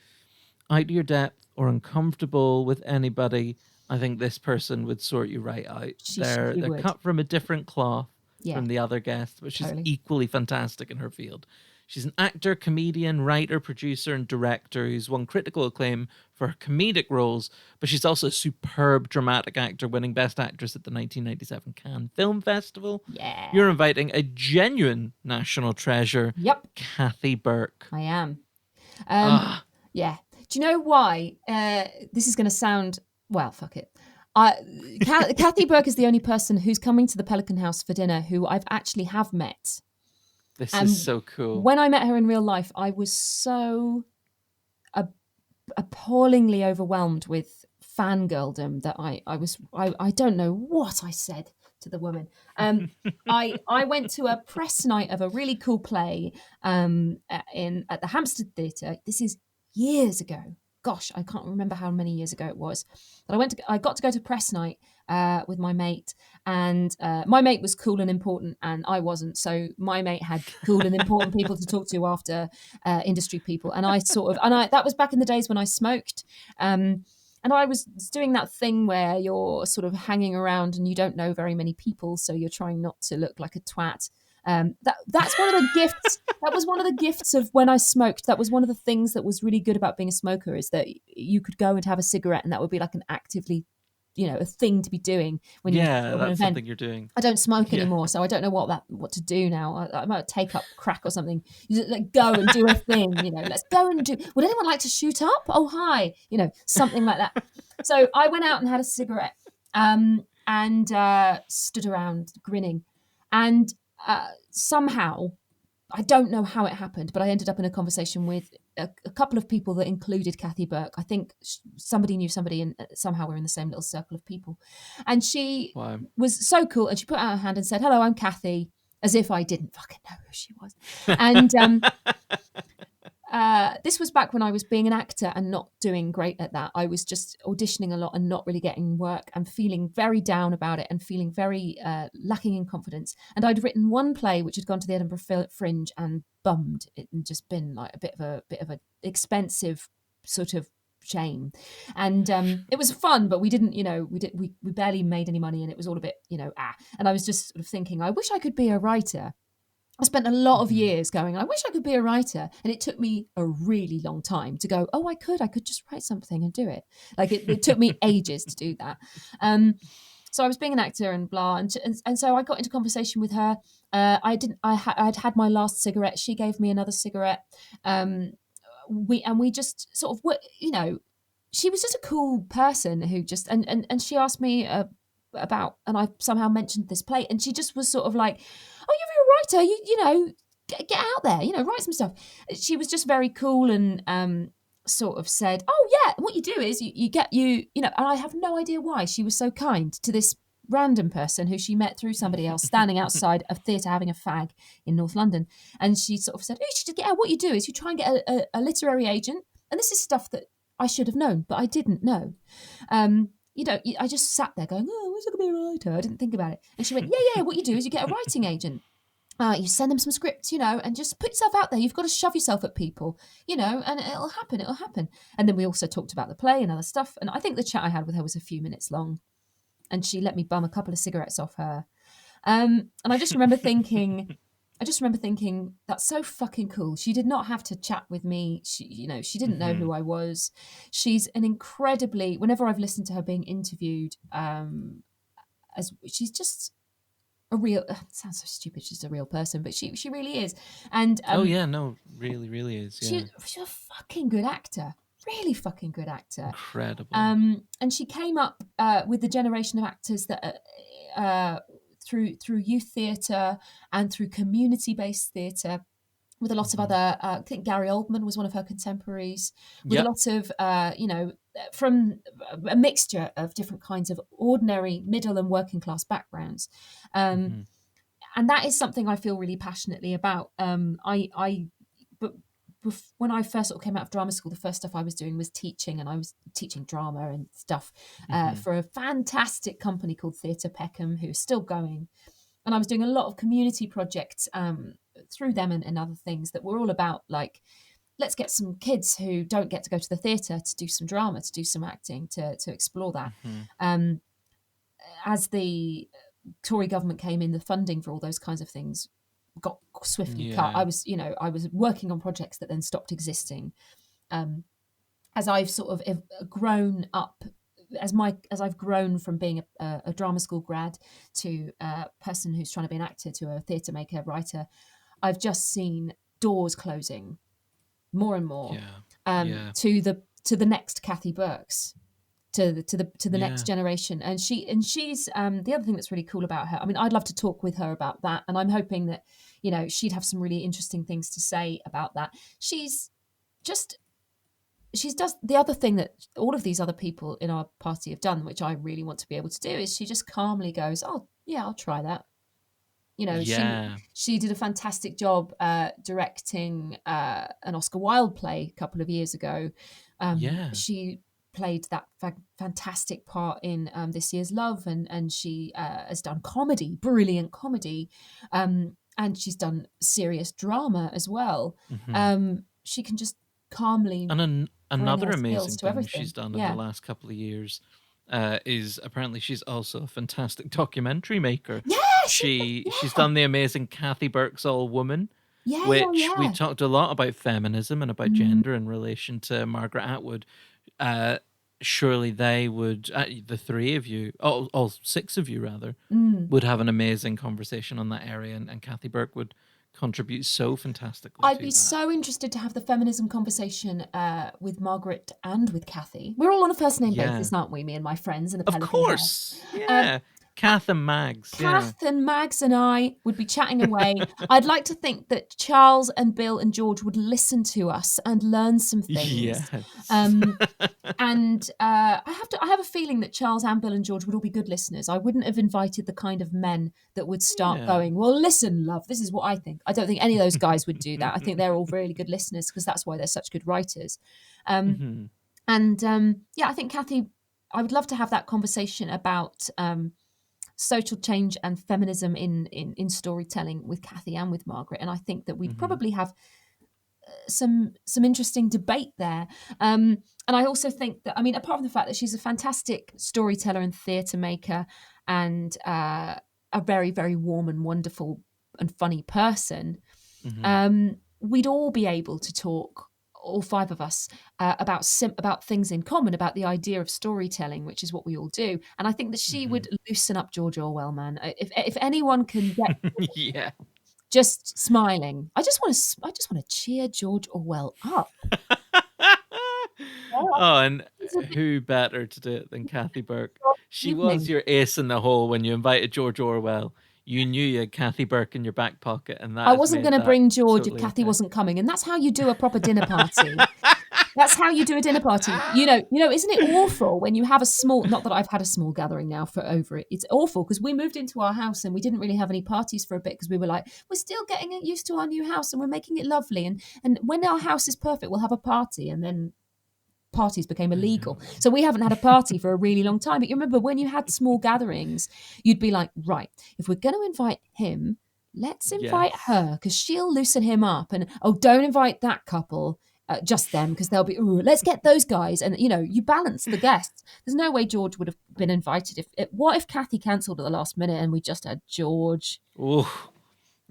out of your depth or uncomfortable with anybody, I think this person would sort you right out. They're would. cut from a different cloth Yeah, from the other guests, but she's totally. equally fantastic in her field. She's an actor, comedian, writer, producer, and director who's won critical acclaim for her comedic roles, but she's also a superb dramatic actor, winning Best Actress at the 1997 Cannes Film Festival. Yeah. You're inviting a genuine national treasure, Yep. Kathy Burke. I am. Yeah. Do you know why? This is going to sound, well, fuck it. Kathy Burke is the only person who's coming to the Pelican House for dinner who I've actually have met. This is so cool. When I met her in real life, I was so appallingly overwhelmed with fangirldom that I don't know what I said to the woman. I went to a press night of a really cool play at the Hampstead Theatre. This is years ago. Gosh, I can't remember how many years ago it was. But I got to go to press night with my mate, and my mate was cool and important, and I wasn't. So my mate had cool and important people to talk to after industry people, and that was back in the days when I smoked. And I was doing that thing where you're sort of hanging around and you don't know very many people, so you're trying not to look like a twat. That's one of the gifts. That was one of the gifts of when I smoked. That was one of the things that was really good about being a smoker, is that you could go and have a cigarette, and that would be like an actively, a thing to be doing when that's something you're doing. I don't smoke anymore, so I don't know what to do now. I might take up crack or something. You just, like, go and do a thing. Let's go and do. Would anyone like to shoot up? Oh, hi. Something like that. So I went out and had a cigarette, and stood around grinning, and somehow, I don't know how it happened, but I ended up in a conversation with a couple of people that included Kathy Burke. I think somebody knew somebody, and somehow we're in the same little circle of people. And she was so cool, and she put out her hand and said, "Hello, I'm Kathy," as if I didn't fucking know who she was. And this was back when I was being an actor and not doing great at that. I was just auditioning a lot and not really getting work, and feeling very down about it, and feeling very lacking in confidence. And I'd written one play which had gone to the Edinburgh Fringe and bummed it, and just been like a bit of a expensive sort of shame. And it was fun, but we didn't, we barely made any money, and it was all a bit, And I was just sort of thinking, I wish I could be a writer. I spent a lot of years going, I wish I could be a writer. And it took me a really long time to go, oh, I could just write something and do it. Like it took me ages to do that. So I was being an actor and blah. And so I got into conversation with her. I'd had my last cigarette. She gave me another cigarette. We just sort of, she was just a cool person who just, and she asked me about, and I somehow mentioned this play, and she just was sort of like, oh, you're a writer, get out there, write some stuff. She was just very cool, and sort of said, oh yeah, what you do is and I have no idea why she was so kind to this random person who she met through somebody else standing outside a theatre having a fag in North London. And she sort of said, oh, you should get out. What you do is you try and get a literary agent, and this is stuff that I should have known, but I didn't know. I just sat there going, oh, I wish I could be a writer. I didn't think about it. And she went, yeah, what you do is you get a writing agent. You send them some scripts, and just put yourself out there. You've got to shove yourself at people, and it'll happen. And then we also talked about the play and other stuff. And I think the chat I had with her was a few minutes long. And she let me bum a couple of cigarettes off her. And I just remember thinking, that's so fucking cool. She did not have to chat with me. She didn't know who I was. She's an incredibly, whenever I've listened to her being interviewed, as she's just a real, it sounds so stupid, she's a real person, but she really is. And really, really is. Yeah. She's a fucking good actor. Really fucking good actor. Incredible. And she came up with the generation of actors that through youth theatre and through community-based theatre, with a lot of other, I think Gary Oldman was one of her contemporaries, with a Yep. lot of, from a mixture of different kinds of ordinary middle and working class backgrounds. Um, Mm-hmm. and that is something I feel really passionately about. But when I first sort of came out of drama school, the first stuff I was doing was teaching, and I was teaching drama and stuff Mm-hmm. for a fantastic company called Theatre Peckham, who's still going. And I was doing a lot of community projects through them and other things that were all about, like, let's get some kids who don't get to go to the theatre to do some drama, to do some acting, to explore that. Mm-hmm. As the Tory government came in, the funding for all those kinds of things got swiftly cut. Yeah. I was working on projects that then stopped existing. As I've sort of grown up, as I've grown from being a drama school grad to a person who's trying to be an actor to a theatre maker, writer, I've just seen doors closing more and more Yeah. to the next Kathy Burks, to the Yeah. next generation. And she's the other thing that's really cool about her, I mean, I'd love to talk with her about that, and I'm hoping that, you know, she'd have some really interesting things to say about that. She does the other thing that all of these other people in our party have done, which I really want to be able to do, is she just calmly goes, oh yeah, I'll try that. You know, Yeah. she did a fantastic job directing an Oscar Wilde play a couple of years ago. Yeah. She played that fantastic part in this year's Love, and she has done comedy, brilliant comedy, and she's done serious drama as well. Mm-hmm. She can just calmly And bring another her skills amazing to thing everything. she's done in the Yeah. last couple of years is apparently she's also a fantastic documentary maker. Yeah, She's done the amazing Kathy Burke's All Woman, yeah, which we yeah. talked a lot about feminism and about Mm, gender in relation to Margaret Atwood. Surely they would, the three of you, all six of you rather, mm. would have an amazing conversation on that area, and Kathy Burke would contribute so fantastically I'd to be that. so interested to have the feminism conversation with Margaret and with Kathy. We're all on a first name Yeah. basis, aren't we? Me and my friends in the Of Pelican course. House. Yeah. Kath and Mags. Yeah. Kath and Mags and I would be chatting away. I'd like to think that Charles and Bill and George would listen to us and learn some things. Yes. And I have a feeling that Charles and Bill and George would all be good listeners. I wouldn't have invited the kind of men that would start Yeah. going, well, listen, love, this is what I think. I don't think any of those guys would do that. I think they're all really good listeners, because that's why they're such good writers. Mhm. And yeah, I think Kathy, I would love to have that conversation about social change and feminism in storytelling with Kathy and with Margaret. And I think that we'd Mhm. probably have some interesting debate there. And I also think that, I mean, apart from the fact that she's a fantastic storyteller and theatre maker, and a very, very warm and wonderful and funny person, Mhm. we'd all be able to talk, all five of us, about things in common, about the idea of storytelling, which is what we all do. And I think that she would loosen up George Orwell, man. If anyone can get Yeah. just smiling, I just want to cheer George Orwell up. Oh, and He's a bit who better to do it than Kathy Burke? of She was evening. your ace in the hole when you invited George Orwell. You knew you had Kathy Burke in your back pocket, and that I has wasn't made going to that bring George if totally Kathy okay. wasn't coming, and that's how you do a proper dinner party. That's how you do a dinner party. You know, isn't it awful when you have a small, not that I've had a small gathering now for over it. It's awful because we moved into our house and we didn't really have any parties for a bit, because we were like, we're still getting used to our new house and we're making it lovely. And when our house is perfect, we'll have a party. And then parties became illegal. So we haven't had a party for a really long time. But you remember when you had small gatherings, you'd be like, right, if we're going to invite him, let's invite Yes. her, because she'll loosen him up. And, oh, don't invite that couple. Just them, because they'll be, ooh, let's get those guys. And, you know, you balance the guests. There's no way George would have been invited. What if Kathy cancelled at the last minute and we just had George? Oh,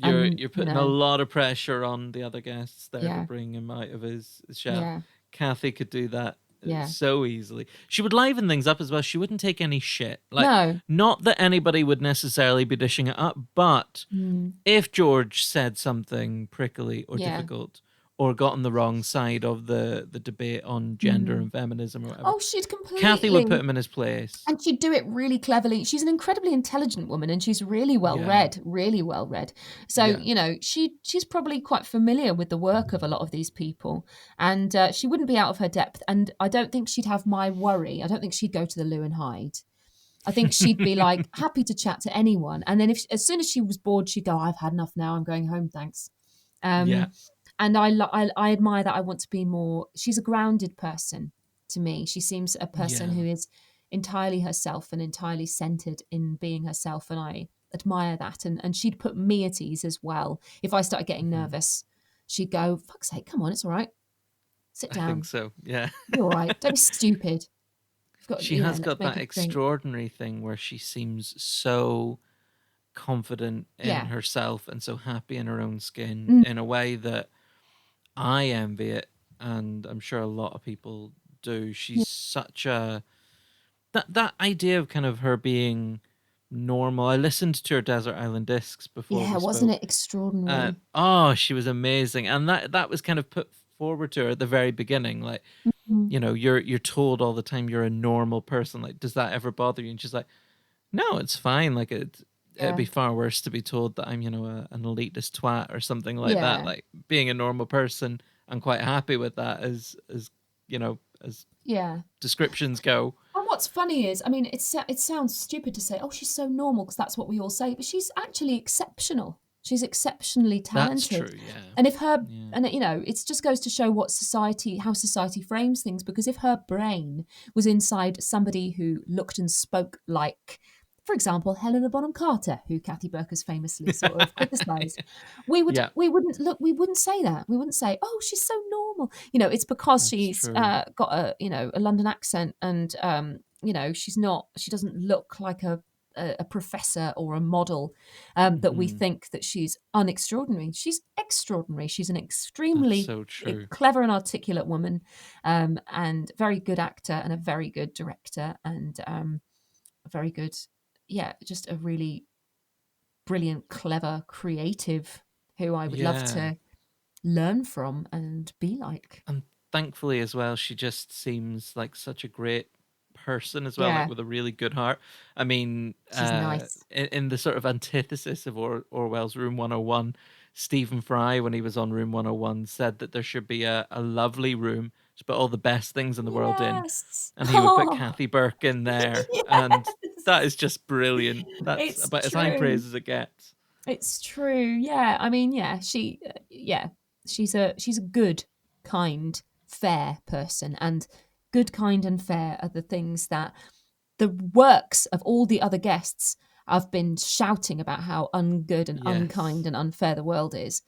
And, you're putting a lot of pressure on the other guests there to bring him out of his shell. Yeah. Kathy could do that Yeah. so easily. She would liven things up as well. She wouldn't take any shit. Like, No. not that anybody would necessarily be dishing it up, but Mm. if George said something prickly or Yeah. difficult, or got on the wrong side of the debate on gender and feminism or whatever. Oh, she'd Kathy would put completely. him in his place. And she'd do it really cleverly. She's an incredibly intelligent woman, and she's really well Yeah. read, really well read. So, Yeah. you know, she's probably quite familiar with the work of a lot of these people, and she wouldn't be out of her depth. And I don't think she'd have my worry. I don't think she'd go to the loo and hide. I think she'd be like happy to chat to anyone. And then as soon as she was bored, she'd go, "I've had enough now. I'm going home. Thanks." Yeah. And I admire that. I want to be more. She's a grounded person to me. She seems a person Yeah. who is entirely herself and entirely centered in being herself, and I admire that. And she'd put me at ease as well. If I started getting nervous, she'd go, "Fuck's sake, come on, it's all right. Sit I think down. so. Yeah. You're all right. Don't be stupid. You've got, She has let's got make that a drink." extraordinary thing where she seems so confident in Yeah. herself and so happy in her own skin Mm, in a way that I envy it, and I'm sure a lot of people do. yeah. She's such a that idea of kind of her being normal. I listened to her Desert Island Discs before Yeah, we wasn't spoke. it extraordinary? Oh, she was amazing, and that was kind of put forward to her at the very beginning. Like, Mhm. you're told all the time you're a normal person. Like, does that ever bother you? And she's like, no, it's fine. Like, it'd Yeah. be far worse to be told that I'm, an elitist twat or something like that. Yeah. Like, being a normal person, I'm quite happy with that as Yeah. descriptions go. And what's funny is, I mean, it sounds stupid to say, "Oh, she's so normal," because that's what we all say, but she's actually exceptional. She's exceptionally That's talented. true. Yeah. And if her, Yeah. and you know, it just goes to show how society frames things, because if her brain was inside somebody who looked and spoke like, for example, Helena Bonham Carter, who Kathy Burke has famously sort of criticized, Yeah. we wouldn't say that. We wouldn't say, "Oh, she's so normal." You know, it's because That's she's true. got a London accent, and she doesn't look like a professor or a model, that we Mhm. think that she's unextraordinary. She's extraordinary. She's an That's extremely so true. clever and articulate woman, and very good actor and a very good director, and a very good, yeah, just a really brilliant, clever, creative, who I would love Yeah. to learn from and be like. And thankfully as well, she just seems like such a great person as well, like Yeah, with a really good heart. I mean, she's nice. in the sort of antithesis of Orwell's Room 101, Stephen Fry, when he was on Room 101, said that there should be a lovely room to put all the best things in the world in, Yes. and he would put Oh, Kathy Burke in there, and that yes. is just brilliant. That's It's about as high true. praise as it gets. It's true. Yeah. I mean, yeah, yeah, she's a good, kind, fair person, and good, kind, and fair are the things that the works of all the other guests have been shouting about how ungood and unkind Yes. and unfair the world is.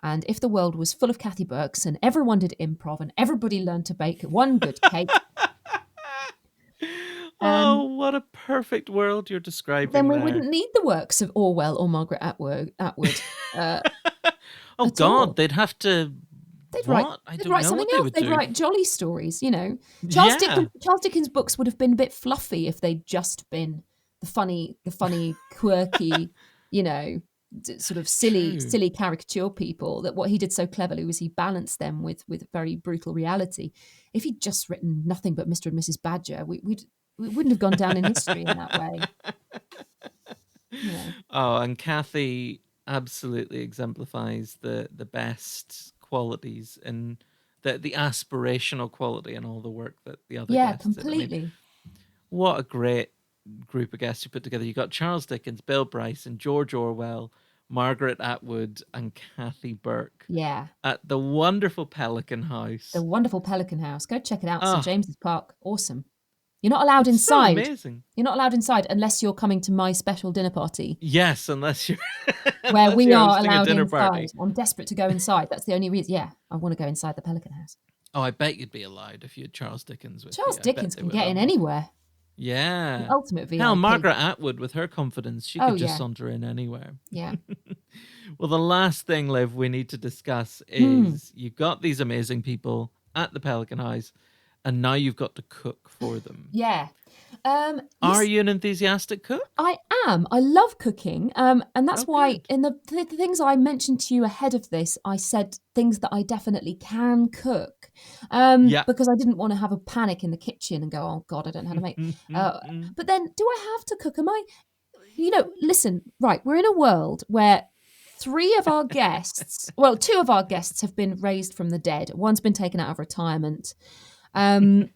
And if the world was full of Kathy Burkes and everyone did improv and everybody learned to bake one good cake, Oh, um, what a perfect world you're then describing we there. wouldn't need the works of Orwell or Margaret Atwood uh, Oh at God, all. they'd have to what? I They'd don't write know something what they else. would They'd do. write jolly stories, you know. Yeah, Charles Dickens' books would have been a bit fluffy if they'd just been the funny, quirky, you know, sort of true. silly caricature people. That what he did so cleverly was he balanced them with very brutal reality. If he'd just written nothing but Mr. and Mrs. Badger, we wouldn't have gone down in history in that way. You know. Oh, and Kathy absolutely exemplifies the best qualities and the aspirational quality in all the work that the other Yeah, guests did. I mean, completely. what a great group of guests you put together. You got Charles Dickens, Bill Bryson, George Orwell, Margaret Atwood, and Kathy Burke Yeah. at the wonderful Pelican The House. wonderful Pelican House. Go check it out, St. Oh, James's Park. Awesome. You're not allowed it's so inside. amazing. You're not allowed inside unless you're coming to my special dinner party, Yes, unless you're where unless we you're are hosting a allowed dinner inside. party. I'm desperate to go inside. That's the only reason. Yeah, I want to go inside the Pelican House. Oh, I bet you'd be allowed if you had Charles Dickens with you. Charles I bet Dickens they can would get in allow. anywhere. The Yeah. ultimate Hell, VIP. Margaret Atwood, with her confidence, she Oh, could just yeah. saunter in anywhere. Yeah. Well, the last thing, Liv, we need to discuss Hmm. is you've got these amazing people at the Pelican House, and now you've got to cook for them. Yeah. Are Yes, you an enthusiastic cook? I am. I love cooking, and that's Oh, why good. in the things I mentioned to you ahead of this, I said things that I definitely can cook, Yeah. because I didn't want to have a panic in the kitchen and go, "Oh God, I don't know how to make." But then, do I have to cook? Am I? Listen, right? We're in a world where two of our guests have been raised from the dead. One's been taken out of retirement. Um,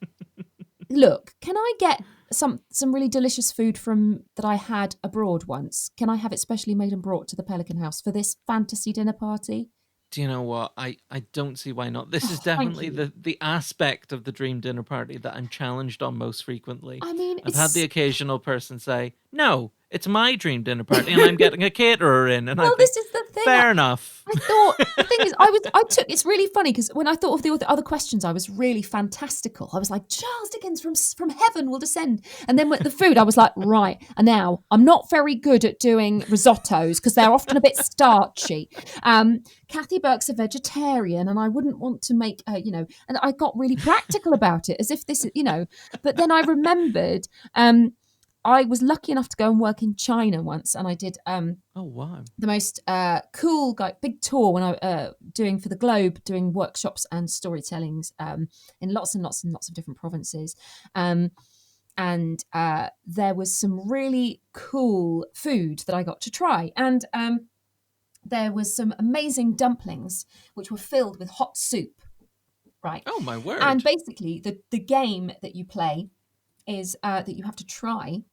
Look, can I get some really delicious food from that I had abroad once? Can I have it specially made and brought to the Pelican House for this fantasy dinner party? Do you know what? I don't see why not. This is Oh, thank definitely you. the aspect of the dream dinner party that I'm challenged on most frequently. I mean, I've had the it's occasional person say, "No, it's my dream dinner party and I'm getting a caterer in." And I well, think, this is the thing. fair enough. I thought the thing is, it's really funny because when I thought of the other questions, I was really fantastical. I was like, Charles Dickens from heaven will descend, and then with the food, I was like, right. And now I'm not very good at doing risottos because they're often a bit starchy. Kathy Burke's a vegetarian, and I wouldn't want to make, and I got really practical about it, as if this, But then I remembered, I was lucky enough to go and work in China once, and I did. Oh, wow. The most cool big tour when I doing for the Globe, doing workshops and storytellings in lots and lots and lots of different provinces, and there was some really cool food that I got to try, and there was some amazing dumplings which were filled with hot soup, right? Oh, my And word. basically, the game that you play is that you have to try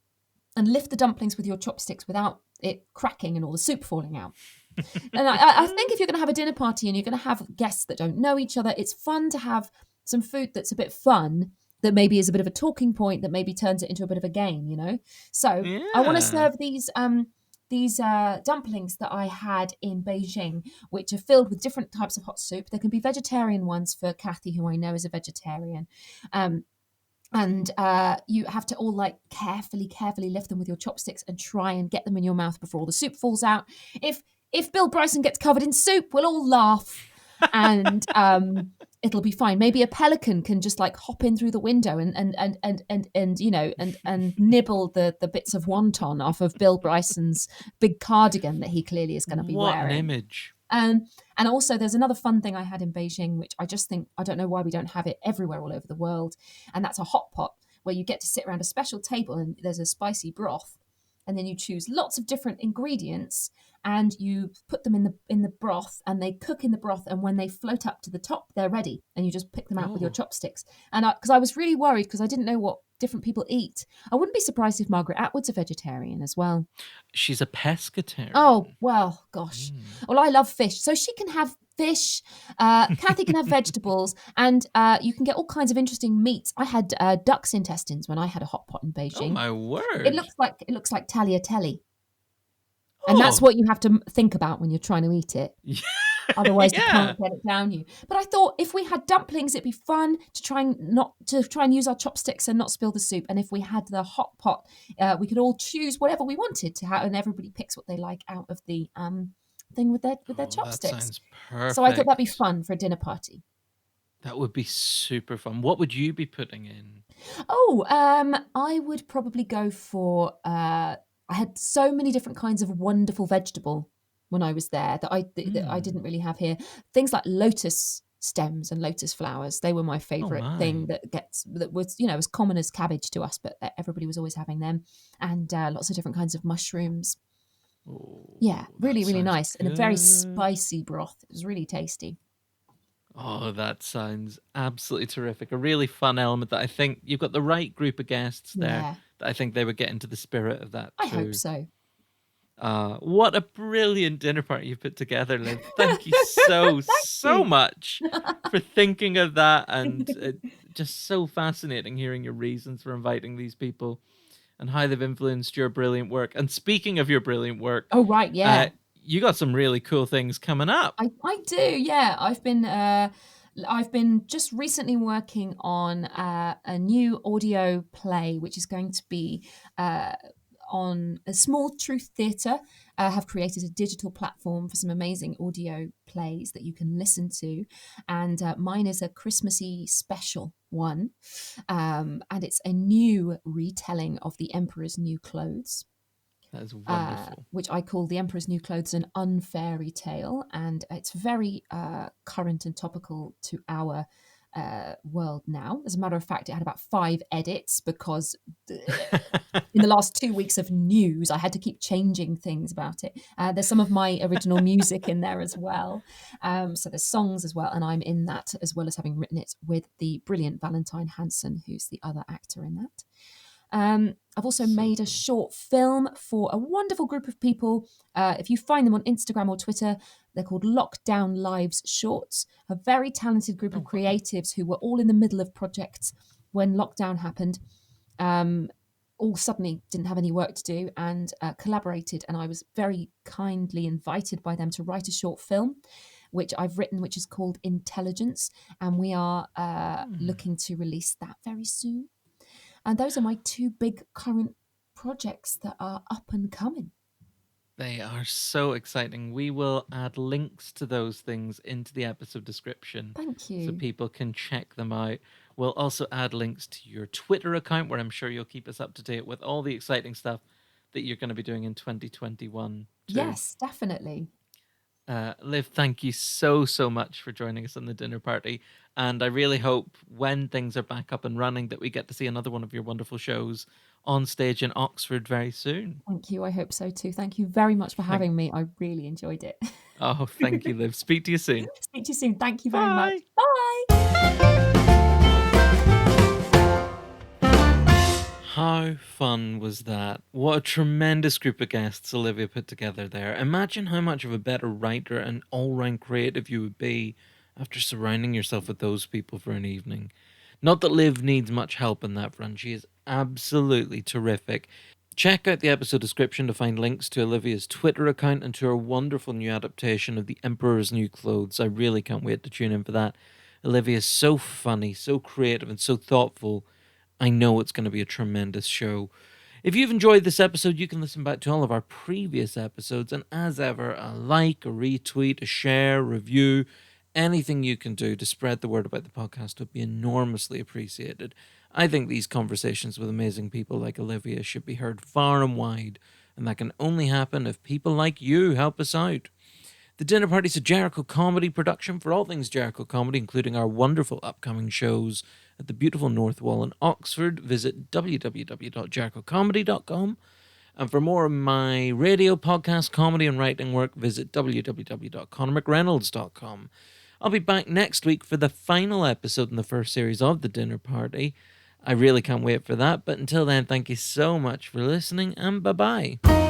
and lift the dumplings with your chopsticks without it cracking and all the soup falling out. And I think if you're going to have a dinner party and you're going to have guests that don't know each other, it's fun to have some food that's a bit fun, that maybe is a bit of a talking point, that maybe turns it into a bit of a game. So I want to Yeah. serve these dumplings that I had in Beijing, which are filled with different types of hot soup. There can be vegetarian ones for Kathy, who I know is a vegetarian. And you have to all like carefully lift them with your chopsticks and try and get them in your mouth before all the soup falls out. If Bill Bryson gets covered in soup, we'll all laugh, and it'll be fine. Maybe a pelican can just like hop in through the window and nibble the bits of wonton off of Bill Bryson's big cardigan that he clearly is going to be What an wearing. image. And also, there's another fun thing I had in Beijing, which I just think, I don't know why we don't have it everywhere all over the world. And that's a hot pot where you get to sit around a special table and there's a spicy broth. And then you choose lots of different ingredients and you put them in the broth, and they cook in the broth. And when they float up to the top, they're ready. And you just pick them out with your Oh, chopsticks. And because I was really worried because I didn't know what different people eat. I wouldn't be surprised if Margaret Atwood's a vegetarian as well. she's a pescatarian. Oh, well, gosh. Mm. Well, I love fish. So she can have fish. Kathy can have vegetables. And you can get all kinds of interesting meats. I had duck's intestines when I had a hot pot in Oh, Beijing. my It word. looks like tagliatelle. And that's Oh, what you have to think about when you're trying to eat it. Otherwise, you yeah. can't get it down you. But I thought if we had dumplings, it'd be fun to try and use our chopsticks and not spill the soup. And if we had the hot pot, we could all choose whatever we wanted to have, and everybody picks what they like out of the thing with their Oh, that chopsticks. sounds So I thought that'd be perfect. fun for a dinner party. That would be super fun. What would you be putting in? Oh, I would probably go for. I had so many different kinds of wonderful vegetable when I was there that I didn't really have here. Things like lotus stems and lotus flowers. They were my Oh, favorite thing my. that was as common as cabbage to us, but everybody was always having them, and lots of different kinds of mushrooms. Yeah, Oh, that really, really sounds nice, and a very good. spicy broth. It was really tasty. Oh, that sounds absolutely terrific. A really fun element that I think you've got the right group of guests there Yeah, that I think they would get into the spirit of that I hope too. so. What a brilliant dinner party you put together, Liv. Thank you so, Thank so you. much for thinking of that. And just so fascinating hearing your reasons for inviting these people and how they've influenced your brilliant work. And speaking of your brilliant work, Oh right, uh, yeah. you got some really cool things coming up. I do, yeah. I've been just recently working on a new audio play, which is going to be. on a Small Truth Theatre have created a digital platform for some amazing audio plays that you can listen to, and mine is a Christmassy special one, and it's a new retelling of The Emperor's New Clothes. That is wonderful. Which I call The Emperor's New Clothes an unfairy tale, and it's very current and topical to our world now. As a matter of fact, it had about 5 edits because in the last 2 weeks of news, I had to keep changing things about it. There's some of my original music in there as well. So there's songs as well, and I'm in that as well as having written it with the brilliant Valentine Hansen, who's the other actor in that. I've also made a short film for a wonderful group of people. If you find them on Instagram or Twitter, they're called Lockdown Lives Shorts, a very talented group of creatives who were all in the middle of projects when lockdown happened, all suddenly didn't have any work to do, and collaborated. And I was very kindly invited by them to write a short film, which I've written, which is called Intelligence. And we are looking to release that very soon. And those are my 2 big current projects that are up and coming. They are so exciting. We will add links to those things into the episode description. Thank you. So people can check them out. We'll also add links to your Twitter account, where I'm sure you'll keep us up to date with all the exciting stuff that you're going to be doing in 2021 too. Yes, definitely. Liv, thank you so much for joining us on the dinner party. And I really hope when things are back up and running that we get to see another one of your wonderful shows on stage in Oxford very soon. Thank you. I hope so too. Thank you very much for having me. I really enjoyed it. Oh, thank you, Liv. Speak to you soon. Speak to you soon. Thank you very much. Bye. How fun was that? What a tremendous group of guests Olivia put together there. Imagine how much of a better writer and all-round creative you would be after surrounding yourself with those people for an evening. Not that Liv needs much help in that front. She is absolutely terrific. Check out the episode description to find links to Olivia's Twitter account and to her wonderful new adaptation of The Emperor's New Clothes. I really can't wait to tune in for that. Olivia is so funny, so creative, and so thoughtful. I know it's going to be a tremendous show. If you've enjoyed this episode, you can listen back to all of our previous episodes, and as ever, a like, a retweet, a share, review, anything you can do to spread the word about the podcast would be enormously appreciated. I think these conversations with amazing people like Olivia should be heard far and wide, and that can only happen if people like you help us out. The Dinner Party is a Jericho comedy production. For all things Jericho comedy, including our wonderful upcoming shows at the beautiful North Wall in Oxford, visit www.jerichocomedy.com. And for more of my radio, podcast, comedy, and writing work, visit www.connormcreynolds.com. I'll be back next week for the final episode in the first series of The Dinner Party. I really can't wait for that. But until then, thank you so much for listening, and bye-bye.